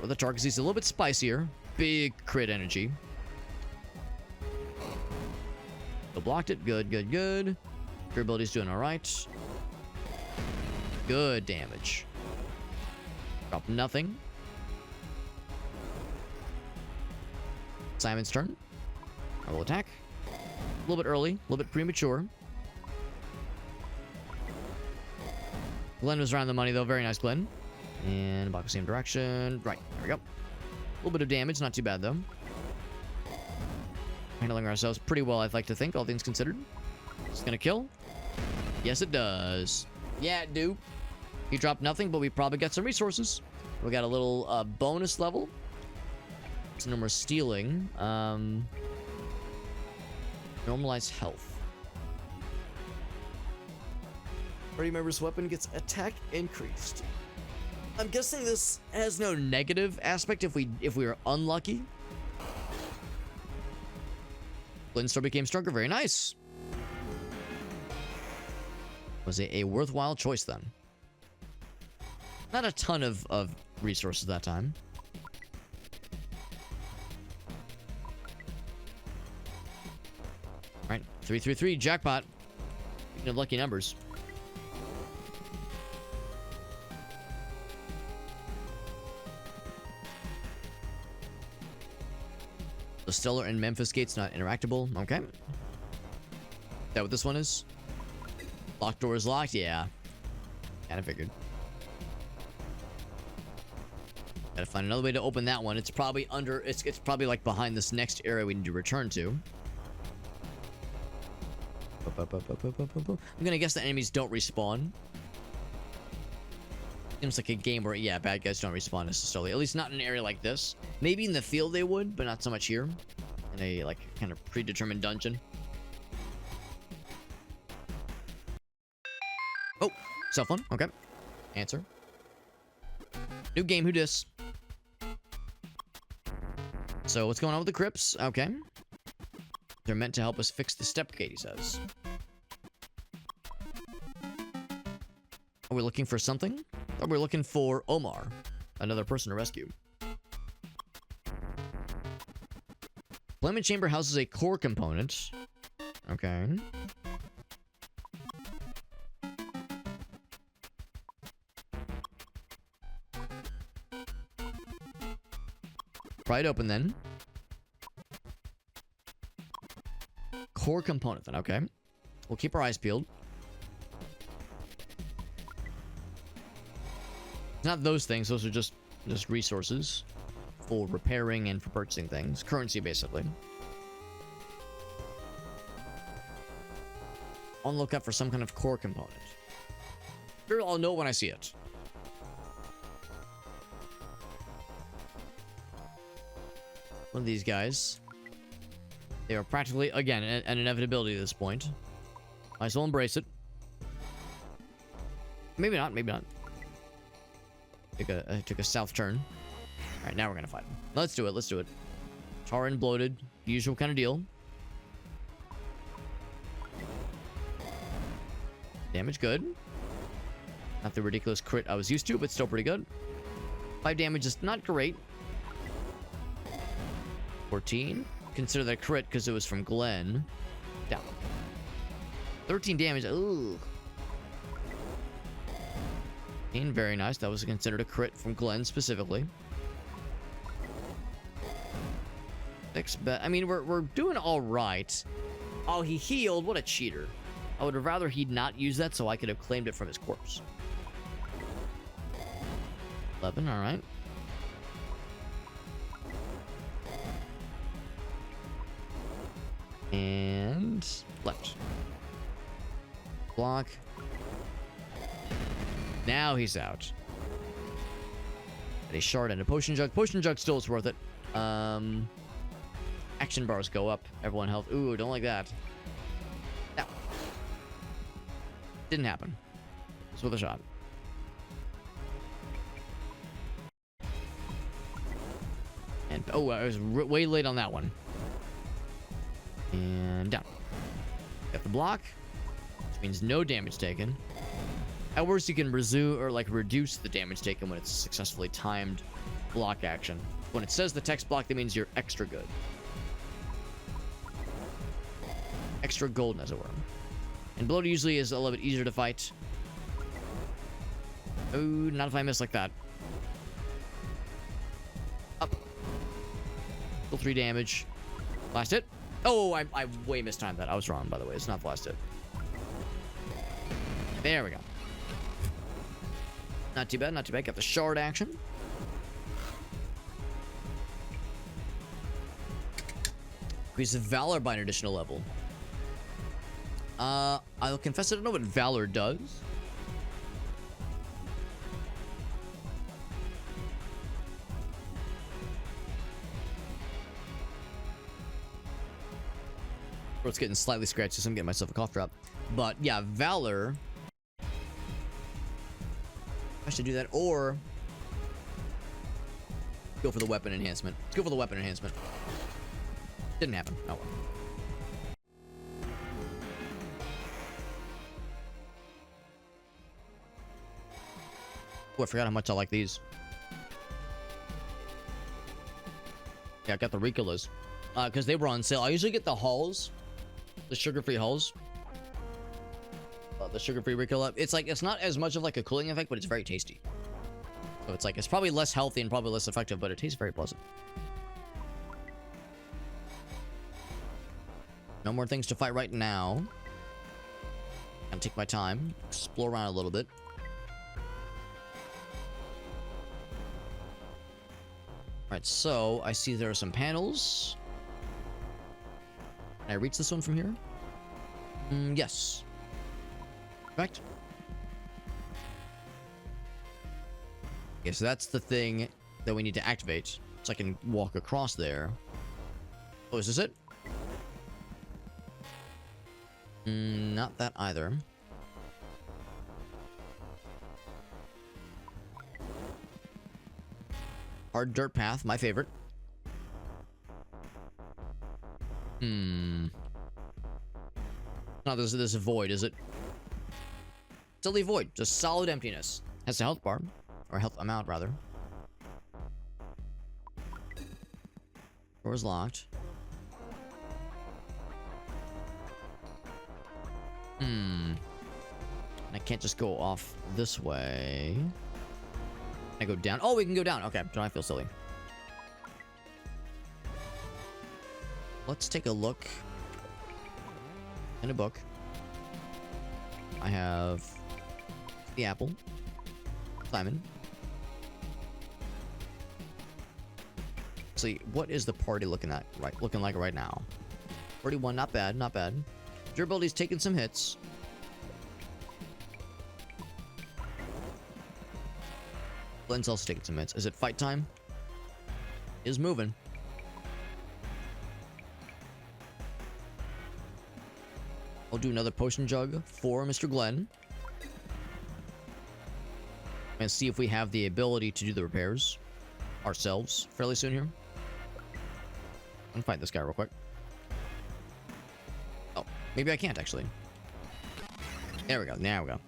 Or the tar, because he's a little bit spicier. Big crit energy. Still blocked it. Good, good, good. Durability's doing alright. Good damage. Drop nothing. Simon's turn. I will attack. A little bit early. A little bit premature. Glenn was around the money, though. Very nice, Glenn. And block the same direction. Right. There we go. A little bit of damage. Not too bad, though. Handling ourselves pretty well, I'd like to think, all things considered. It's gonna kill. Yes, it does. Yeah, it do. He dropped nothing, but we probably got some resources. We got a little bonus level. So no more stealing. Normalize health. Party member's weapon gets attack increased. I'm guessing this has no negative aspect if we are unlucky. Glennstar became stronger. Very nice. Was a worthwhile choice then. Not a ton of resources that time. All right, 333 jackpot. Speaking of lucky numbers. The Stellar and Memphis gate's not interactable. Okay. Is that what this one is? Locked door is locked? Yeah. Kinda figured. Gotta find another way to open that one. It's probably under... It's probably like behind this next area we need to return to. I'm gonna guess the enemies don't respawn. Seems like a game where, yeah, bad guys don't respawn necessarily. At least not in an area like this. Maybe in the field they would, but not so much here. In a, like, kind of predetermined dungeon. Oh, cell phone. Okay. Answer. New game, who dis? So, what's going on with the crypts? Okay. They're meant to help us fix the step gate, he says. Are we looking for something? Or we're looking for Omar, another person to rescue. Deployment chamber houses a core component. Okay. Pry it open then. Core component then, okay. We'll keep our eyes peeled. Not those things, those are just resources for repairing and for purchasing things. Currency, basically. On the lookout for some kind of core component. Sure, I'll know when I see it. One of these guys. They are practically, again, an inevitability at this point. Might as well embrace it. Maybe not, maybe not. Took a south turn. All right, now we're gonna fight him. Let's do it. Let's do it. Tar and bloated, usual kind of deal. Damage good. Not the ridiculous crit I was used to, but still pretty good. 5 damage is not great. 14. Consider that crit because it was from Glenn. Down. 13 damage. Ooh. Very nice. That was considered a crit from Glenn specifically. 6, but I mean, we're doing all right. Oh, he healed. What a cheater. I would have rather he'd not used that so I could have claimed it from his corpse. 11, all right. And left. Block. Now he's out. And a shard and a potion jug. Potion jug still is worth it. Action bars go up. Everyone health. Ooh, don't like that. No. Didn't happen. It's worth a shot. And oh, I was way late on that one. And down. Got the block, which means no damage taken. At worst, you can resume or like reduce the damage taken when it's a successfully timed block action. When it says the text block, that means you're extra good. Extra golden, as it were. And bloated usually is a little bit easier to fight. Oh, not if I miss like that. Up. Still 3 damage. Last hit. Oh, I way mistimed that. I was wrong, by the way. It's not the last hit. There we go. Not too bad, not too bad. Got the shard action. Increase Valor by an additional level. I'll confess I don't know what Valor does. It's getting slightly scratchy, so I'm getting myself a cough drop. But yeah, Valor. I should do that, or go for the weapon enhancement. Let's go for the weapon enhancement. Didn't happen. Oh well. Oh, I forgot how much I like these. Yeah, I got the Ricolas. Because they were on sale. I usually get the hulls. The sugar-free hulls. The sugar-free Ricola. It's like, it's not as much of like a cooling effect, but it's very tasty. So it's like, it's probably less healthy and probably less effective, but it tastes very pleasant. No more things to fight right now. Gonna take my time. Explore around a little bit. Alright, so I see there are some panels. Can I reach this one from here? Yes. Correct. Okay, so that's the thing that we need to activate. So I can walk across there. Oh, is this it? Not that either. Hard dirt path, my favorite. No, this is a void, is it? Silly void, just solid emptiness. Has a health bar, or health amount rather. Door's locked. I can't just go off this way. Can I go down? Oh, we can go down. Okay, don't I feel silly? Let's take a look in a book. I have the apple, Simon. See, what is the party looking like right now? 41, not bad, not bad. Durability's taking some hits. Glenn's also taking some hits. Is it fight time? Is moving. I'll do another potion jug for Mr. Glenn. And see if we have the ability to do the repairs ourselves fairly soon here. I'm gonna fight this guy real quick. Oh, maybe I can't actually. There we go. There we go.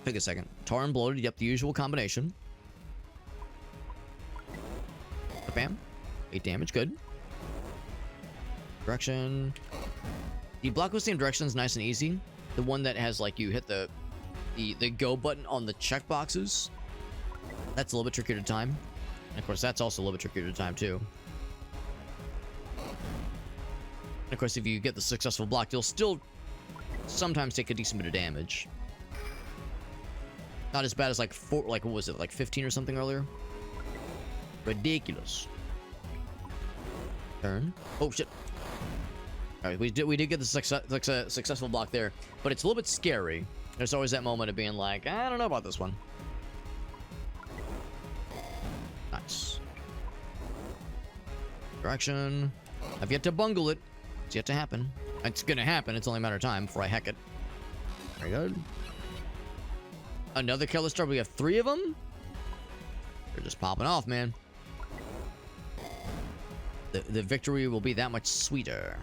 Take a second. Tar and bloated. Yep, the usual combination. Bam. 8 damage. Good. Direction. The block with same direction is nice and easy. The one that has like you hit the go button on the check boxes. That's a little bit trickier to time. And of course, that's also a little bit trickier to time too. And of course, if you get the successful block, you'll still sometimes take a decent bit of damage. Not as bad as like what was it, like 15 or something earlier? Ridiculous. Turn. Oh shit. All right, we did get the successful block there, but it's a little bit scary. There's always that moment of being like, I don't know about this one. Nice. Direction. I've yet to bungle it. It's yet to happen. It's gonna happen. It's only a matter of time before I heck it. Very good. Another killer star. We have 3 of them. They're just popping off, man. The victory will be that much sweeter.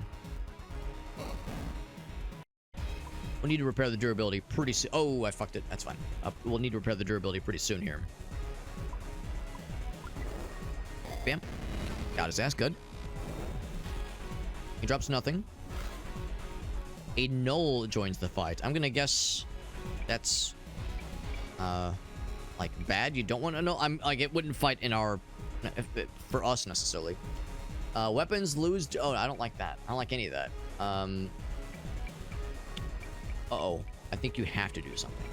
We'll need to repair the durability pretty soon. Oh, I fucked it. That's fine. We'll need to repair the durability pretty soon here. Bam. Got his ass. Good. He drops nothing. A Null joins the fight. I'm gonna guess that's like bad. You don't want to know. I'm like, it wouldn't fight in our for us necessarily. Weapons lose. Oh, I don't like that. I don't like any of that. Uh-oh. I think you have to do something.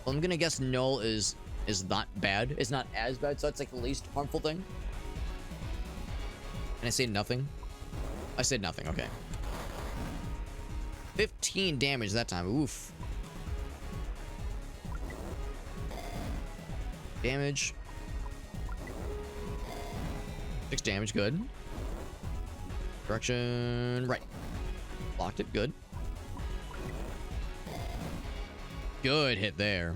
Well, I'm gonna guess Null is not bad. It's not as bad, so that's like the least harmful thing. And I say nothing. I said nothing. Okay. 15 damage that time. Oof. Damage. 6 damage. Good. Direction right. Blocked it. Good. Good hit there.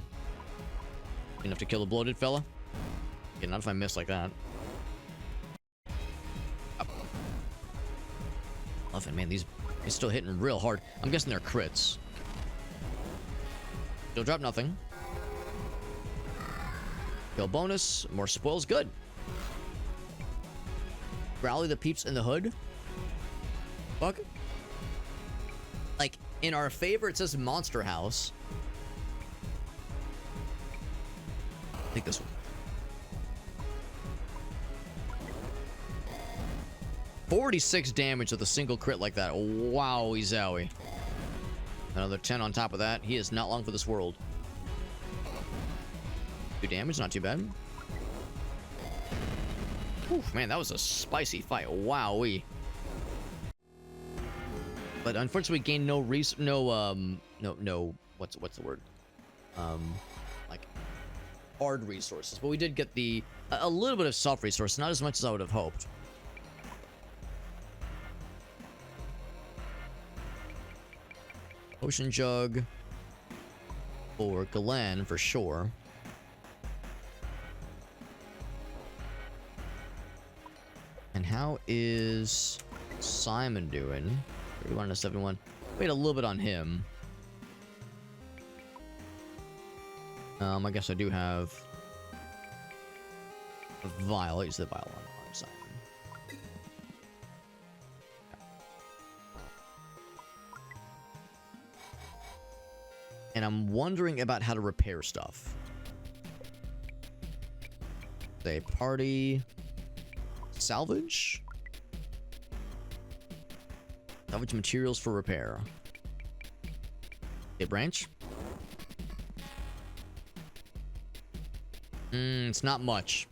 Enough to kill a bloated fella. Okay, not if I miss like that. Up. Love it, man. He's still hitting real hard. I'm guessing they're crits. Still drop nothing. Kill bonus. More spoils. Good. Rally the peeps in the hood. Fuck. Like, in our favor, it says Monster House. I think this one. 46 damage with a single crit like that. Wowie zowie. Another 10 on top of that. He is not long for this world. 2 damage, not too bad. Oof, man, that was a spicy fight. Wowee. But unfortunately, we gained no what's the word? Like hard resources. But we did get a little bit of soft resources, not as much as I would have hoped. Potion jug for Glenn for sure. And how is Simon doing? 31 to 71. Wait a little bit on him. I guess I do have a vial. I'll use the vial on Simon. And I'm wondering about how to repair stuff. Say party salvage. Salvage materials for repair. Okay, branch. It's not much.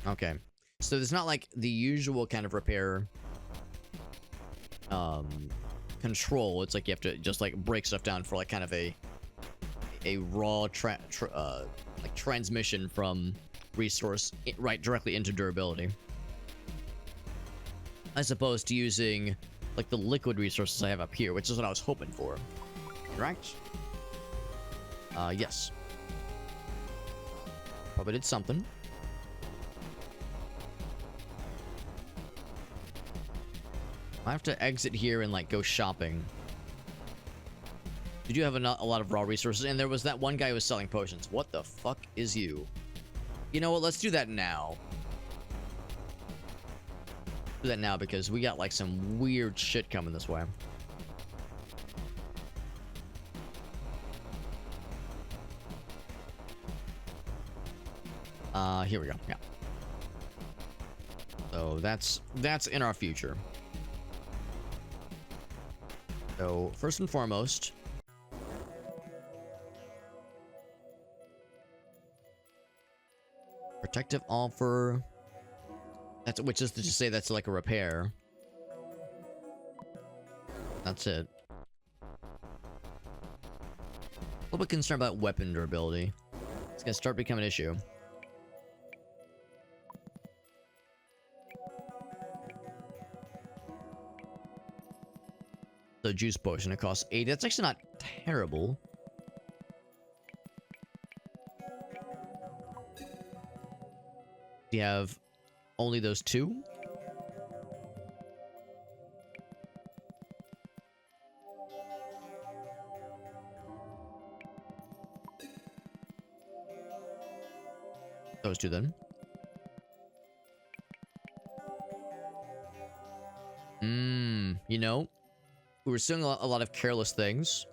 Okay. So there's not like the usual kind of repair control. It's like you have to just like break stuff down for like kind of a raw like transmission from resource right directly into durability, as opposed to using like the liquid resources I have up here, which is what I was hoping for. Correct? Yes. Probably did something. I have to exit here and like go shopping. Did you have a lot of raw resources? And there was that one guy who was selling potions. What the fuck is you? You know what? Let's do that now. Do that now because we got like some weird shit coming this way. Here we go. Yeah. So that's in our future. So first and foremost, protective offer. Which is to say that's like a repair. That's it. A little bit concerned about weapon durability. It's gonna start becoming an issue. The juice potion, it costs 80. That's actually not terrible. Do you have only those two? Those two then. You know, we were seeing a lot of careless things.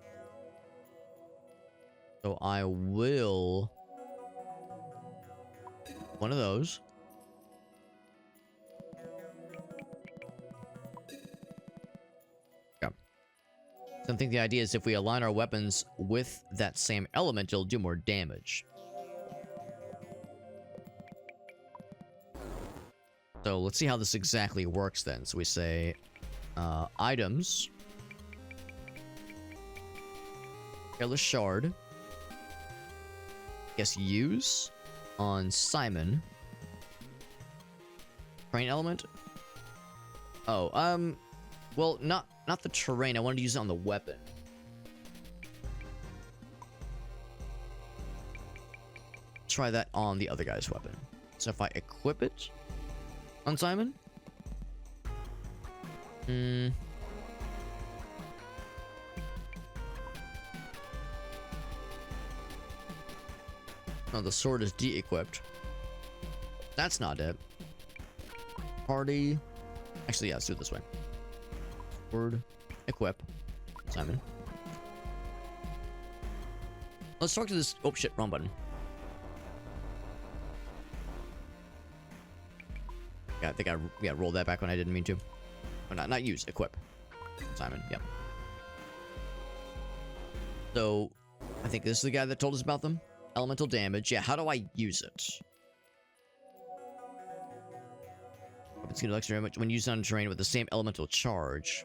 So I will... one of those. Yeah. So I think the idea is if we align our weapons with that same element, it'll do more damage. So let's see how this exactly works then. So we say items, careless shard, guess use on Simon, terrain element. Oh, well, not the terrain. I wanted to use it on the weapon. Try that on the other guy's weapon. So if I equip it on Simon. Oh, the sword is de-equipped. That's not it. Party. Actually, yeah, let's do it this way. Sword. Equip. Simon. Let's talk to this. Oh shit, wrong button. Yeah, I think I rolled that back when I didn't mean to. Oh, not use, equip. Simon, yep. So, I think this is the guy that told us about them. Elemental damage. Yeah, how do I use it? It's gonna do extra damage when used on terrain with the same elemental charge.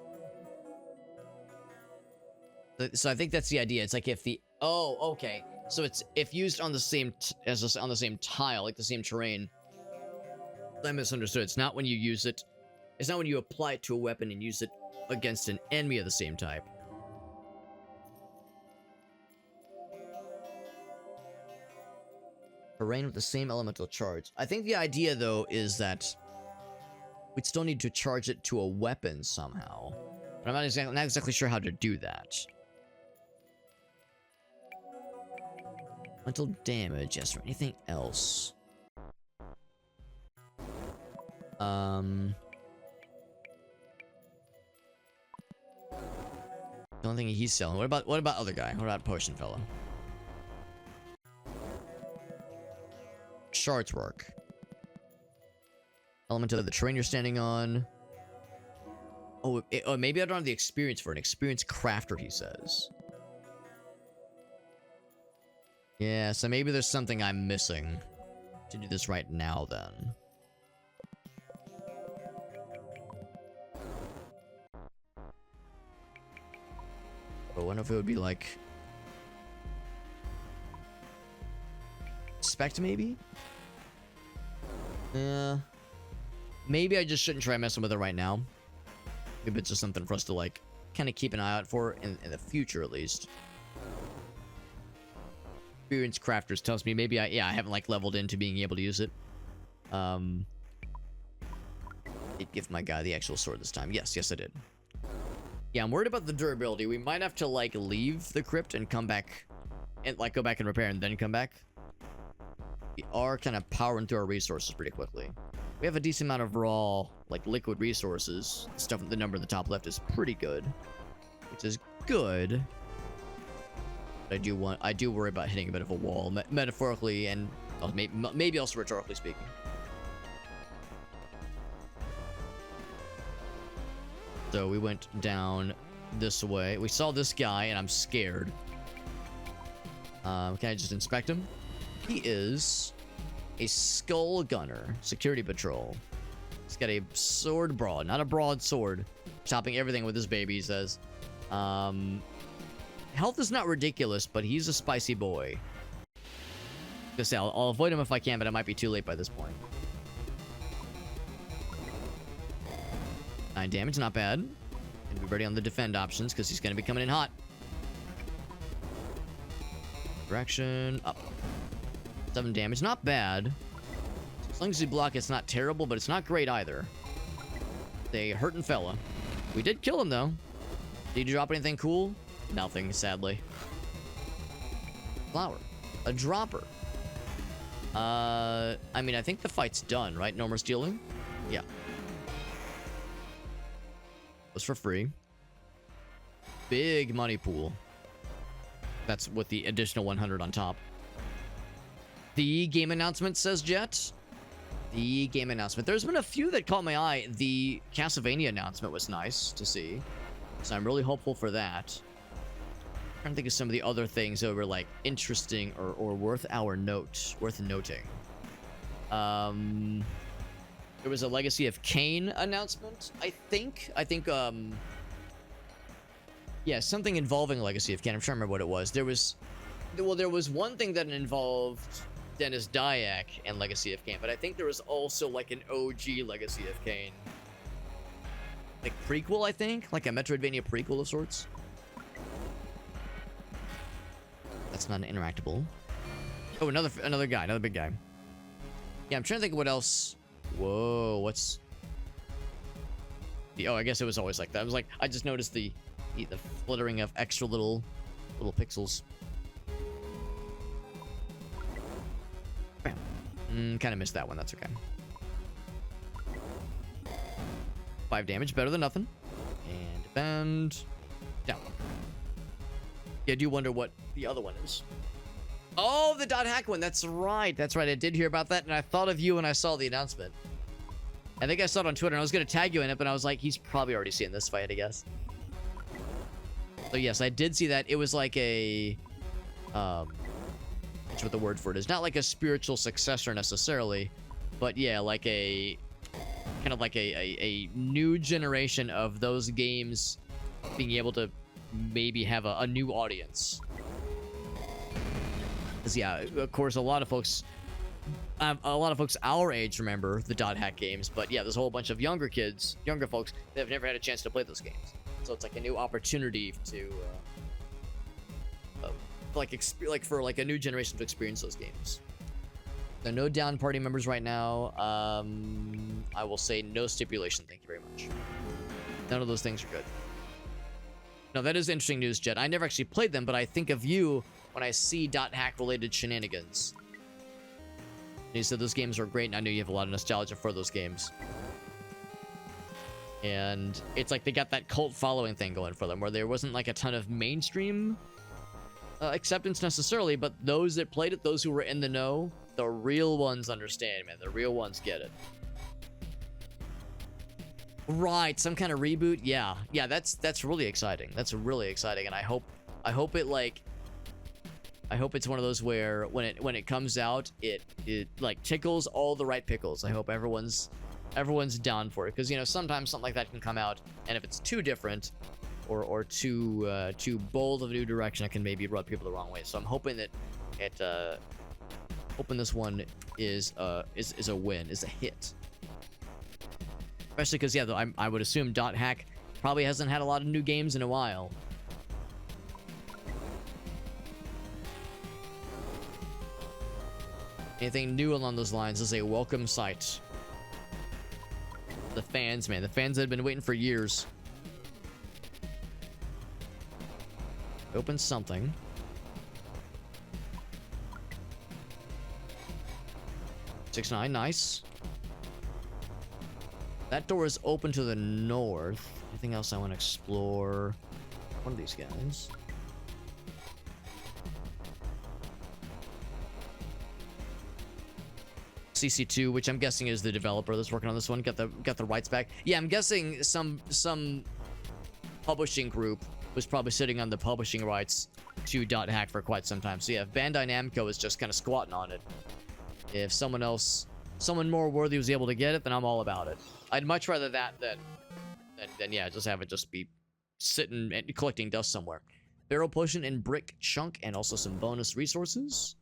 So I think that's the idea. It's like if the... oh, okay. So it's if used on the same on the same tile, like the same terrain. I misunderstood. It's not when you use it. It's not when you apply it to a weapon and use it against an enemy of the same type. Terrain with the same elemental charge. I think the idea, though, is that we'd still need to charge it to a weapon somehow. But I'm not exactly sure how to do that. Elemental damage. Yes, or anything else? The only thing he's selling. What about other guy? What about potion fella? Shards work. Element of the terrain you're standing on. Oh, maybe I don't have the experience for an experienced crafter, he says. Yeah, so maybe there's something I'm missing to do this right now then. I wonder if it would be like... Spect, maybe? Yeah. Maybe I just shouldn't try messing with it right now. Maybe it's just something for us to, like, kind of keep an eye out for in the future, at least. Experienced crafters tells me maybe I haven't, like, leveled into being able to use it. Did give my guy the actual sword this time. Yes, I did. Yeah, I'm worried about the durability. We might have to, like, leave the crypt and come back and, like, go back and repair and then come back. We are kind of powering through our resources pretty quickly. We have a decent amount of raw, like, liquid resources. Stuff at the number in the top left is pretty good. Which is good. But I do worry about hitting a bit of a wall, metaphorically and maybe also rhetorically speaking. So we went down this way. We saw this guy, and I'm scared. Can I just inspect him? He is a skull gunner, security patrol. He's got a sword broad, not a broadsword, chopping everything with his baby, he says. Health is not ridiculous, but he's a spicy boy. Just say I'll avoid him if I can, but it might be too late by this point. 9 damage, not bad. And be ready on the defend options because he's going to be coming in hot. Direction up. 7 damage, not bad. As long as you block, it's not terrible, but it's not great either. They hurtin' fella. We did kill him though. Did you drop anything cool? Nothing, sadly. Flower. A dropper. I mean, I think the fight's done, right? No more stealing? Yeah. Was for free. Big money pool. That's with the additional 100 on top. The game announcement, says Jet. The game announcement. There's been a few that caught my eye. The Castlevania announcement was nice to see. So I'm really hopeful for that. I'm trying to think of some of the other things that were like interesting or worth our note. Worth noting. There was a Legacy of Kain announcement, I think. Yeah, something involving Legacy of Kain. I'm trying to remember what it was. There was one thing that involved Dennis Dyack and Legacy of Kain, but I think there was also like an OG Legacy of Kain. Like prequel, I think? Like a Metroidvania prequel of sorts. That's not an interactable. Oh, another guy, another big guy. Yeah, I'm trying to think of what else. Whoa, what's... Oh, I guess it was always like that. I was like, I just noticed the flittering of extra little pixels. Bam. Kind of missed that one. That's okay. 5 damage, better than nothing. And defend. Down. Yeah, I do wonder what the other one is. Oh, the dot hack one. That's right. That's right. I did hear about that, and I thought of you when I saw the announcement. I think I saw it on Twitter, and I was going to tag you in it, but I was like, he's probably already seen this fight, I guess. So yes, I did see that. It was like a... That's what the word for it is. Not like a spiritual successor necessarily, but yeah, like a... Kind of like a new generation of those games being able to maybe have a new audience. Because yeah, of course, a lot of folks our age remember the dot hack games, but yeah, there's a whole bunch of younger folks that have never had a chance to play those games. So it's like a new opportunity to, for like a new generation to experience those games. There are no down party members right now. I will say no stipulation. Thank you very much. None of those things are good. No, that is interesting news, Jet. I never actually played them, but I think of you when I see dot hack related shenanigans. And you said those games are great, and I know you have a lot of nostalgia for those games. And it's like they got that cult following thing going for them, where there wasn't like a ton of mainstream acceptance necessarily, but those that played it, those who were in the know, the real ones understand, man. The real ones get it. Right, some kind of reboot. Yeah, that's really exciting. That's really exciting, and I hope it's one of those where when it comes out, it like tickles all the right pickles. I hope everyone's down for it, because you know sometimes something like that can come out, and if it's too different or too bold of a new direction, it can maybe rub people the wrong way. So I'm hoping that hoping this one is a win, is a hit. Especially because, yeah, I would assume dot hack probably hasn't had a lot of new games in a while. Anything new along those lines is a welcome sight. The fans, man. The fans that have been waiting for years. Open something. $6.9, nice. That door is open to the north. Anything else I want to explore? One of these guys. CC2, which I'm guessing is the developer that's working on this one, got the rights back. Yeah, I'm guessing some publishing group was probably sitting on the publishing rights to dot hack for quite some time. So yeah, if Bandai Namco is just kind of squatting on it, if someone more worthy was able to get it, then I'm all about it. I'd much rather that than yeah, just have it just be sitting and collecting dust somewhere. Barrel potion and brick chunk, and also some bonus resources.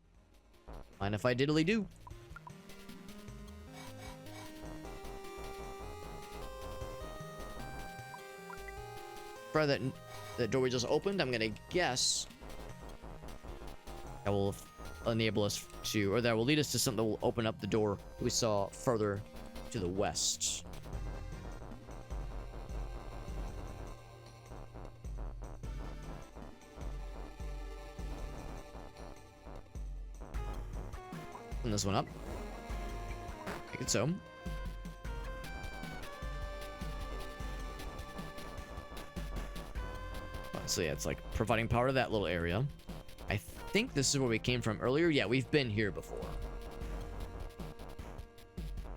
Mind if I diddly do? Try that door we just opened. I'm gonna guess that will enable us to, or that will lead us to something that will open up the door we saw further to the west. Open this one up. Make it so. So yeah, it's like providing power to that little area. I think this is where we came from earlier. Yeah, we've been here before.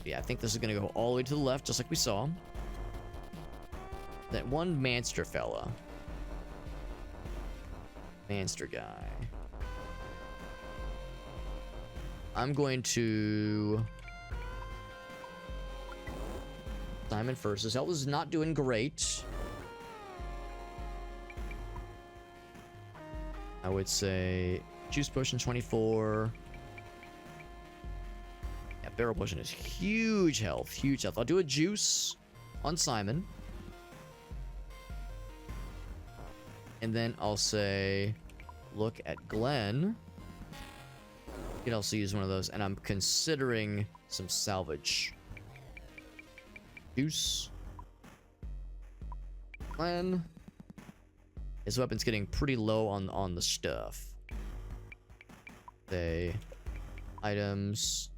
Yeah, I think this is gonna go all the way to the left, just like we saw. That one Manster fella. Manster guy. I'm going to... Simon first. His health is not doing great. I would say juice potion 24. Yeah, barrel potion is huge health, huge health. I'll do a juice on Simon. And then I'll say, look at Glenn. You can also use one of those, and I'm considering some salvage. Juice. Glenn. His weapon's getting pretty low on the stuff. Say, items.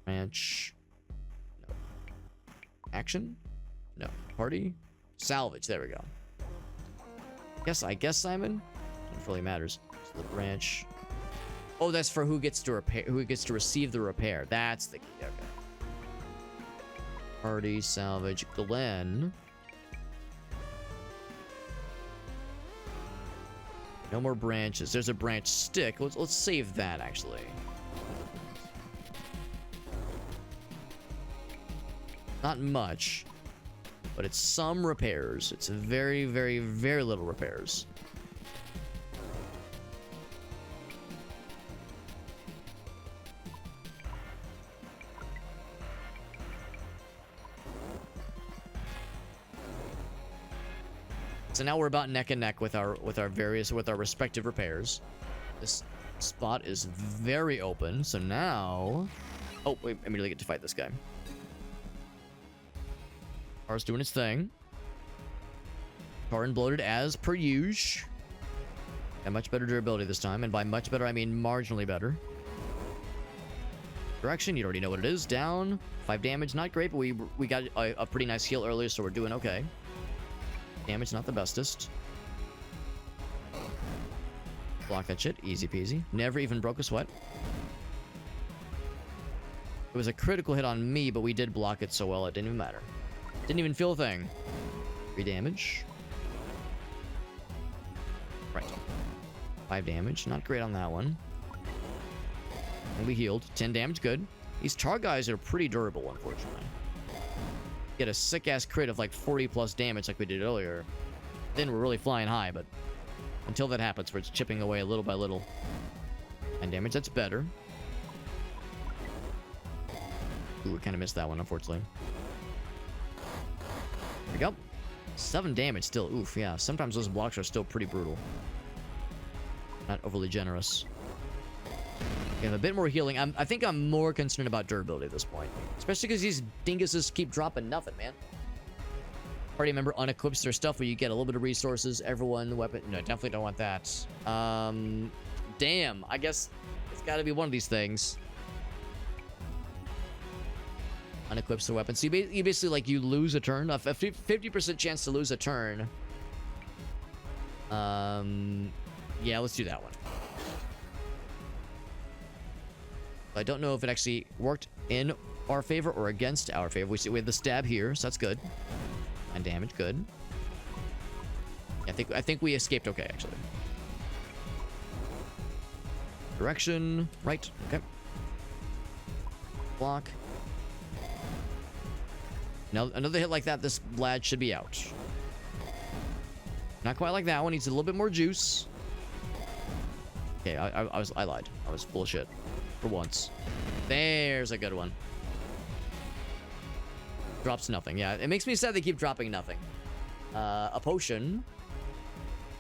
Ranch. No. Action? No. Party? Salvage. There we go. I guess Simon? It really matters. So the branch. Oh, that's for who gets to repair, who gets to receive the repair. That's the key. Okay. Party, salvage, Glenn. No more branches. There's a branch stick. Let's save that actually. Not much, but it's some repairs. It's very, very, very little repairs. So now we're about neck and neck with our respective repairs. This spot is very open. So now, oh, we immediately get to fight this guy. Car's doing its thing. Car and bloated as per usual. And much better durability this time, and by much better I mean marginally better. Direction, you already know what it is. Down, 5 damage, not great, but we got a pretty nice heal earlier, so we're doing okay. Damage, not the bestest. Block that shit, easy peasy. Never even broke a sweat. It was a critical hit on me, but we did block it so well it didn't even matter. Didn't even feel a thing. 3 damage. Right. 5 damage, not great on that one. And we healed. 10 damage, good. These char guys are pretty durable, unfortunately. Get a sick-ass crit of like 40 plus damage like we did earlier. Then we're really flying high, but until that happens, where it's chipping away little by little. 9 damage, that's better. Ooh, we kind of missed that one, unfortunately. There we go. 7 damage still. Oof, yeah. Sometimes those blocks are still pretty brutal. Not overly generous. We have a bit more healing. I think I'm more concerned about durability at this point. Especially because these dinguses keep dropping nothing, man. Party member unequips their stuff where you get a little bit of resources. Everyone, weapon. No, definitely don't want that. Damn. I guess it's got to be one of these things. Unequips the weapon. So you basically, like, you lose a turn. A 50% chance to lose a turn. Yeah, let's do that one. I don't know if it actually worked in our favor or against our favor. We have the stab here, so that's good. And damage, good. I think we escaped okay, actually. Direction, right, okay. Block. Now, another hit like that, this lad should be out. Not quite like that one. Needs a little bit more juice. Okay, I lied. I was full of shit. For once. There's a good one. Drops nothing. Yeah, it makes me sad they keep dropping nothing. A potion.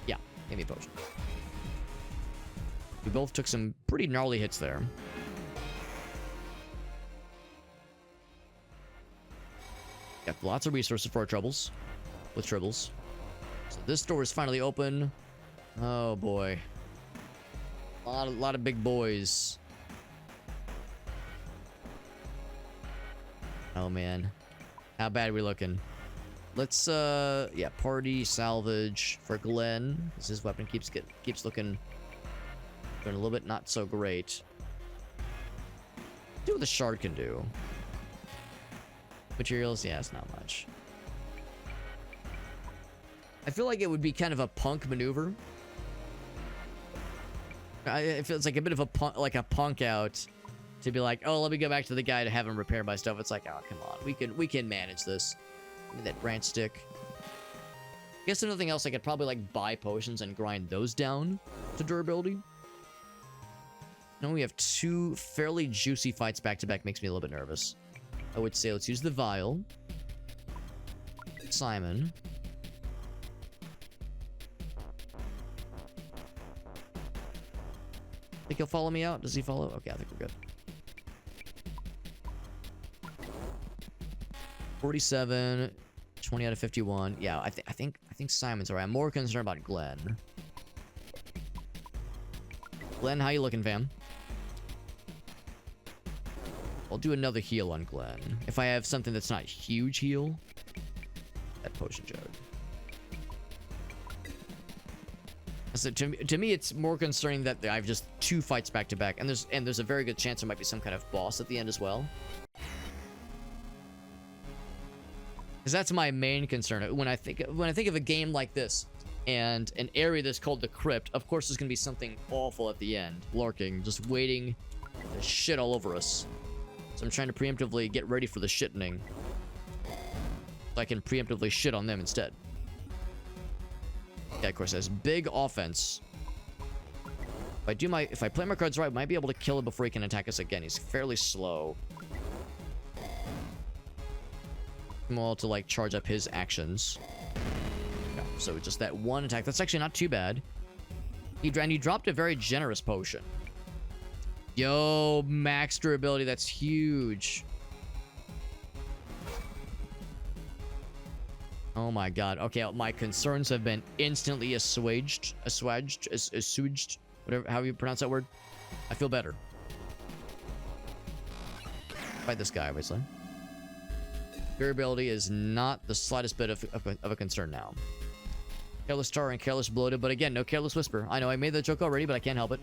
Yeah, give me a potion. We both took some pretty gnarly hits there. Got lots of resources for our troubles. With tribbles. So this door is finally open. Oh boy. A lot of big boys. Oh man. How bad are we looking? Let's yeah, party salvage for Glenn. Because his weapon keeps looking a little bit not so great. Do what the shard can do. Materials, yeah, it's not much. I feel like it would be kind of a punk maneuver. It feels like a bit of a punk out to be like, oh, let me go back to the guy to have him repair my stuff. It's like, oh, come on, we can manage this. Give me that branch stick. I guess another thing else, I could probably like buy potions and grind those down to durability. Now we have two fairly juicy fights back to back. Makes me a little bit nervous. I would say let's use the vial. Simon. Think he'll follow me out? Does he follow? Okay, I think we're good. 47, 20 out of 51. Yeah, I think Simon's alright. I'm more concerned about Glenn. Glenn, how you looking, fam? I'll do another heal on Glenn. If I have something that's not huge heal. That potion jug. So to me, it's more concerning that I have just two fights back to back, and there's a very good chance there might be some kind of boss at the end as well. Because that's my main concern when I think of a game like this, and an area that's called the Crypt. Of course, there's gonna be something awful at the end, lurking, just waiting to shit all over us. So I'm trying to preemptively get ready for the shittening, so I can preemptively shit on them instead. Yeah, of course, has big offense. If I play my cards right, I might be able to kill him before he can attack us again. He's fairly slow. I'm all to like charge up his actions. Yeah, so just that one attack. That's actually not too bad. He dropped a very generous potion. Yo, max durability. That's huge. Oh my god. Okay, my concerns have been instantly assuaged, whatever, how you pronounce that word. I feel better. Fight this guy, obviously. Durability is not the slightest bit of a concern now. Careless Tar and Careless Bloated, but again, no Careless Whisper. I know I made that joke already, but I can't help it.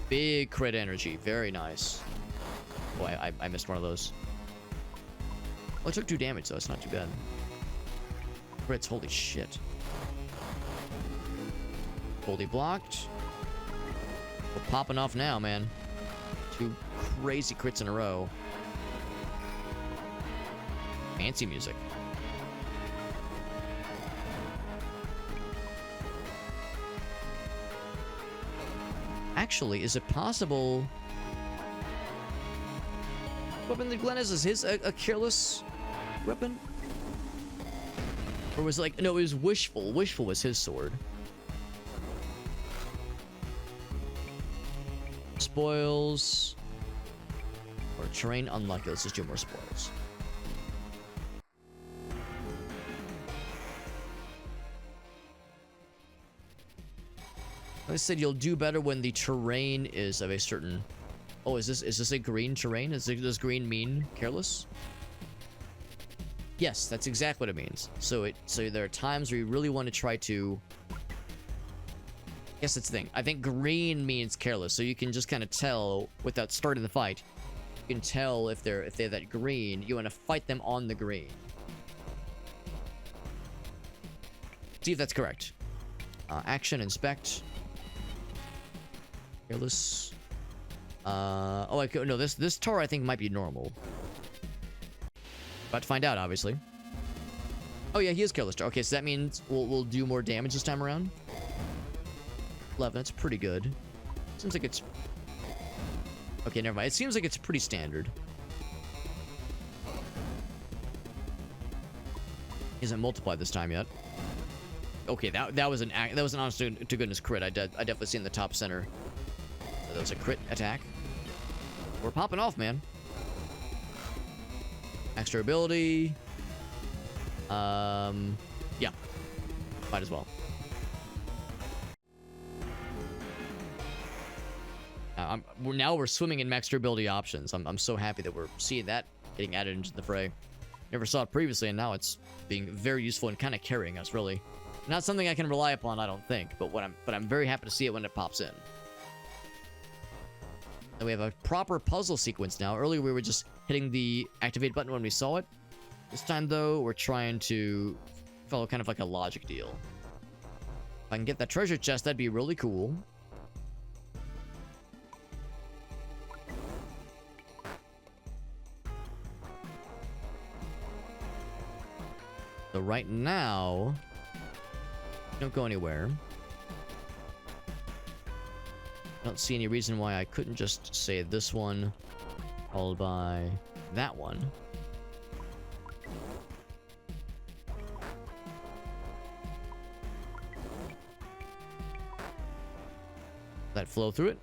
Big crit energy. Very nice. Boy, I missed one of those. Well, it took 2 damage, though. It's not too bad. Crits, holy shit. Fully blocked. We're popping off now, man. 2 crazy crits in a row. Fancy music. Actually, is it possible... weapon that Glenn has, is his a careless weapon? Or was it like... no, it was Wishful. Wishful was his sword. Spoils. Or terrain unlucky. Let's just do more spoils. I said you'll do better when the terrain is of a certain... oh, is this a green terrain? Does green mean careless? Yes, that's exactly what it means. So there are times where you really want to try to... I guess that's the thing. I think green means careless, so you can just kind of tell without starting the fight. You can tell if they're that green. You want to fight them on the green. See if that's correct. Action, inspect. Careless. Oh, no, this tar I think might be normal. About to find out, obviously. Oh yeah, he is Careless Jar. Okay, so that means we'll do more damage this time around. 11, that's pretty good. Seems like it's... Okay, never mind. It seems like it's pretty standard. He hasn't multiplied this time yet. Okay, that was an honest to goodness crit. I definitely see in the top center. So that was a crit attack. We're popping off, man. Extra ability. Yeah. Might as well. Now we're swimming in max durability options. I'm so happy that we're seeing that getting added into the fray. Never saw it previously, and now it's being very useful and kind of carrying us, really. Not something I can rely upon, I don't think, but I'm very happy to see it when it pops in. And we have a proper puzzle sequence now. Earlier we were just hitting the activate button when we saw it. This time, though, we're trying to follow kind of like a logic deal. If I can get that treasure chest, that'd be really cool. So right now, don't go anywhere. Don't see any reason why I couldn't just say this one, followed by that one. That flow through it.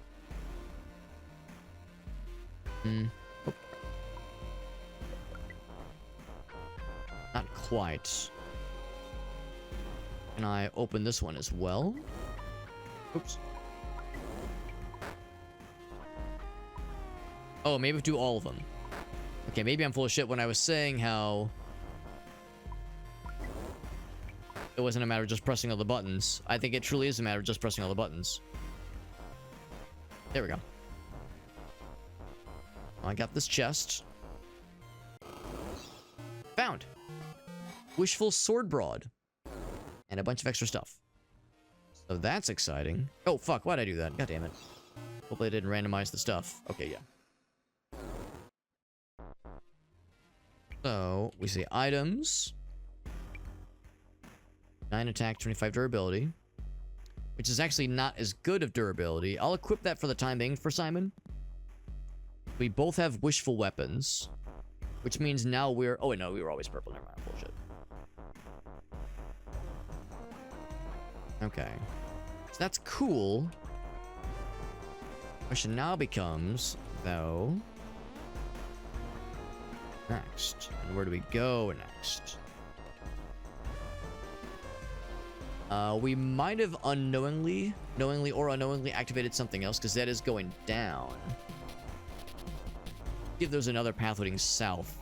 Oh. Not quite. Can I open this one as well? Oops. Oh, maybe do all of them. Okay, maybe I'm full of shit when I was saying how it wasn't a matter of just pressing all the buttons. I think it truly is a matter of just pressing all the buttons. There we go. I got this chest. Found. Wishful Sword Broad. And a bunch of extra stuff. So that's exciting. Oh, fuck. Why'd I do that? God damn it. Hopefully I didn't randomize the stuff. Okay, yeah. So, we see items. 9 attack, 25 durability. Which is actually not as good of durability. I'll equip that for the time being for Simon. We both have wishful weapons. Which means now we're... Oh, wait, no, we were always purple. Never mind. Bullshit. Okay. So that's cool. Question now becomes, though... Next. And where do we go next? We might have knowingly or unknowingly activated something else, because that is going down. See if there's another path leading south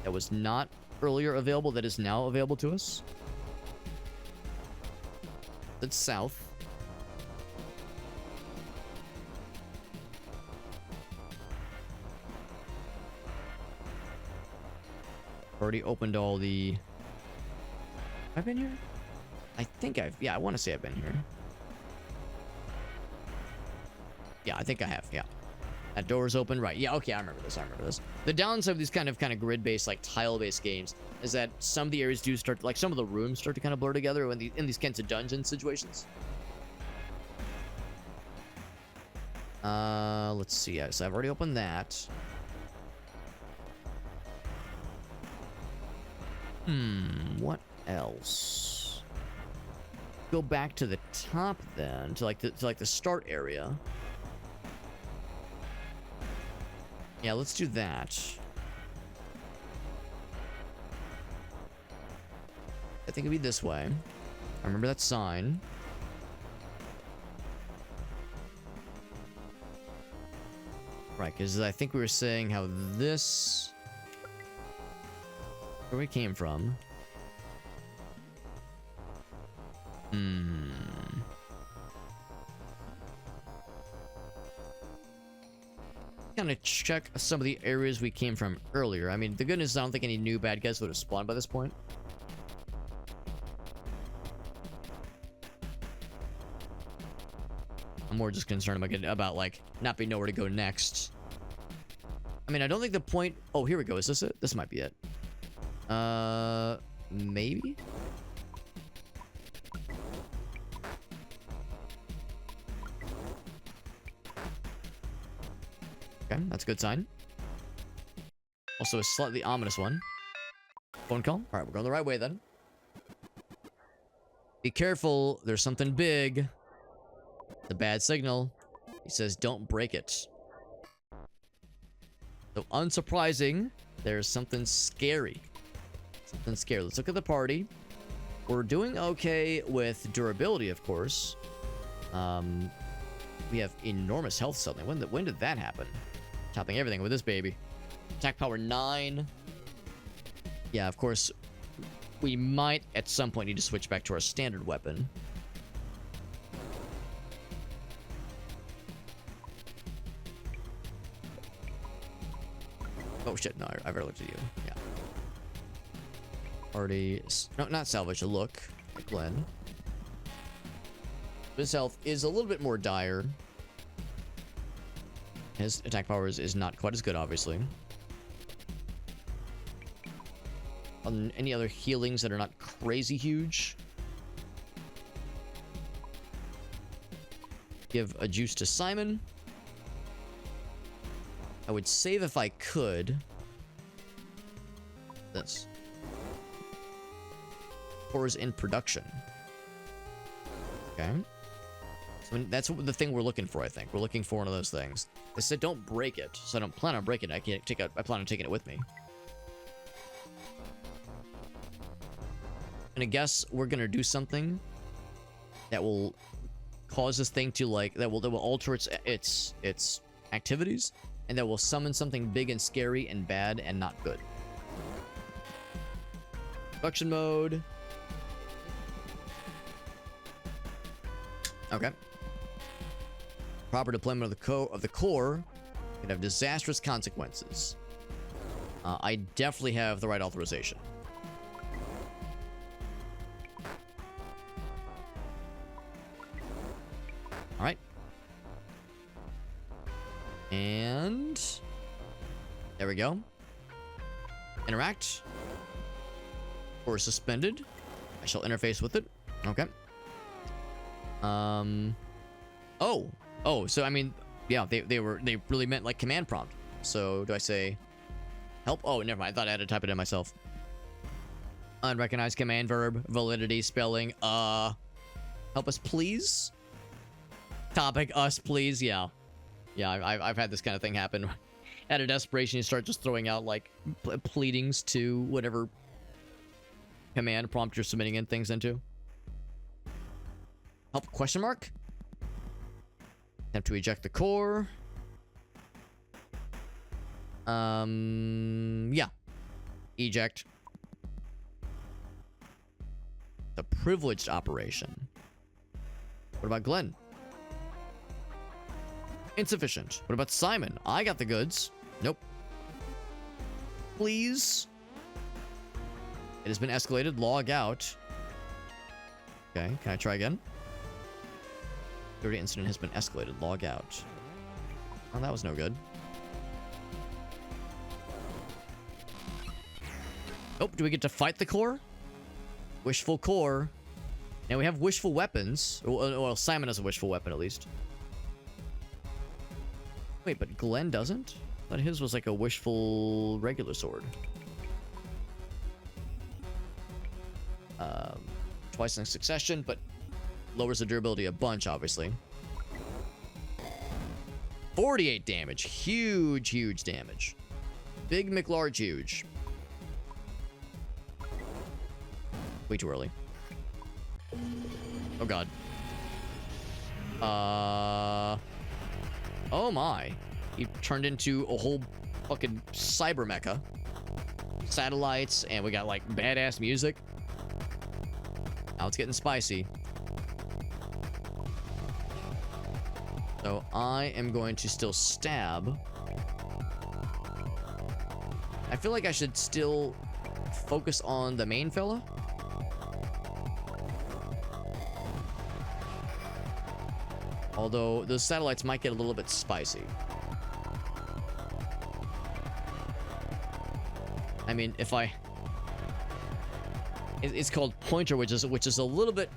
that was not earlier available that is now available to us. That's south. Already opened all the... Have I been here? I think I've... Yeah, I want to say I've been here. Yeah, I think I have, yeah. That door's open, right. Yeah, okay, I remember this, The downside of these kind of grid-based, like, tile-based games is that some of the areas do start... Like, some of the rooms start to kind of blur together in these kinds of dungeon situations. Let's see. So I've already opened that. What else? Go back to the top then, to the start area. Yeah, let's do that. I think it'd be this way. I remember that sign. Right, because I think we were saying how this... Where we came from. Kind of check some of the areas we came from earlier. I mean, the good news is I don't think any new bad guys would have spawned by this point. I'm more just concerned about like not being nowhere to go next. I mean, I don't think the point... Oh, here we go. Is this it? This might be it. maybe? Okay, that's a good sign. Also a slightly ominous one. Phone call? Alright, we're going the right way then. Be careful, there's something big. It's a bad signal. He says, don't break it. So, unsurprising, there's something scary. Something scary. Let's look at the party. We're doing okay with durability, of course. We have enormous health suddenly. When did that happen? Topping everything with this baby. Attack power 9. Yeah, of course, we might at some point need to switch back to our standard weapon. Oh shit, no, I better look at you. Yeah. Already, no, not salvage, a look at Glenn. His health is a little bit more dire. His attack power is not quite as good, obviously. Any other healings that are not crazy huge? Give a juice to Simon. I would save if I could. This. Cores in production. Okay. So that's the thing we're looking for, I think. We're looking for one of those things. They said don't break it, so I don't plan on breaking it. I plan on taking it with me. And I guess we're gonna do something that will cause this thing to that will alter its activities, and that will summon something big and scary and bad and not good. Production mode. Okay. Proper deployment of the core can have disastrous consequences. I definitely have the right authorization. All right. And there we go. Interact. Or suspended. I shall interface with it. Okay. Oh, so I mean, yeah, they really meant like command prompt. So do I say help? Oh, never mind. I thought I had to type it in myself. Unrecognized command verb, validity, spelling. Help us please. Topic us please. Yeah, I've had this kind of thing happen. Out of desperation, you start just throwing out like pleadings to whatever command prompt you're submitting in things into. Help question mark. Attempt to eject the core. Yeah. Eject. The privileged operation. What about Glenn? Insufficient. What about Simon? I got the goods. Nope. Please. It has been escalated. Log out. Okay, can I try again? Security incident has been escalated. Log out. Oh, that was no good. Oh, do we get to fight the core? Wishful core. Now we have wishful weapons. Well, Simon has a wishful weapon at least. Wait, but Glenn doesn't? I thought his was like a wishful regular sword. Twice in succession, but lowers the durability a bunch, obviously. 48 damage. Huge, huge damage. Big McLarge huge. Way too early. Oh, God. Oh, my. He turned into a whole fucking cyber mecha. Satellites, and we got, like, badass music. Now it's getting spicy. So I am going to still stab. I feel like I should still focus on the main fella. Although those satellites might get a little bit spicy. I mean, if I It's called pointer, which is a little bit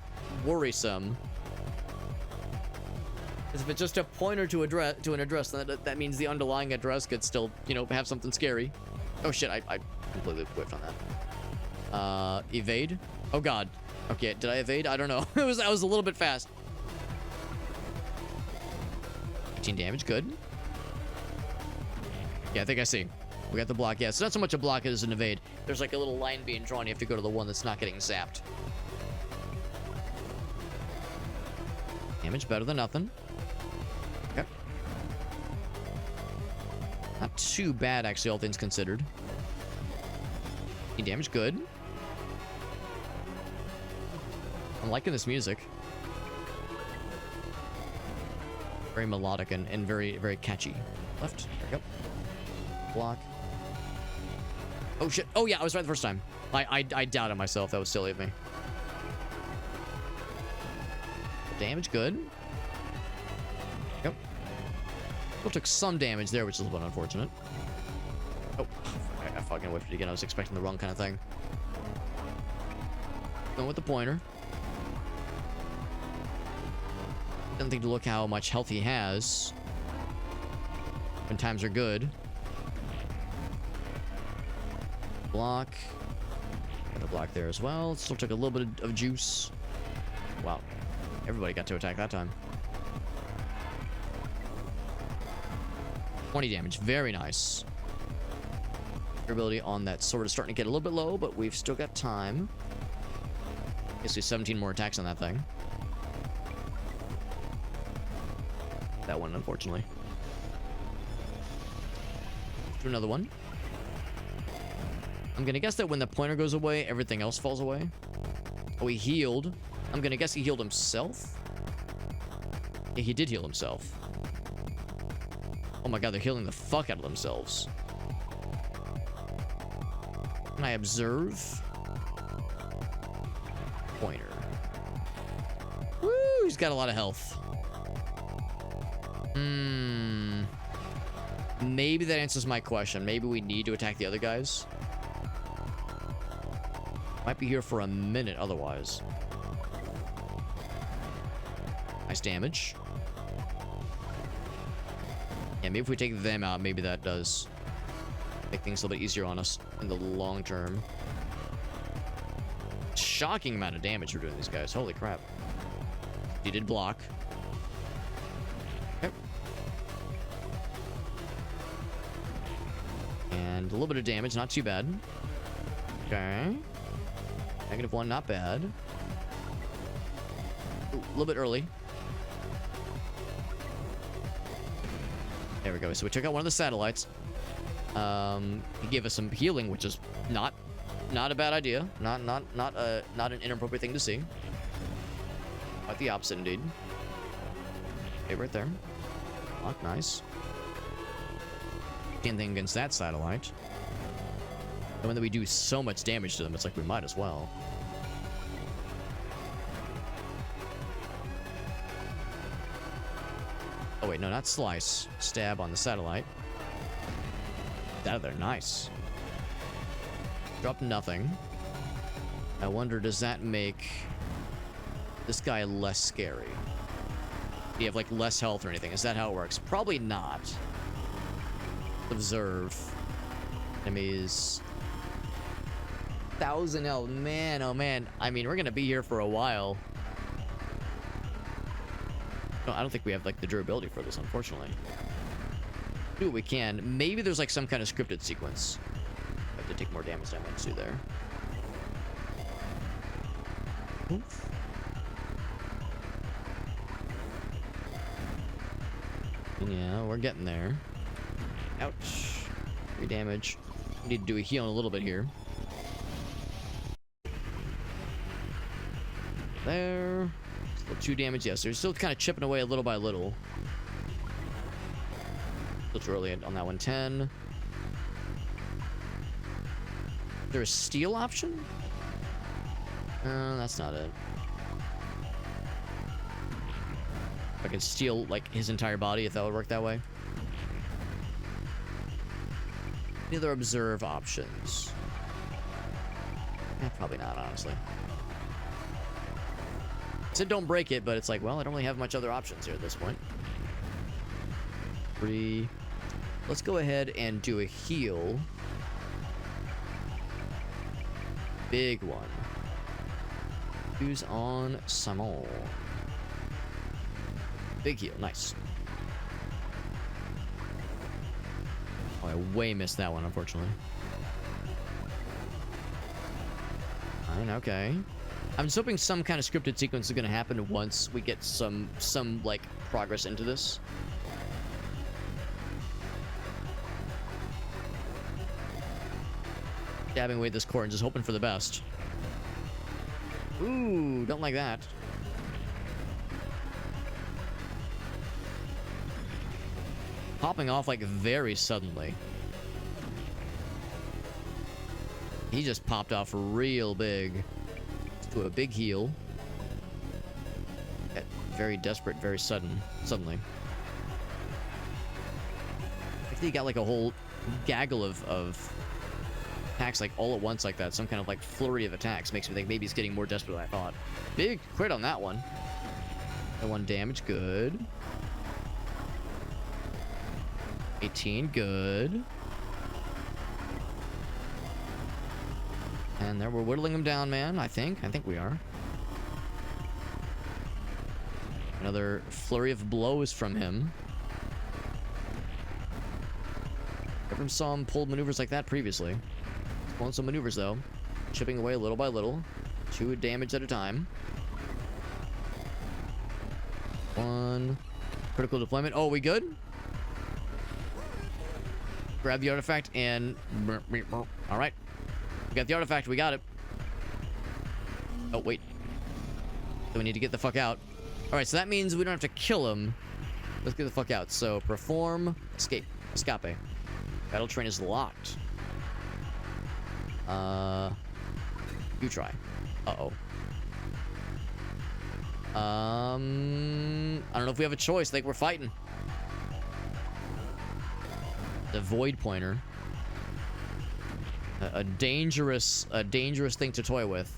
worrisome. Because if it's just a pointer to an address, then that means the underlying address could still, you know, have something scary. Oh shit, I completely whiffed on that. Evade? Oh god. Okay, did I evade? I don't know. I was a little bit fast. 18 damage, good. Yeah, I think I see. We got the block. Yeah, it's not so much a block as an evade. There's like a little line being drawn. You have to go to the one that's not getting zapped. Damage better than nothing. Okay. Not too bad, actually, all things considered. Damage, good. I'm liking this music. Very melodic and very, very catchy. Left. There we go. Block. Oh shit. Oh yeah, I was right the first time. I doubted myself. That was silly of me. Damage, good. Yep. Still took some damage there, which is a little bit unfortunate. Oh, I fucking whiffed it again. I was expecting the wrong kind of thing. Going with the pointer. Doesn't think to look how much health he has. When times are good. Block. Got a block there as well. Still took a little bit of juice. Wow. Everybody got to attack that time. 20 damage. Very nice. Durability on that sword is starting to get a little bit low, but we've still got time. Guess we have 17 more attacks on that thing. That one, unfortunately. Do another one. I'm gonna guess that when the pointer goes away, everything else falls away. Oh, he healed. I'm gonna guess he healed himself. Yeah, he did heal himself. Oh my god, they're healing the fuck out of themselves. Can I observe? Pointer. Woo, he's got a lot of health. Maybe that answers my question. Maybe we need to attack the other guys. Might be here for a minute otherwise. Nice damage. Yeah, maybe if we take them out, maybe that does make things a little bit easier on us in the long term. Shocking amount of damage we're doing these guys. Holy crap. He did block. Okay. And a little bit of damage, not too bad. Okay. -1, not bad. Ooh, a little bit early. There we go. So we took out one of the satellites. He gave us some healing, which is not a bad idea. Not an inappropriate thing to see. Quite the opposite, indeed. Okay, right there. Lock, nice. Can't think against that satellite. And when we do so much damage to them, it's like we might as well. Oh wait, no, not slice. Stab on the satellite. Get out of there, nice. Drop nothing. I wonder, does that make this guy less scary? Do you have like less health or anything? Is that how it works? Probably not. Observe. Enemies. 1,000 health. Man, oh man. I mean, we're gonna be here for a while. No, I don't think we have like the durability for this, unfortunately. Do what we can. Maybe there's like some kind of scripted sequence. I have to take more damage than I meant to there. Oof. Yeah, we're getting there. Ouch. 3 damage. We need to do a heal a little bit here. There. Still 2 damage. Yes, they're still kind of chipping away a little by little. Still too early on that one. 10. Is there a steal option? That's not it. If I could steal like his entire body, if that would work that way. Any other observe options? Probably not, honestly. I said don't break it, but it's like, well, I don't really have much other options here at this point. 3. Let's go ahead and do a heal. Big one. Use on Simon. Big heal, nice. Oh, I way missed that one, unfortunately. Fine, okay. I'm just hoping some kind of scripted sequence is going to happen once we get some like, progress into this. Dabbing away this core and just hoping for the best. Ooh, don't like that. Popping off, like, very suddenly. He just popped off real big. Let's do a big heal. Got very desperate, very suddenly. I think he got, like, a whole gaggle of attacks, like, all at once like that. Some kind of, like, flurry of attacks makes me think maybe he's getting more desperate than I thought. Big crit on that one. That 1 damage, good. 18, good. And there, we're whittling him down, man, I think. I think we are. Another flurry of blows from him. Never saw him pull maneuvers like that previously. He's pulling some maneuvers, though. Chipping away little by little. 2 damage at a time. 1. Critical deployment. Oh, we good? Grab the artifact and... Alright. We got the artifact. We got it. Oh, wait. So we need to get the fuck out. Alright, so that means we don't have to kill him. Let's get the fuck out. So, perform... Escape. Escape. Battle train is locked. You try. Uh-oh. I don't know if we have a choice. I think we're fighting. The void pointer. A dangerous thing to toy with.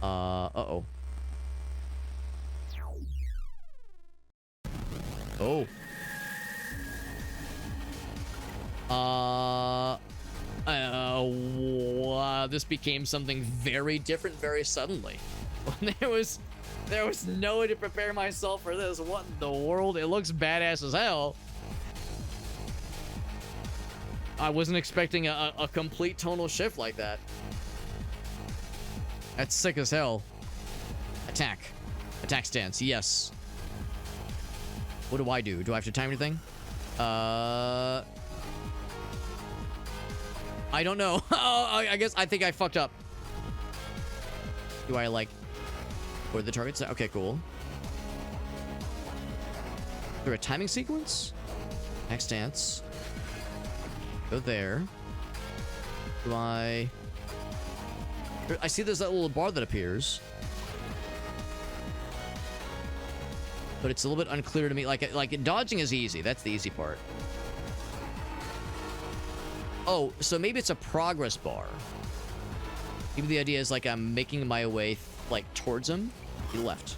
Uh-oh. Oh. Wow, this became something very different very suddenly. There was no way to prepare myself for this. What in the world? It looks badass as hell. I wasn't expecting a complete tonal shift like that. That's sick as hell. Attack. Attack stance, yes. What do I do? Do I have to time anything? I don't know. I guess I think I fucked up. Do I, like... Where the targets? Okay, cool. Is there a timing sequence? Attack stance. Go there. Do I see there's that little bar that appears. But it's a little bit unclear to me. Like dodging is easy. That's the easy part. Oh, so maybe it's a progress bar. Maybe the idea is like I'm making my way like towards him. He left.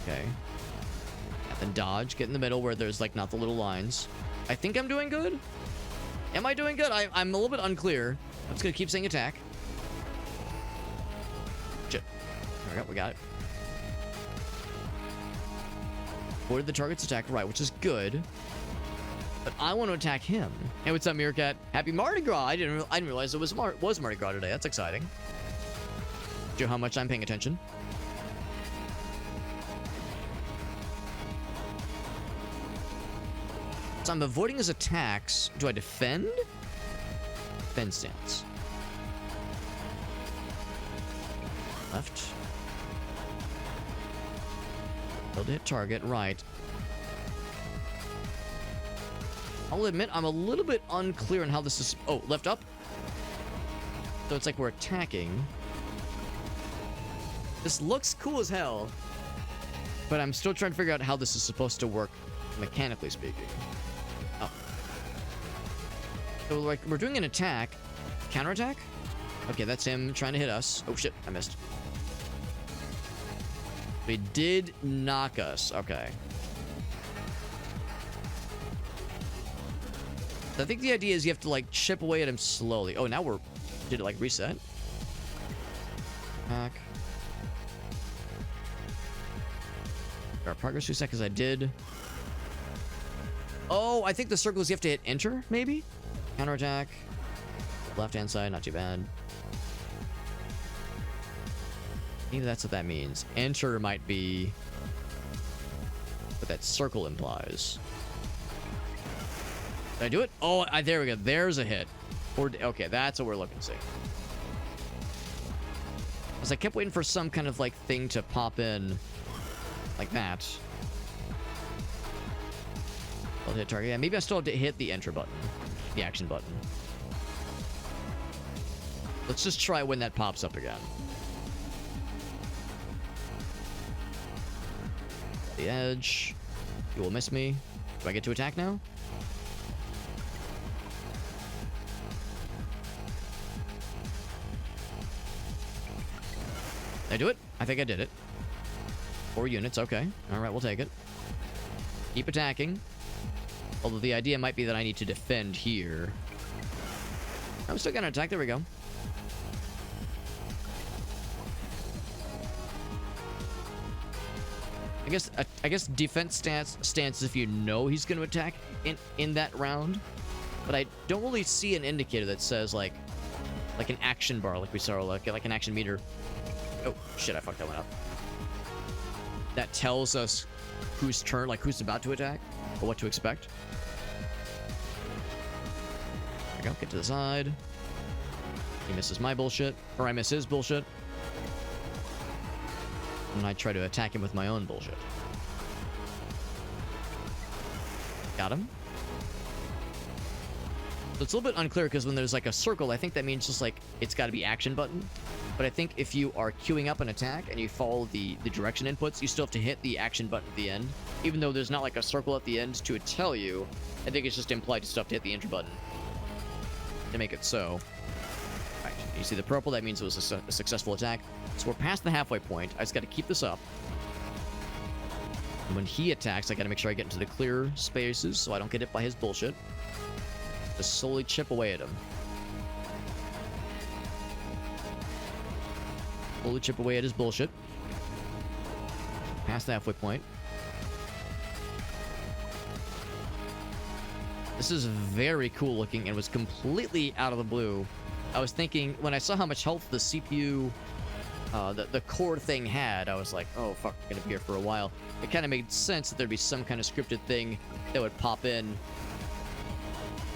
Okay. And then dodge. Get in the middle where there's like not the little lines. I think I'm doing good. Am I doing good? I'm a little bit unclear. I'm just gonna keep saying attack. Shit. There we go. We got it. Avoid the target's attack right, which is good. But I want to attack him. Hey, what's up, Meerkat? Happy Mardi Gras! I didn't realize it was Mardi Gras today. That's exciting. Do you know how much I'm paying attention? So I'm avoiding his attacks. Do I defend? Defend stance. Left. Build to hit target. Right. I'll admit I'm a little bit unclear on how this is... Oh, left up? So it's like we're attacking. This looks cool as hell. But I'm still trying to figure out how this is supposed to work mechanically speaking. Oh. So, like, we're doing an attack. Counterattack? Okay, that's him trying to hit us. Oh, shit. I missed. He did knock us. Okay. I think the idea is you have to, like, chip away at him slowly. Oh, now we're... Did it, like, reset? Back. Our progress 2 seconds. I did. Oh, I think the circle is you have to hit enter, maybe? Counterattack. Left-hand side, not too bad. Maybe that's what that means. Enter might be what that circle implies. Did I do it? Oh, there we go. There's a hit. Okay, that's what we're looking to see. Because I kept waiting for some kind of, like, thing to pop in like that. I'll hit target. Yeah, maybe I still have to hit the enter button. The action button. Let's just try when that pops up again. The edge. You will miss me. Do I get to attack now? Did I do it? I think I did it. 4 units, okay. Alright, we'll take it. Keep attacking. Although the idea might be that I need to defend here. I'm still gonna attack, there we go. I guess defense stance if you know he's gonna attack in that round. But I don't really see an indicator that says like an action bar like we saw, like an action meter. Oh, shit, I fucked that one up. That tells us whose turn, like who's about to attack, or what to expect. There we go, get to the side. He misses my bullshit, or I miss his bullshit. And I try to attack him with my own bullshit. Got him. So it's a little bit unclear because when there's like a circle, I think that means just like it's got to be action button. But I think if you are queuing up an attack and you follow the direction inputs, you still have to hit the action button at the end. Even though there's not like a circle at the end to tell you, I think it's just implied you still have to hit the enter button to make it so. Right, you see the purple, that means it was a successful attack. So we're past the halfway point. I just got to keep this up. And when he attacks, I got to make sure I get into the clear spaces so I don't get hit by his bullshit. Just slowly chip away at him. Slowly chip away at his bullshit. Past the halfway point. This is very cool looking and was completely out of the blue. I was thinking, when I saw how much health the CPU, the core thing had, I was like, oh, fuck, we're going to be here for a while. It kind of made sense that there'd be some kind of scripted thing that would pop in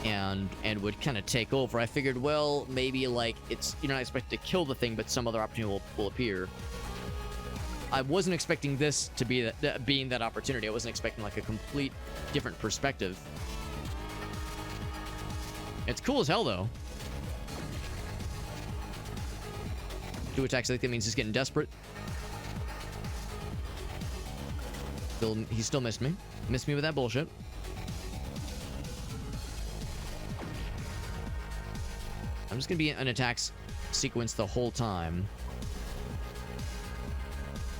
and would kind of take over. I figured, well, maybe like you're not expected to kill the thing, but some other opportunity will appear. I wasn't expecting this to be being that opportunity. I wasn't expecting like a complete different perspective. It's cool as hell though. 2 attacks, I think that means he's getting desperate. He still missed me. Missed me with that bullshit. I'm just going to be in an attacks sequence the whole time.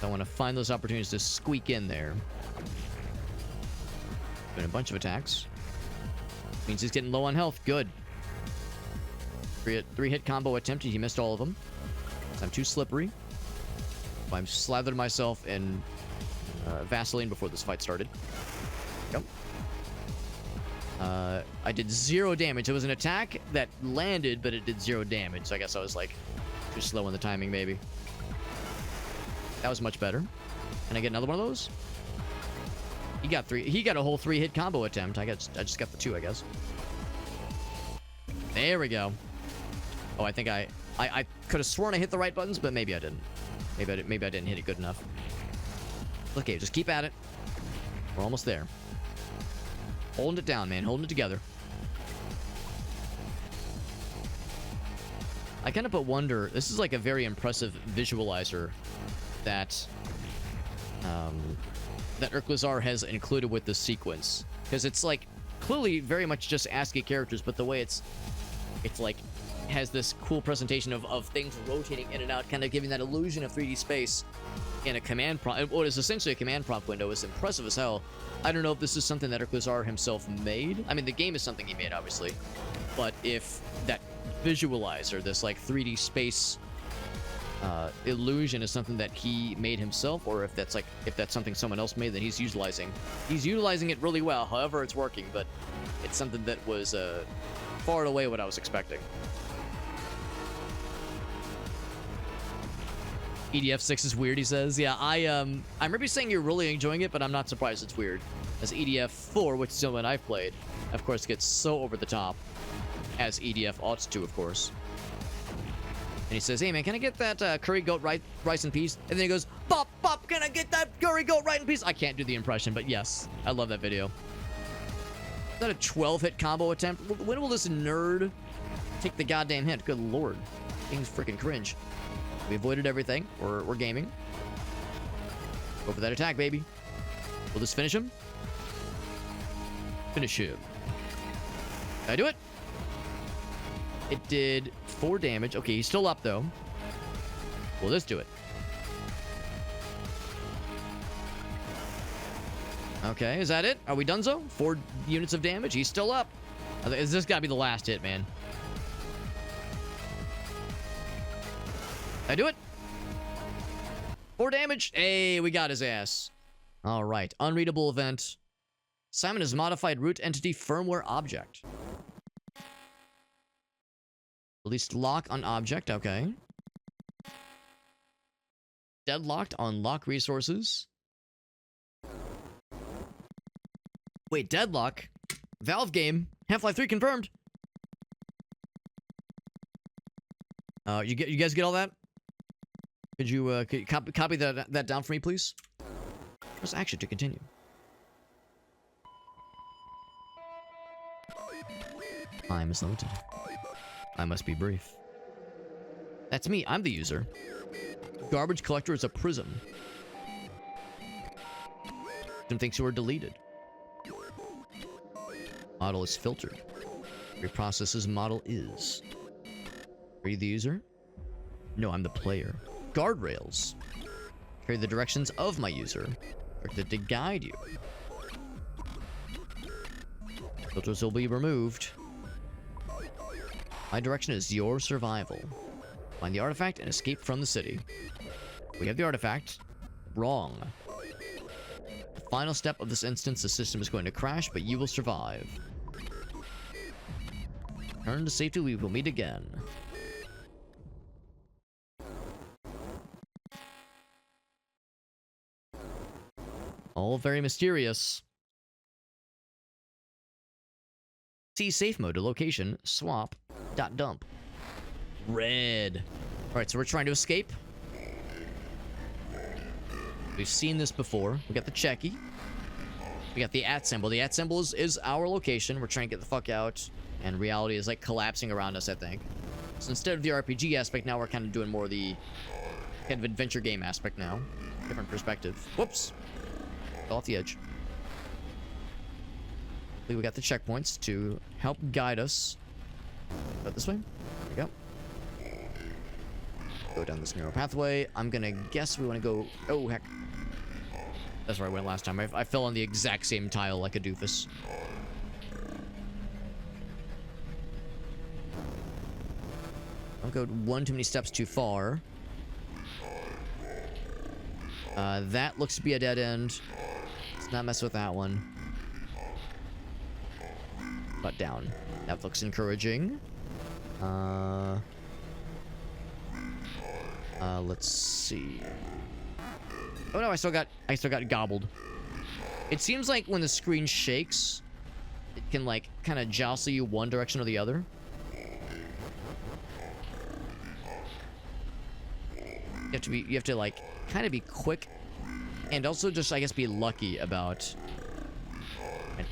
I want to find those opportunities to squeak in there. Doing a bunch of attacks. Means he's getting low on health. Good. 3-hit combo attempted. He missed all of them. I'm too slippery. I'm slathered myself in Vaseline before this fight started. Yep. I did 0 damage. It was an attack that landed, but it did 0 damage. So I guess I was like too slow in the timing, maybe. That was much better. Can I get another one of those? He got 3. He got a whole 3-hit combo attempt. I just got the 2, I guess. There we go. Oh, I think I could have sworn I hit the right buttons, but maybe I didn't. Maybe I didn't hit it good enough. Okay, just keep at it. We're almost there. Holding it down, man. Holding it together. I kind of wonder... This is like a very impressive visualizer that that Ircluzar has included with this sequence. Because it's like clearly very much just ASCII characters, but the way it's like has this cool presentation of things rotating in and out, kind of giving that illusion of 3D space in a command prompt. What is essentially a command prompt window is impressive as hell. I don't know if this is something that Ircluzar himself made. I mean, the game is something he made, obviously. But if that visualizer, this like 3D space illusion is something that he made himself, or if that's something someone else made that he's utilizing it really well. However, it's working, but it's something that was far and away what I was expecting. EDF6 is weird, he says. Yeah, I remember you saying you're really enjoying it, but I'm not surprised it's weird. As EDF4, which is the one I've played, of course, gets so over the top, as EDF ought to, of course. And he says, hey man, can I get that curry goat rice and peas? And then he goes, bop, bop, can I get that curry goat rice and peas? I can't do the impression, but yes, I love that video. Is that a 12-hit combo attempt? When will this nerd take the goddamn hint? Good lord. Things freaking cringe. We avoided everything. We're gaming. Go for that attack, baby. Will this finish him? Finish him. Did I do it? It did 4 damage. Okay, he's still up, though. Will this do it? Okay, is that it? Are we donezo? 4 units of damage? He's still up. This gotta be the last hit, man. Did I do it? 4 damage. Hey, we got his ass. All right. Unreadable event. Simon has modified root entity firmware object. Released lock on object. Okay. Deadlocked on lock resources. Wait, deadlock? Valve game. Half-Life 3 confirmed. You guys get all that? Could you copy that down for me, please? Press action to continue. Time is limited. I must be brief. That's me. I'm the user. Garbage collector is a prism. System thinks you are deleted. Model is filtered. Reprocesses model is. Are you the user? No, I'm the player. Guardrails. Carry the directions of my user. Directed to guide you. Filters will be removed. My direction is your survival. Find the artifact and escape from the city. We have the artifact. Wrong. The final step of this instance, the system is going to crash, but you will survive. Return to safety, we will meet again. All very mysterious. See safe mode to location, swap, .dump. Red. Alright, so we're trying to escape. We've seen this before. We got the checky. We got the @ symbol. The @ symbol is our location. We're trying to get the fuck out. And reality is like collapsing around us, I think. So instead of the RPG aspect, now we're kind of doing more the kind of adventure game aspect now. Different perspective. Whoops. Fell off the edge. We got the checkpoints to help guide us. Go this way. There we go. Go down this narrow pathway. I'm gonna guess we want to go... Oh, heck. That's where I went last time. I fell on the exact same tile like a doofus. Don't go one too many steps too far. That looks to be a dead end. Let's not mess with that one. But down. That looks encouraging. Let's see. Oh no, I still got gobbled. It seems like when the screen shakes, it can like kind of jostle you one direction or the other. You have to like kind of be quick and also just, I guess, be lucky about...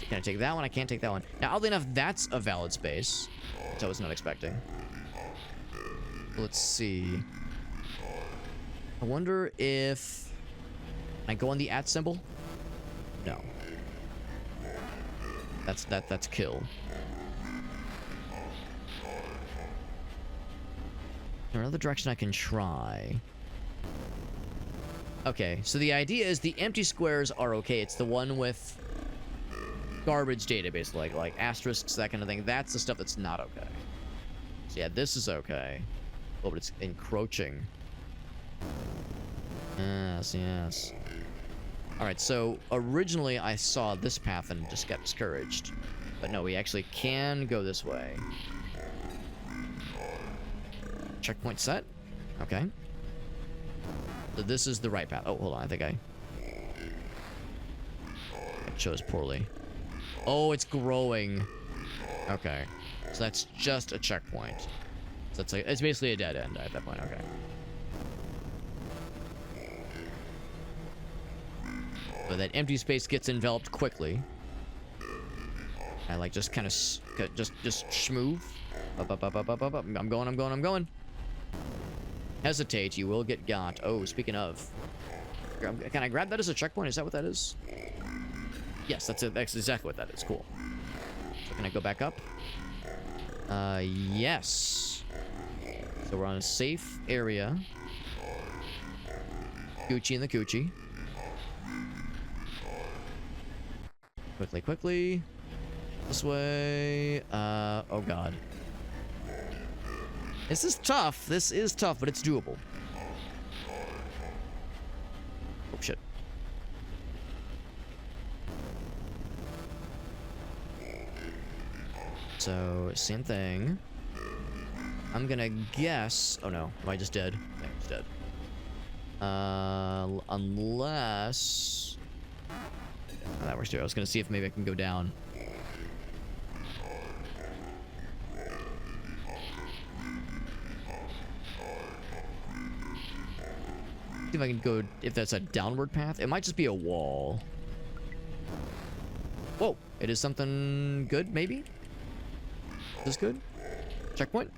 Can I take that one? I can't take that one. Now, oddly enough, that's a valid space, which I was not expecting. Let's see. I wonder if... Can I go on the @ symbol? No. That's kill. Is there another direction I can try? Okay, so the idea is the empty squares are okay. It's the one with garbage data, basically, like asterisks, that kind of thing. That's the stuff that's not okay. So yeah, this is okay. Oh, but it's encroaching. Yes, yes. Alright, so originally I saw this path and just got discouraged. But no, we actually can go this way. Checkpoint set. Okay. So this is the right path. Oh, hold on. I think I chose poorly. Oh, it's growing. Okay. So that's just a checkpoint. So it's basically a dead end at that point. Okay. So that empty space gets enveloped quickly. I like just kind of just schmoove. Up. I'm going. Hesitate, you will get got. Oh, speaking of. Can I grab that as a checkpoint? Is that what that is? Yes, that's it. That's exactly what that is. Cool. So can I go back up? Yes. So we're on a safe area. Gucci and the coochie. Quickly. This way. Oh god. This is tough. This is tough, but it's doable. Oh, shit. So, same thing. I'm gonna guess... Oh, no. Am I just dead? Yeah, I'm just dead. Unless... Oh, that works too. I was gonna see if maybe I can go down. See if I can go, if that's a downward path. It might just be a wall. Whoa, it is something good, maybe? Is this good? Checkpoint?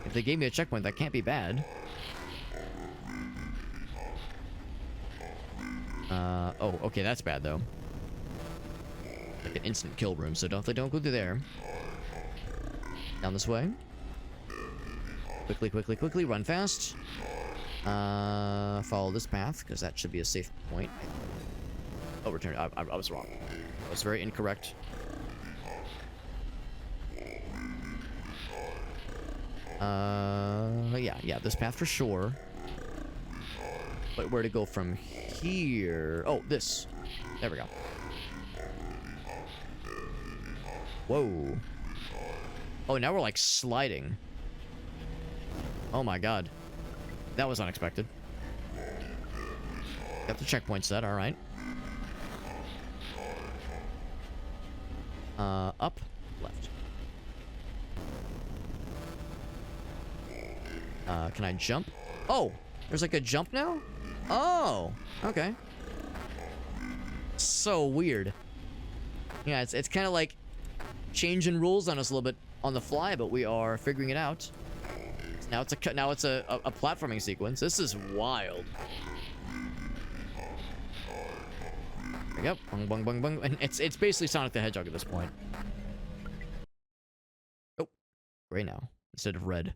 If they gave me a checkpoint, that can't be bad. Oh, okay, that's bad, though. Like an instant kill room, so don't go through there. Down this way. Quickly, run fast. Follow this path, because that should be a safe point. Oh, return. I was wrong. I was very incorrect. Yeah, this path for sure. But where to go from here? Oh, this. There we go. Whoa. Oh, now we're like sliding. Oh my god. That was unexpected. Got the checkpoint set, alright. Up, left. Can I jump? Oh, there's like a jump now? Oh, okay. So weird. Yeah, it's kind of like changing rules on us a little bit on the fly, but we are figuring it out. Now it's a platforming sequence. This is wild. There we go. Bung, bung, bung. And it's basically Sonic the Hedgehog at this point. Oh, gray now instead of red.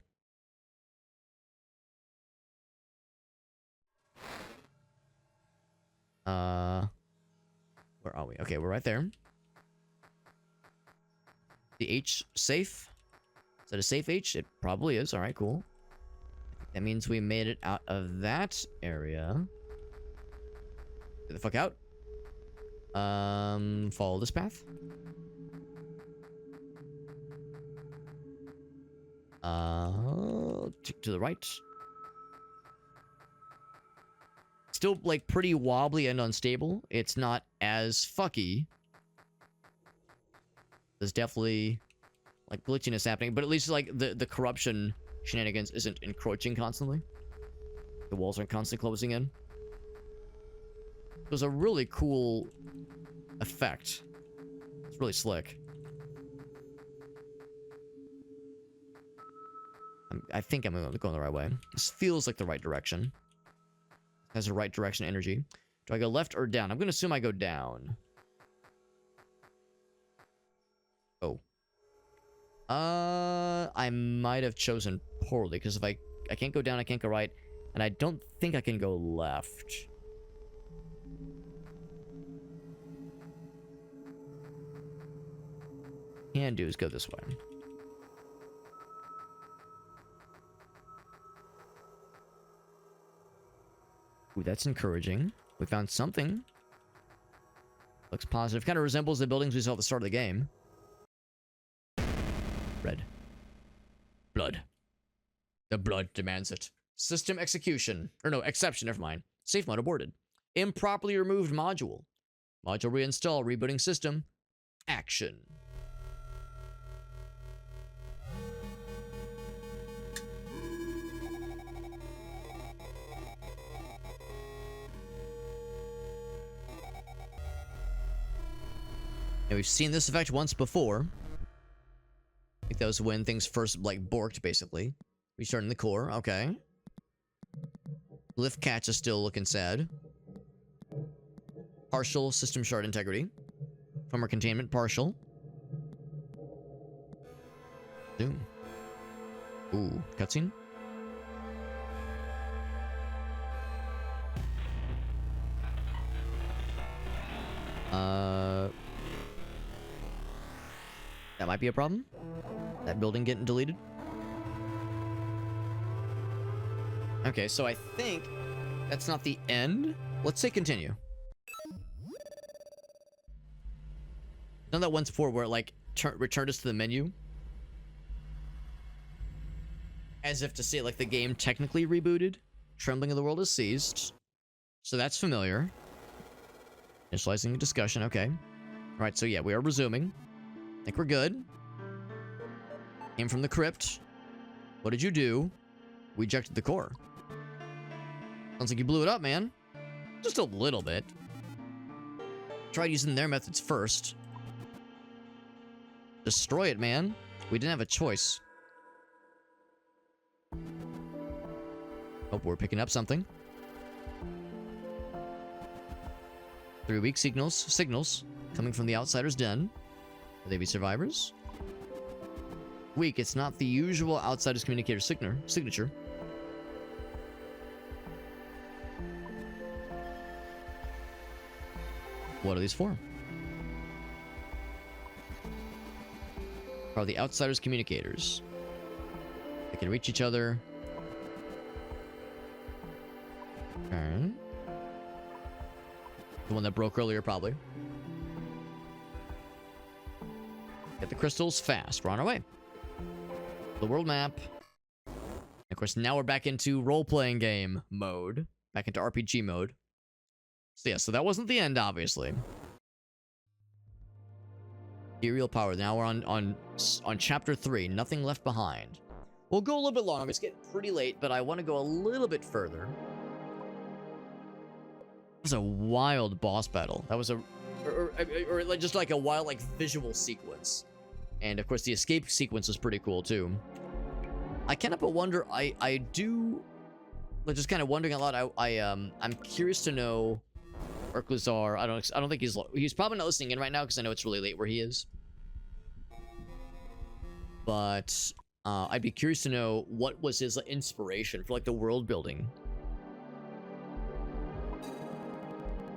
Where are we? Okay, we're right there. The H safe. Is that a safe H? It probably is. All right, cool. That means we made it out of that area. Get the fuck out. Follow this path. To the right. Still, like, pretty wobbly and unstable. It's not as fucky. There's definitely, like, glitchiness happening, but at least, like, the corruption shenanigans isn't encroaching constantly. The walls aren't constantly closing in. It was a really cool effect. It's really slick. I think I'm going the right way. This feels like the right direction. Has the right direction energy. Do I go left or down? I'm going to assume I go down. Oh. I might have chosen poorly, because if I can't go down, I can't go right, and I don't think I can go left. Can do is go this way. Ooh, that's encouraging. We found something. Looks positive. Kind of resembles the buildings we saw at the start of the game. Red. Blood. The blood demands it. System execution. Or no, exception, never mind. Safe mode aborted. Improperly removed module. Module reinstall. Rebooting system. Action. Now, we've seen this effect once before. I think that was when things first, like, borked, basically. Restarting the core, okay. Lift catch is still looking sad. Partial system shard integrity. From our containment, partial. Zoom. Ooh, cutscene. That might be a problem. That building getting deleted. Okay, so I think that's not the end. Let's say continue. Done that once before where it, like, returned us to the menu. As if to say, like, the game technically rebooted. Trembling of the world is ceased. So that's familiar. Initializing the discussion, okay. Alright, so yeah, we are resuming. I think we're good. Came from the crypt. What did you do? We ejected the core. Sounds like you blew it up, man. Just a little bit. Tried using their methods first. Destroy it, man. We didn't have a choice. Oh, we're picking up something. 3 weak signals coming from the outsider's den. Will they be survivors? Weak, it's not the usual outsider's communicator signature. What are these for? Are the outsiders communicators? They can reach each other. Okay. The one that broke earlier, probably. Get the crystals fast. We're on our way. The world map. And of course, now we're back into role-playing game mode. Back into RPG mode. So yeah, so that wasn't the end, obviously. Ethereal power. Now we're on chapter 3. Nothing left behind. We'll go a little bit longer. It's getting pretty late, but I want to go a little bit further. That was a wild boss battle. That was or just like a wild, like, visual sequence. And of course, the escape sequence is pretty cool too. I can't help but wonder. I do, like, just kind of wondering a lot. I'm curious to know. Ircluzar. I don't think he's probably not listening in right now because I know it's really late where he is. But I'd be curious to know what was his inspiration for, like, the world building.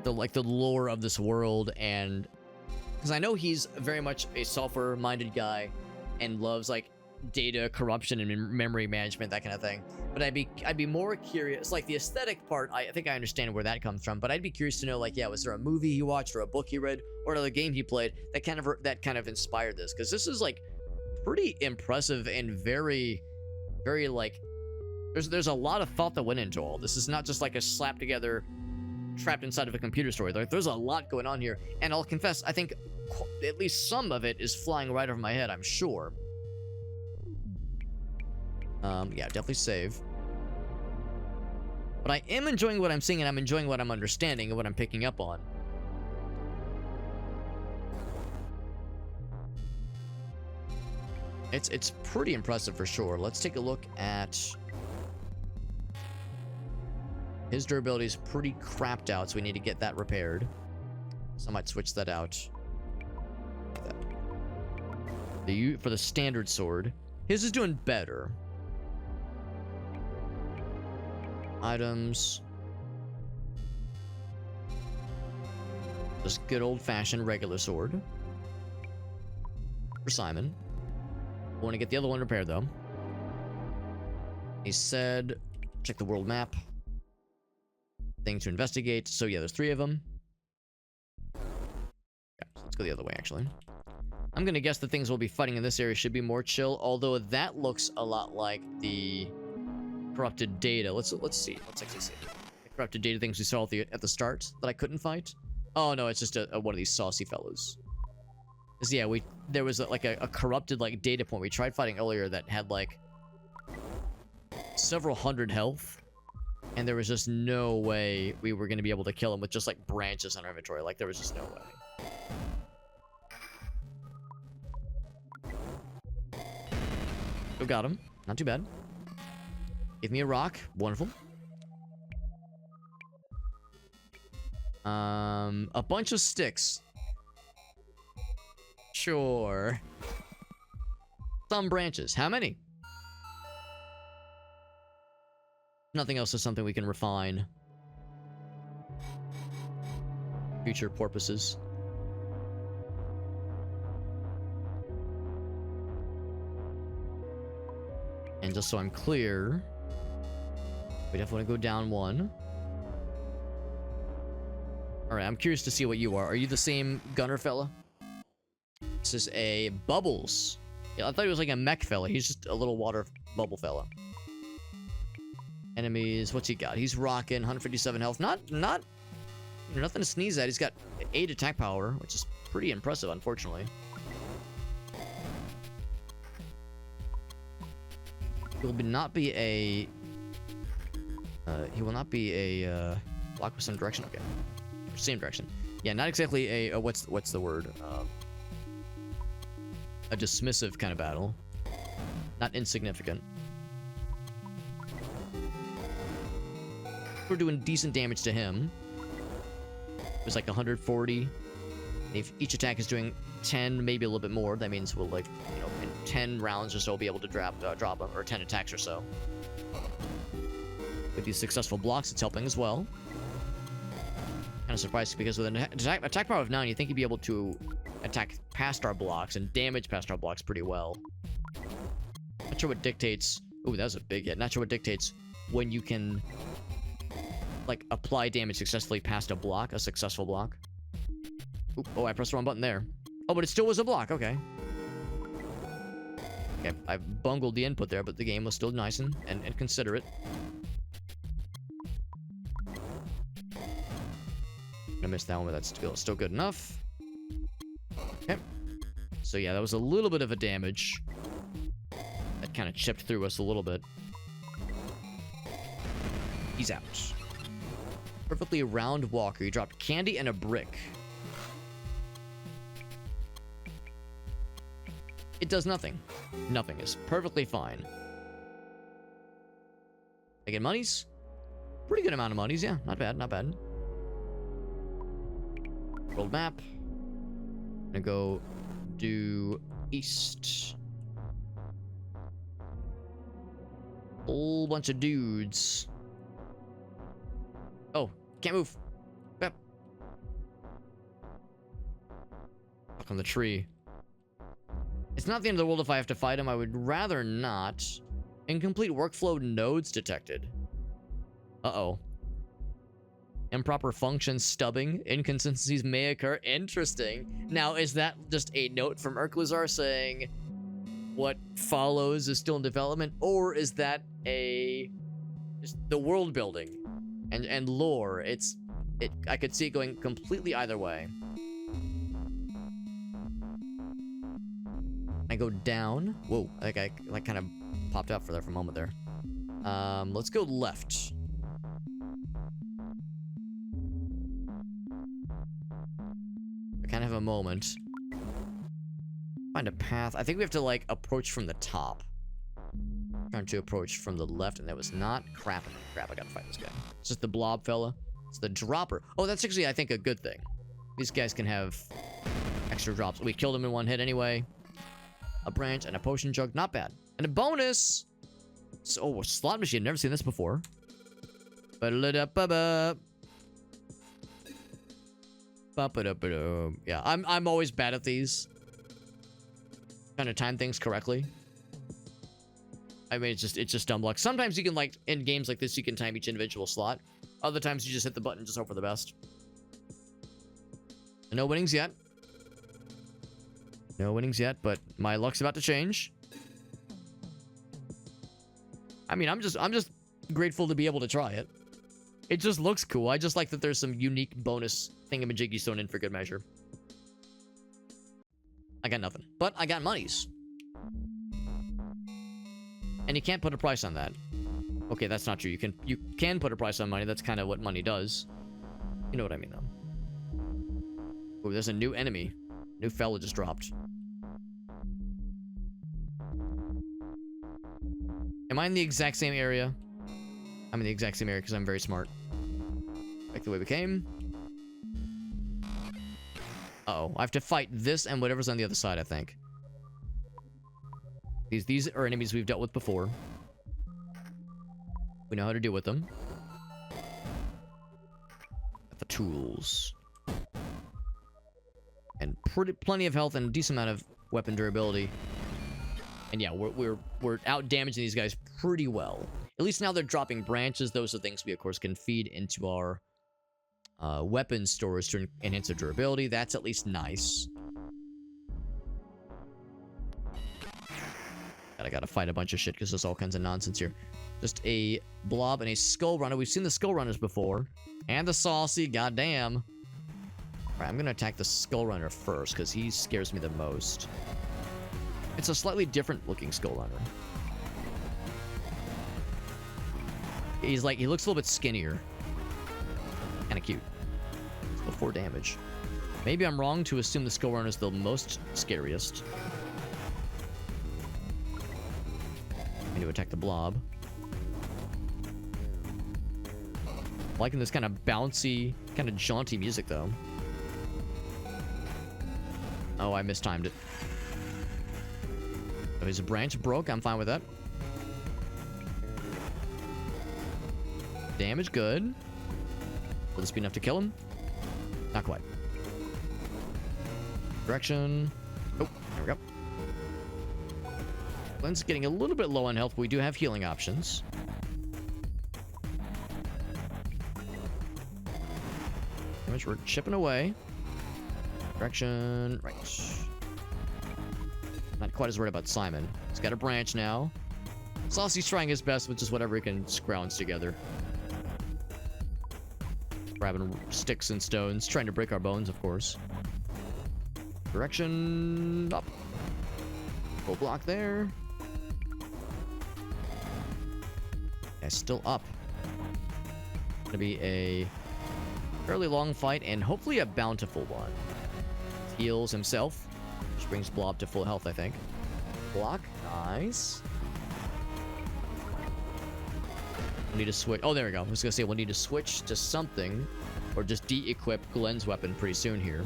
The lore of this world, and because I know he's very much a software-minded guy and loves, like, data corruption and memory management, that kind of thing. But I'd be more curious, like, the aesthetic part. I think I understand where that comes from, but I'd be curious to know, like, yeah, was there a movie he watched or a book he read or another game he played that kind of inspired this? Because this is, like, pretty impressive and very, very, like, there's a lot of thought that went into all this. Is not just like a slap together, trapped inside of a computer story. Like, there's a lot going on here, and I'll confess, I think at least some of it is flying right over my head, I'm sure. Yeah, definitely save. But I am enjoying what I'm seeing, and I'm enjoying what I'm understanding and what I'm picking up on. It's pretty impressive for sure. Let's take a look at his durability is pretty crapped out, so we need to get that repaired. So I might switch that out. For the standard sword. His is doing better. Items. Just good old-fashioned regular sword. For Simon. I want to get the other one repaired, though. He said, check the world map. Thing to investigate. So, yeah, there's 3 of them. Yeah, so let's go the other way, actually. I'm going to guess the things we'll be fighting in this area should be more chill, although that looks a lot like the corrupted data. Let's see. Let's actually see. The corrupted data things we saw at the start that I couldn't fight. Oh, no, it's just one of these saucy fellows. Cause, yeah, there was like a corrupted like data point we tried fighting earlier that had like several hundred health. And there was just no way we were going to be able to kill him with just, like, branches on our inventory. Like, there was just no way. Oh, got him. Not too bad. Give me a rock. Wonderful. A bunch of sticks. Sure. Some branches. How many? Nothing else is something we can refine. Future purposes. And just so I'm clear, we definitely want to go down 1. Alright, I'm curious to see what you are. Are you the same gunner fella? This is a Bubbles. Yeah, I thought he was like a mech fella. He's just a little water bubble fella. Enemies, what's he got? He's rocking 157 health. Nothing to sneeze at. He's got 8 attack power, which is pretty impressive, unfortunately. He will not be a block with some direction. Okay, same direction. Yeah, not exactly a what's the word? A dismissive kind of battle. Not insignificant. We're doing decent damage to him. It was like 140. If each attack is doing 10, maybe a little bit more, that means we'll, like, you know, in 10 rounds or so, be able to drop him, or 10 attacks or so. With these successful blocks, it's helping as well. Kind of surprised because with an attack power of 9, you think you'd be able to attack past our blocks and damage past our blocks pretty well. Not sure what dictates. Ooh, that was a big hit. Not sure what dictates when you can, like, apply damage successfully past a block, a successful block. Oop, oh, I pressed the wrong button there. Oh, but it still was a block. Okay. Okay, I bungled the input there, but the game was still nice and considerate. I missed that one, but that's still good enough. Okay. So yeah, that was a little bit of a damage. That kind of chipped through us a little bit. He's out. Perfectly round walker. You dropped candy and a brick. It does nothing. Nothing is perfectly fine. I get monies? Pretty good amount of monies, yeah. Not bad, not bad. World map. I'm gonna go do east. Whole bunch of dudes. Oh, can't move. Yep. Up on the tree. It's not the end of the world if I have to fight him. I would rather not. Incomplete workflow nodes detected. Uh-oh. Improper function stubbing. Inconsistencies may occur. Interesting. Now, is that just a note from Ircluzar saying what follows is still in development? Or is that just the world building and lore? I could see it going completely either way. I go down. Whoa, I think I kind of popped out for a moment there. Let's go left. I kind of have a moment. Find a path. I think we have to, like, approach from the top. Trying to approach from the left, and that was not crap. Crap, I gotta fight this guy. It's just the blob fella. It's the dropper. Oh, that's actually, I think, a good thing. These guys can have extra drops. We killed him in one hit anyway. a branch, and a potion jug. Not bad. And a bonus! So, oh, a slot machine. Never seen this before. Ba-da-da-ba-ba. Ba-ba-da-ba-da. Yeah, I'm always bad at these. Trying to time things correctly. I mean, it's just dumb luck. Sometimes you can, like, in games like this, you can time each individual slot. Other times you just hit the button and just hope for the best. No winnings yet. No winnings yet, but my luck's about to change. I mean, I'm just grateful to be able to try it. It just looks cool. I just like that there's some unique bonus thingamajiggies thrown in for good measure. I got nothing, but I got monies. And you can't put a price on that. Okay, that's not true. You can put a price on money. That's kind of what money does. You know what I mean, though. Oh, there's a new enemy. New fella just dropped. Am I in the exact same area? I'm in the exact same area because I'm very smart. Back the way we came. Uh-oh. I have to fight this and whatever's on the other side, I think. These are enemies we've dealt with before. We know how to deal with them. Got the tools. And plenty of health and a decent amount of weapon durability. And yeah, we're out damaging these guys pretty well. At least now they're dropping branches. Those are things we, of course, can feed into our weapon stores to enhance their durability. That's at least nice. I gotta fight a bunch of shit because there's all kinds of nonsense here. Just a blob and a skull runner. We've seen the skull runners before. And the saucy, goddamn. Alright, I'm gonna attack the skull runner first because he scares me the most. It's a slightly different looking skull runner. He's like, he looks a little bit skinnier. Kinda cute. Still 4 damage. Maybe I'm wrong to assume the skull runner is the most scariest. I need to attack the blob. Liking this kind of bouncy, kind of jaunty music, though. Oh, I mistimed it. Oh, his branch broke. I'm fine with that. Damage, good. Will this be enough to kill him? Not quite. Direction. Oh, there we go. Glenn's getting a little bit low on health, but we do have healing options. Damage, we're chipping away. Direction, right. Not quite as worried about Simon. He's got a branch now. Saucy's trying his best with just whatever he can scrounge together. Grabbing sticks and stones, trying to break our bones, of course. Direction, up. Full block there. Yeah, still up. Gonna be a fairly long fight and hopefully a bountiful one. Heals himself, which brings Blob to full health, I think. Block, nice. We'll need to switch. Oh, there we go. I was gonna say we'll need to switch to something, or just de-equip Glenn's weapon pretty soon here.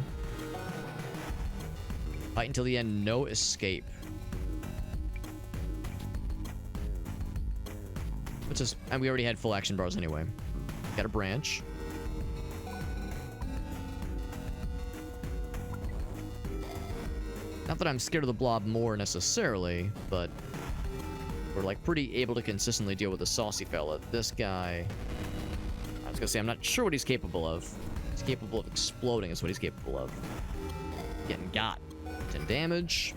Fight until the end, no escape. Which is, and we already had full action bars anyway. Got a branch. Not that I'm scared of the blob more necessarily, but we're like pretty able to consistently deal with the saucy fella. This guy, I was gonna say, I'm not sure what he's capable of. He's capable of exploding is what he's capable of. Getting got. 10 damage.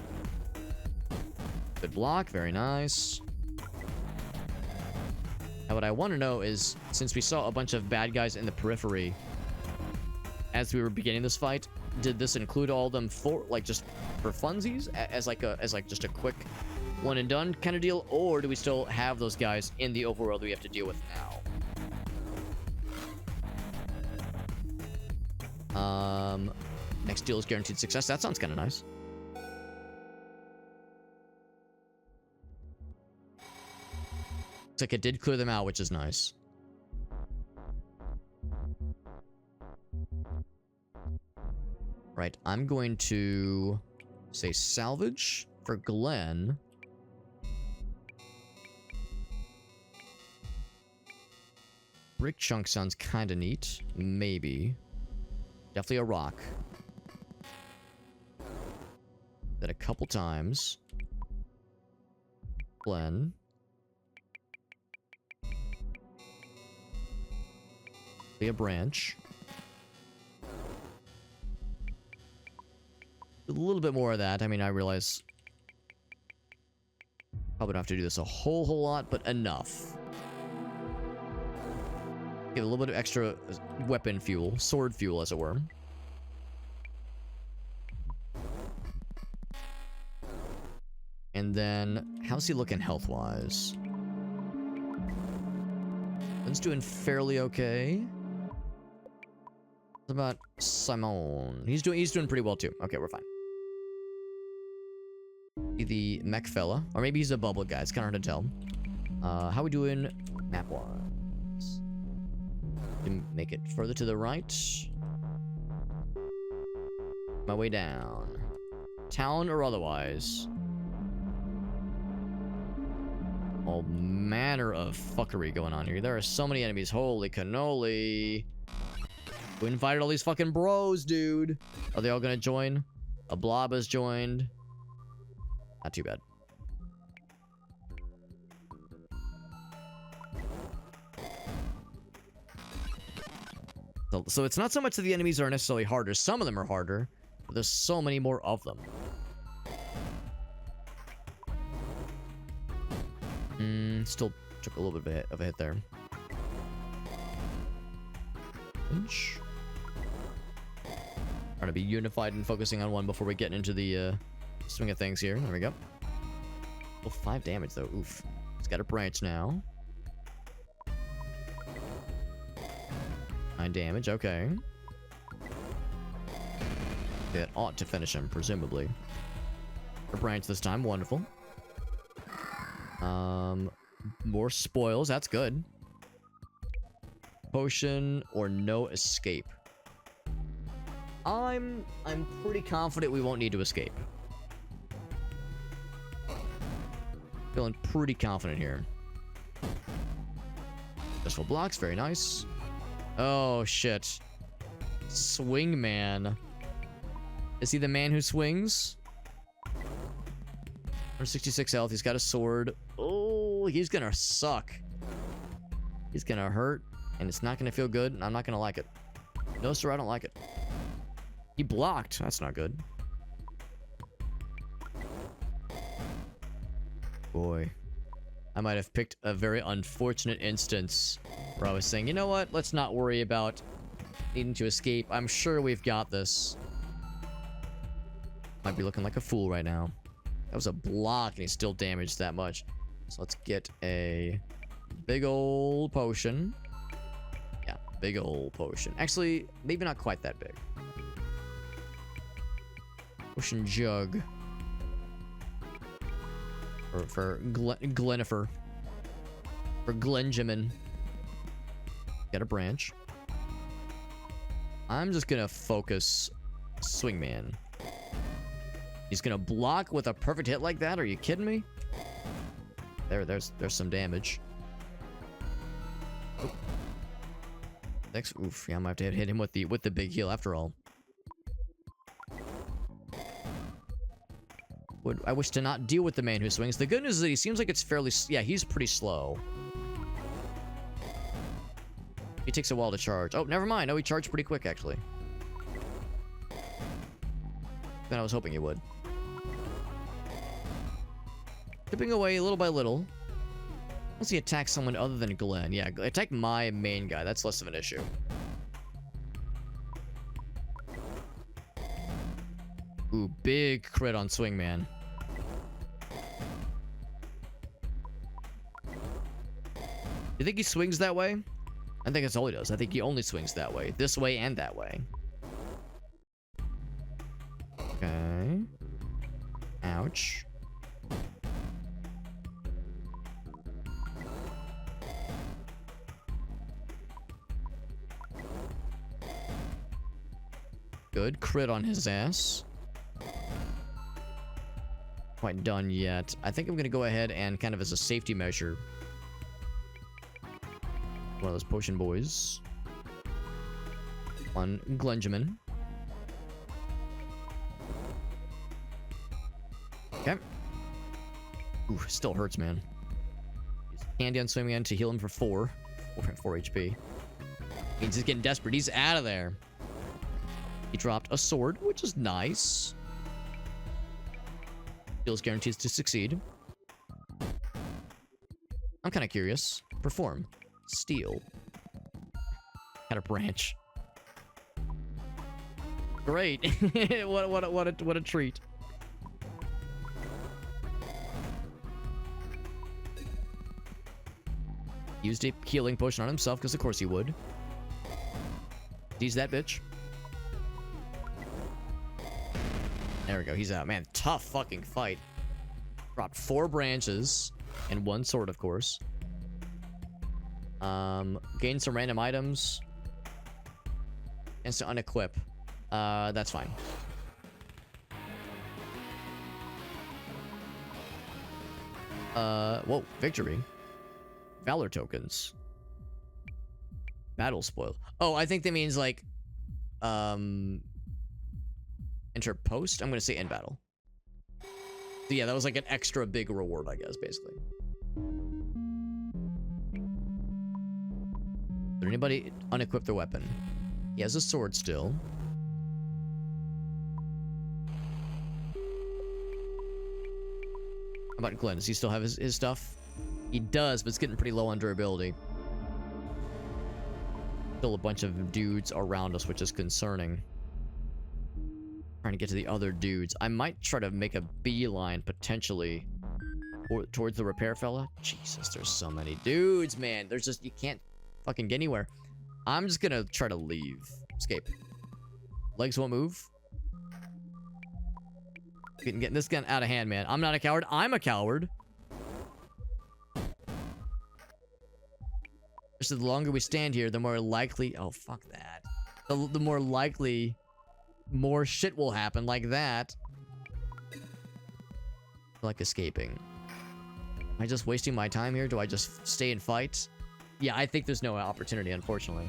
Good block, very nice. Now what I want to know is, since we saw a bunch of bad guys in the periphery as we were beginning this fight, did this include all of them for, like, just for funsies? As like just a quick one and done kind of deal? Or do we still have those guys in the overworld we have to deal with now? Next deal is guaranteed success. That sounds kind of nice. Looks like it did clear them out, which is nice. Right, I'm going to say salvage For Glenn... Brick chunk sounds kind of neat. Maybe. Definitely a rock. Then a couple times. Glenn. Be a branch. A little bit more of that. I mean, I realize... Probably don't have to do this a whole lot, but enough. Get a little bit of extra weapon fuel. Sword fuel, as it were. And then, how's he looking health-wise? He's doing fairly okay. What about Simon? He's doing pretty well too. Okay, we're fine. The mech fella, or maybe he's a bubble guy. It's kind of hard to tell. How we doing map-wise? Make it further to the right. My way down. Town or otherwise. All manner of fuckery going on here. There are so many enemies. Holy cannoli. We invited all these fucking bros, dude. Are they all gonna join? A blob has joined. Not too bad. So it's not so much that the enemies are necessarily harder. Some of them are harder, but there's so many more of them. Still took a little bit of a hit there. Inch. Trying to be unified and focusing on one before we get into the swing of things here. There we go. Oh, 5 damage though. Oof. It's got a branch now. 9 damage. Okay. That ought to finish him, presumably. A branch this time. Wonderful. More spoils. That's good. Potion or no escape. I'm pretty confident we won't need to escape. Feeling pretty confident here. Successful blocks. Very nice. Oh, shit. Swing man. Is he the man who swings? 166 health. He's got a sword. Oh, he's gonna suck. He's gonna hurt, and it's not gonna feel good, and I'm not gonna like it. No, sir, I don't like it. He blocked. That's not good. Boy. I might have picked a very unfortunate instance where I was saying, you know what? Let's not worry about needing to escape. I'm sure we've got this. Might be looking like a fool right now. That was a block, and he still damaged that much. So let's get a big old potion. Yeah, big old potion. Actually, maybe not quite that big. Potion jug. For Glenifer. For Glenjamin. Get a branch. I'm just gonna focus Swingman. He's gonna block with a perfect hit like that? Are you kidding me? There's some damage. Oh. Next, oof, yeah, I might have to hit him with the big heal after all. I wish to not deal with the man who swings. The good news is that he seems like it's fairly... Yeah, he's pretty slow. He takes a while to charge. Oh, never mind. Oh, he charged pretty quick, actually. Then I was hoping he would. Chipping away little by little. Once he attacks someone other than Glenn. Yeah, attack my main guy. That's less of an issue. Ooh, big crit on Swingman. You think he swings that way? I think that's all he does. I think he only swings that way. This way and that way. Okay. Ouch. Good. Crit on his ass. quite done yet. I think I'm going to go ahead and kind of as a safety measure. One of those potion boys. One Glenjamin. Okay. Ooh, still hurts, man. Use candy on Swingman to heal him for 4 HP. Means he's getting desperate. He's out of there. He dropped a sword, which is nice. Skills guarantees to succeed. I'm kind of curious. Perform. Steal. Got a branch. Great. what a treat. Used a healing potion on himself, because of course he would. He's that bitch. There we go, he's out. Man, tough fucking fight. Dropped 4 branches and 1 sword, of course. Gained some random items. And to unequip. That's fine. Whoa, victory. Valor tokens. Battle spoil. Oh, I think that means like enter post. I'm gonna say end battle. So yeah, that was like an extra big reward, I guess, basically. Did anybody unequip their weapon? He has a sword still. How about Glenn? Does he still have his stuff? He does, but it's getting pretty low on durability. Still a bunch of dudes around us, which is concerning. Trying to get to the other dudes. I might try to make a beeline, potentially, towards the repair fella. Jesus, there's so many dudes, man. There's just, you can't fucking get anywhere. I'm just gonna try to leave. Escape. Legs won't move. Getting this gun out of hand, man. I'm not a coward. I'm a coward. So the longer we stand here, the more likely... Oh, fuck that. The more likely more shit will happen like that. Like escaping. Am I just wasting my time here? Do I just stay and fight? Yeah, I think there's no opportunity, unfortunately.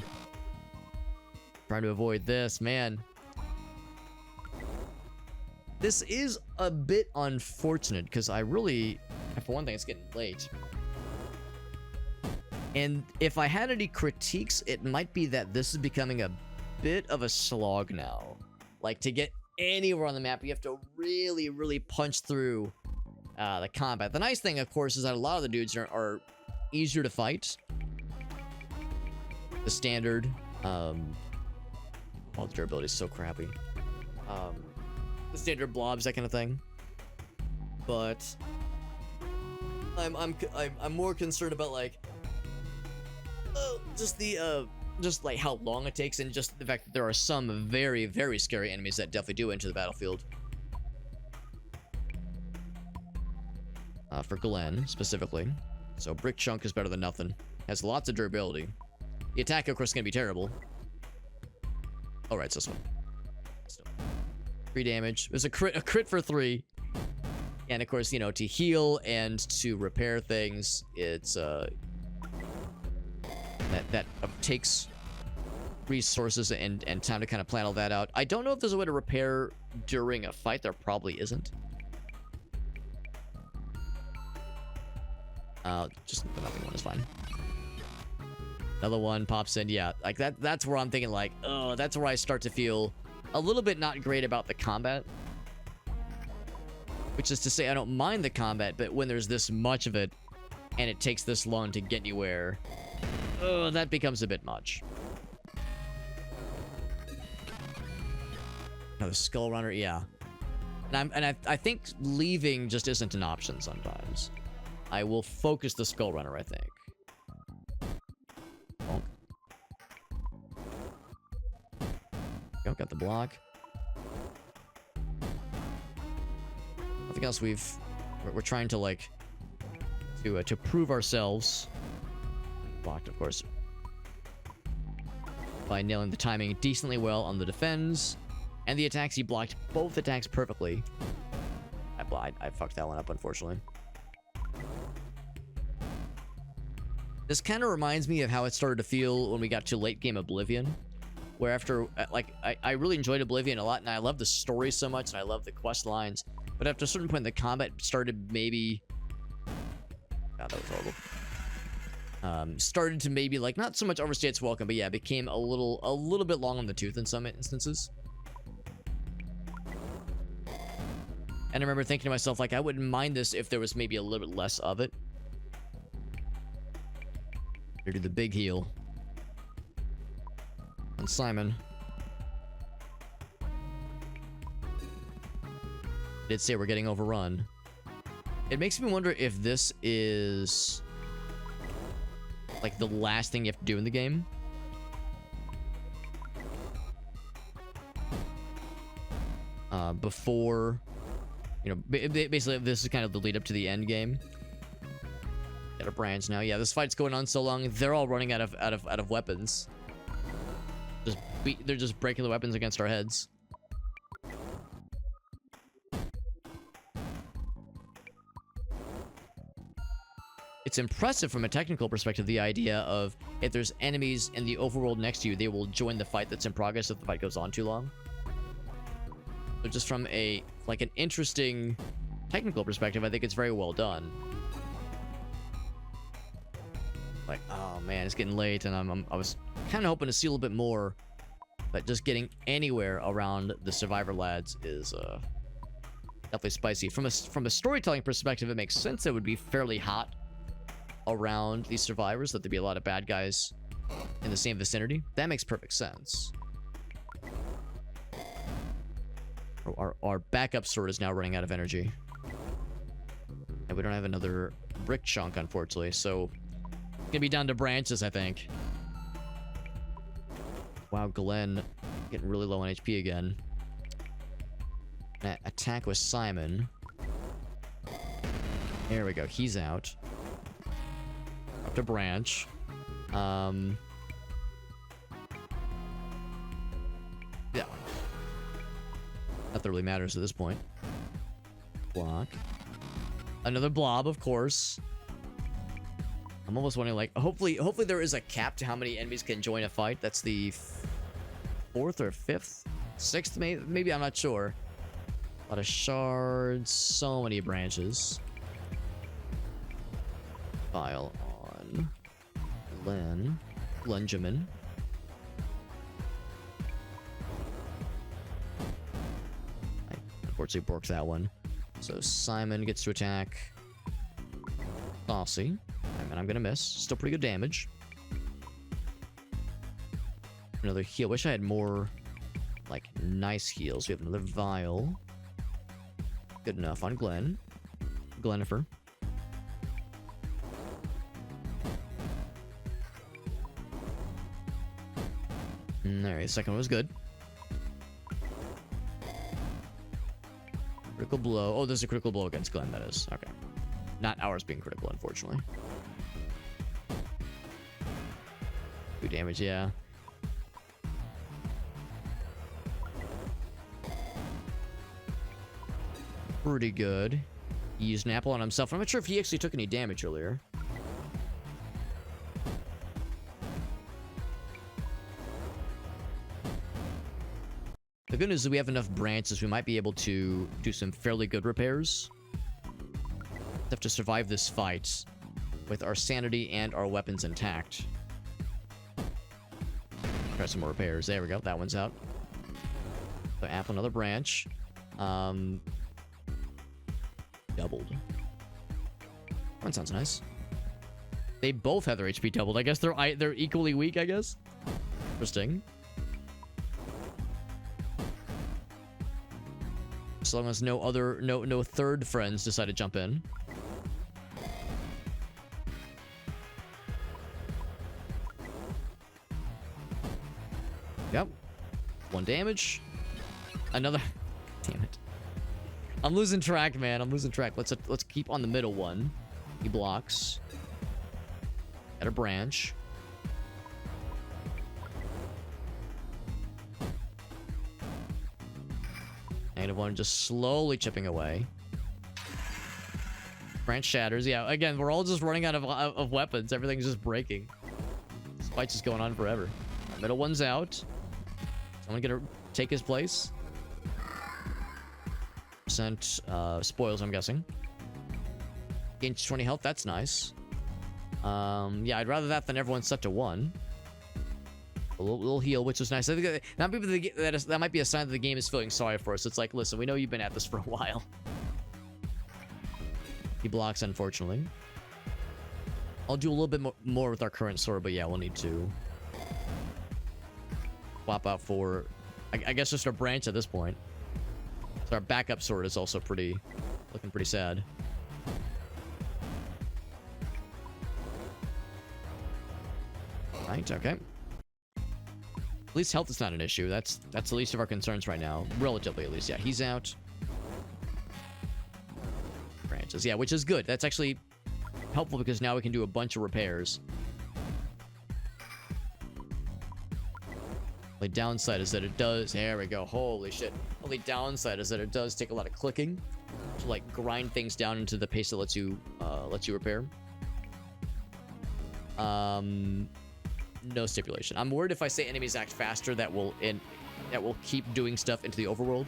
Trying to avoid this, man. This is a bit unfortunate, because I really... For one thing, it's getting late. And if I had any critiques, it might be that this is becoming a bit of a slog now. Like, to get anywhere on the map, you have to really, really punch through the combat. The nice thing, of course, is that a lot of the dudes are easier to fight. The standard, all the durability is so crappy. The standard blobs, that kind of thing. But I'm more concerned about, like, just like how long it takes, and just the fact that there are some very, very scary enemies that definitely do enter the battlefield. For Glenn, specifically. So Brick Chunk is better than nothing. Has lots of durability. The attack, of course, is going to be terrible. Oh, right, it's this one. 3 damage. It was a crit for 3. And, of course, you know, to heal and to repair things, it's, that takes resources and time to kind of plan all that out. I don't know if there's a way to repair during a fight. There probably isn't. Just the nothing one is fine. Another one pops in. Yeah, like that's where I'm thinking, like, oh, that's where I start to feel a little bit not great about the combat. Which is to say, I don't mind the combat, but when there's this much of it and it takes this long to get anywhere, oh, that becomes a bit much. Another skull runner, yeah. And I think leaving just isn't an option sometimes. I will focus the skull runner, I think. Bonk. Go, got the block. Nothing else we're trying to, like, to prove ourselves. Blocked, of course, by nailing the timing decently well on the defense and the attacks. He blocked both attacks perfectly. apple. I fucked that one up, unfortunately. This kind of reminds me of how it started to feel when we got to late game Oblivion, where after, like, I really enjoyed Oblivion a lot, and I love the story so much, and I love the quest lines, but after a certain point, the combat started maybe... God, that was horrible. Started to maybe, like, not so much overstay its welcome, but yeah, became a little bit long on the tooth in some instances. And I remember thinking to myself, like, I wouldn't mind this if there was maybe a little bit less of it. Here to the big heal. And Simon. Did say we're getting overrun. It makes me wonder if this is like the last thing you have to do in the game. Before, you know, basically this is kind of the lead up to the end game. Got a branch now. Yeah, this fight's going on so long, they're all running out of weapons. They're just breaking the weapons against our heads. It's impressive from a technical perspective, the idea of if there's enemies in the overworld next to you, they will join the fight that's in progress if the fight goes on too long. So just from a, like, an interesting technical perspective, I think it's very well done. Like, oh man, it's getting late, and I was kind of hoping to see a little bit more, but just getting anywhere around the survivor lads is definitely spicy. From a storytelling perspective, it makes sense it would be fairly hot around these survivors, that there'd be a lot of bad guys in the same vicinity. That makes perfect sense. Our backup sword is now running out of energy, and we don't have another brick chunk, unfortunately, so gonna be down to branches, I think. Wow, Glenn getting really low on HP again. Attack with Simon. There we go. He's out. Up to branch. Yeah. Nothing really matters at this point. Block. Another blob, of course. I'm almost wondering, like, hopefully there is a cap to how many enemies can join a fight. That's the 4th or 5th? 6th, maybe, I'm not sure. A lot of shards, so many branches. File on Benjamin. I unfortunately broke that one. So Simon gets to attack Saucy. And I'm gonna miss. Still pretty good damage. Another heal. Wish I had more, like, nice heals. We have another vial. Good enough on Glenifer. Alright, the second one was good. Critical blow. Oh, there's a critical blow against Glenn, that is. Okay. Not ours being critical, unfortunately. 2 damage, yeah. Pretty good. He used an apple on himself. I'm not sure if he actually took any damage earlier. The good news is we have enough branches, we might be able to do some fairly good repairs. Have to survive this fight with our sanity and our weapons intact. Try some more repairs. There we go. That one's out. So apple, another branch. Doubled. That sounds nice. They both have their HP doubled. I guess they're equally weak, I guess. Interesting. As long as no third friends decide to jump in. Yep. 1 damage. Another. Damn it. I'm losing track, man. I'm losing track. Let's keep on the middle one. He blocks. At a branch. -1 just slowly chipping away. Branch shatters. Yeah, again, we're all just running out of weapons. Everything's just breaking. This fight's just going on forever. Middle one's out. Someone gonna take his place. Percent spoils, I'm guessing. Gains 20 health. That's nice. Yeah, I'd rather that than everyone set to 1. A little heal, which is nice. I think that might be a sign that the game is feeling sorry for us. It's like, listen, we know you've been at this for a while. He blocks, unfortunately. I'll do a little bit more with our current sword, but yeah, we'll need to swap out for, I guess, just our branch at this point. So our backup sword is also looking pretty sad. Right, okay. At least health is not an issue. That's the least of our concerns right now. Relatively, at least. Yeah, he's out. Branches. Yeah, which is good. That's actually helpful because now we can do a bunch of repairs. The downside is that it does... There we go. Holy shit. Only downside is that it does take a lot of clicking to, like, grind things down into the pace that lets you repair. No stipulation. I'm worried if I say enemies act faster, that will keep doing stuff into the overworld.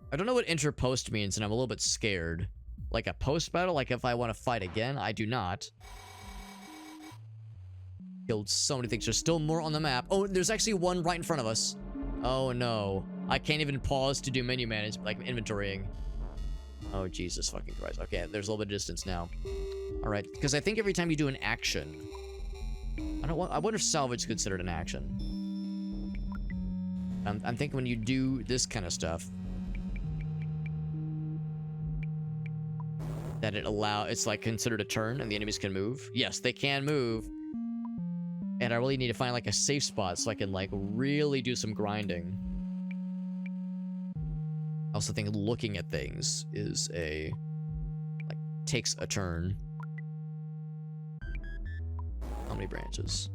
I don't know what interpost means, and I'm a little bit scared. Like a post battle, like if I want to fight again, I do not. Killed so many things. There's still more on the map. Oh, there's actually one right in front of us. Oh no. I can't even pause to do menu manage, like inventorying. Oh, Jesus fucking Christ. Okay, there's a little bit of distance now. Alright, because I think every time you do an action... I wonder if salvage is considered an action. I'm thinking when you do this kind of stuff... that it's like considered a turn and the enemies can move. Yes, they can move. And I really need to find like a safe spot so I can like really do some grinding. I also think looking at things is takes a turn. How many branches?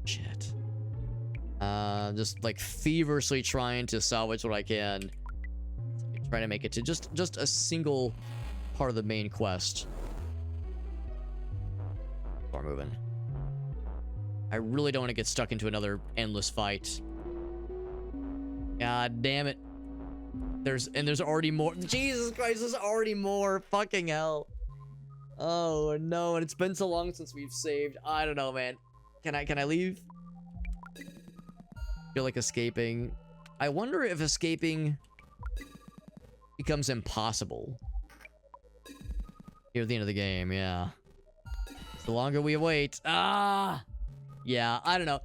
Shit. Just like feverishly trying to salvage what I can. Try to make it to just a single part of the main quest. Start moving. I really don't want to get stuck into another endless fight. God damn it. There's already more. Jesus Christ, there's already more. Fucking hell. Oh no, and it's been so long since we've saved. I don't know, man. Can I leave? Feel like escaping. I wonder if escaping becomes impossible here at the end of the game. Yeah, the longer we wait. Yeah, I don't know.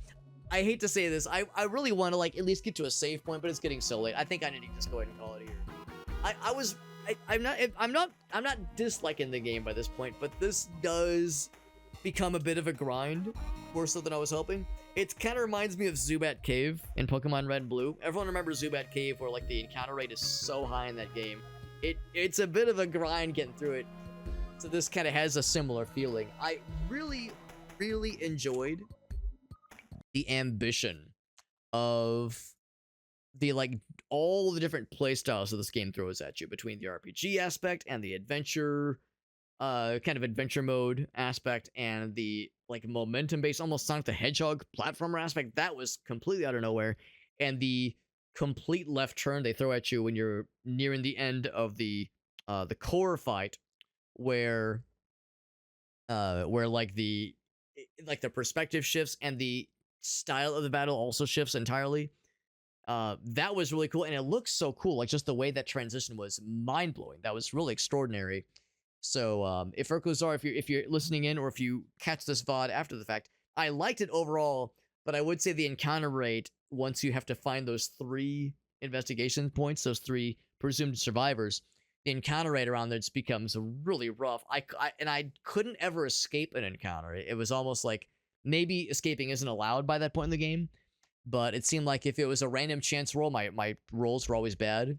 I hate to say this. I really want to like at least get to a save point, but it's getting so late. I think I need to just go ahead and call it here. I'm not disliking the game by this point, but this does become a bit of a grind, more so than I was hoping. It kind of reminds me of Zubat Cave in Pokemon Red and Blue. Everyone remembers Zubat Cave, where like the encounter rate is so high in that game. It's a bit of a grind getting through it. So this kind of has a similar feeling. I really enjoyed the ambition of the like all the different playstyles that this game throws at you, between the RPG aspect and the adventure kind of adventure mode aspect and the like momentum based, almost Sonic the Hedgehog platformer aspect. That was completely out of nowhere. And the complete left turn they throw at you when you're nearing the end of the core fight, where like the perspective shifts and the style of the battle also shifts entirely. That was really cool, and it looks so cool. Like just the way that transition was mind-blowing. That was really extraordinary. So if Ircluzar, if you're listening in, or if you catch this VOD after the fact, I liked it overall, but I would say the encounter rate, once you have to find those 3 investigation points, those 3 presumed survivors, the encounter rate around there just becomes really rough. I couldn't ever escape an encounter. It was almost like maybe escaping isn't allowed by that point in the game, but it seemed like if it was a random chance roll, my rolls were always bad.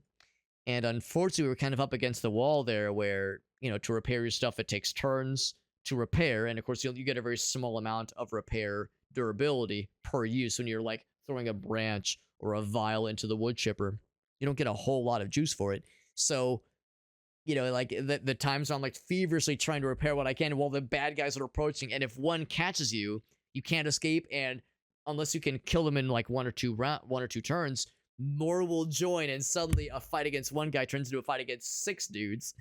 And unfortunately, we were kind of up against the wall there where, you know, to repair your stuff, it takes turns to repair. And of course, you get a very small amount of repair durability per use when you're like throwing a branch or a vial into the wood chipper. You don't get a whole lot of juice for it. So, like the times I'm like feverishly trying to repair what I can while the bad guys are approaching. And if one catches you, you can't escape. And unless you can kill them in like one or two turns, more will join. And suddenly a fight against one guy turns into a fight against 6 dudes,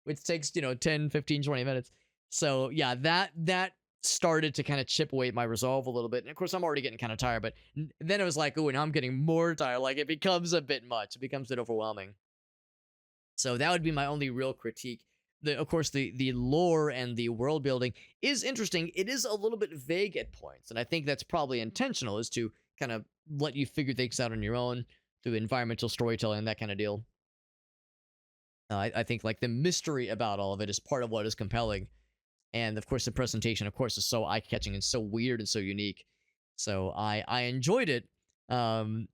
which takes, 10, 15, 20 minutes. So yeah, that started to kind of chip away at my resolve a little bit. And of course, I'm already getting kind of tired, but then it was like, oh, now I'm getting more tired. Like it becomes a bit much. It becomes a bit overwhelming. So that would be my only real critique. Of course, the lore and the world building is interesting. It is a little bit vague at points, and I think that's probably intentional, is to kind of let you figure things out on your own through environmental storytelling and that kind of deal. I think like the mystery about all of it is part of what is compelling. And of course, the presentation, of course, is so eye-catching and so weird and so unique. So I enjoyed it. And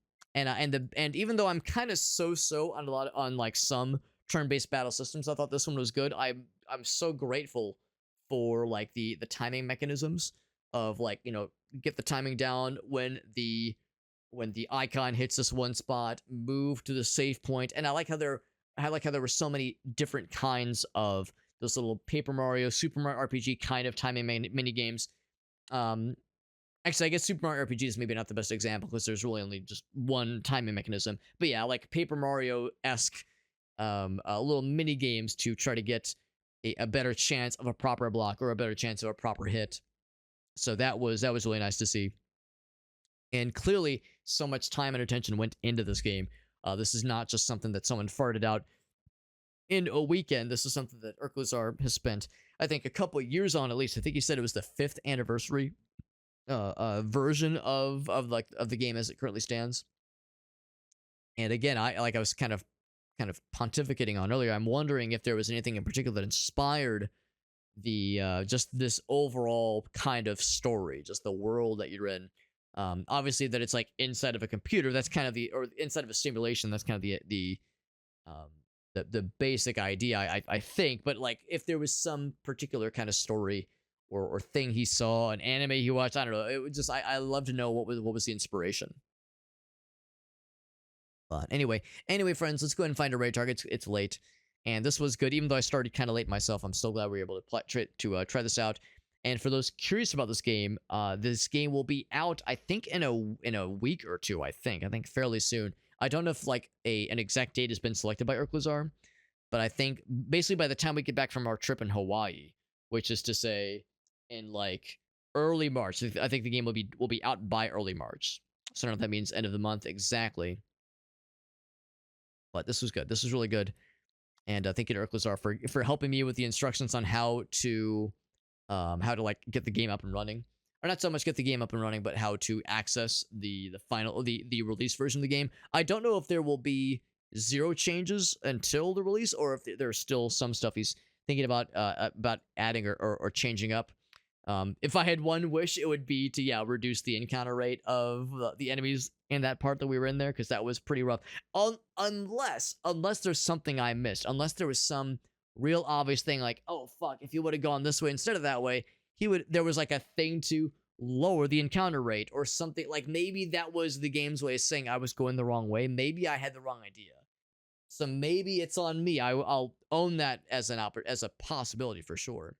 even though I'm kind of so on like some turn-based battle systems, I thought this one was good. I'm so grateful for like the timing mechanisms of like, get the timing down when the icon hits this one spot, move to the save point. And I like how there were so many different kinds of those little Paper Mario, Super Mario RPG kind of timing mini games. Actually, I guess Super Mario RPG is maybe not the best example because there's really only just one timing mechanism. But yeah, like Paper Mario-esque little mini games to try to get a better chance of a proper block or a better chance of a proper hit. So that was really nice to see. And clearly, so much time and attention went into this game. This is not just something that someone farted out in a weekend. This is something that Ircluzar has spent, I think, a couple years on at least. I think he said it was the 5th anniversary version of the game as it currently stands. And again, I was kind of pontificating on earlier. I'm wondering if there was anything in particular that inspired the just this overall kind of story, just the world that you're in. Obviously, that it's like inside of a computer. That's kind of or inside of a simulation. That's kind of the basic idea, I think. But like, if there was some particular kind of story or thing he saw, an anime he watched, I don't know. It would just I love to know what was the inspiration. But anyway, friends, let's go ahead and find a raid target. It's late, and this was good. Even though I started kind of late myself, I'm still glad we were able to try this out. And for those curious about this game will be out, I think, in a week or two. I think fairly soon. I don't know if like an exact date has been selected by Ircluzar, but I think basically by the time we get back from our trip in Hawaii, which is to say in like early March, I think the game will be out by early March. So I don't know if that means end of the month exactly. But this was good. This was really good. And thank you to Ircluzar for helping me with the instructions on how to like get the game up and running. Or not so much get the game up and running, but how to access the release version of the game. I don't know if there will be 0 changes until the release, or if there's still some stuff he's thinking about adding or changing up. If I had one wish, it would be to reduce the encounter rate of the enemies in that part that we were in there, because that was pretty rough. Unless there's something I missed, unless there was some real obvious thing like, oh fuck, if you would have gone this way instead of that way, there was like a thing to lower the encounter rate or something. Like maybe that was the game's way of saying I was going the wrong way. Maybe I had the wrong idea. So maybe it's on me. I'll own that as a possibility for sure.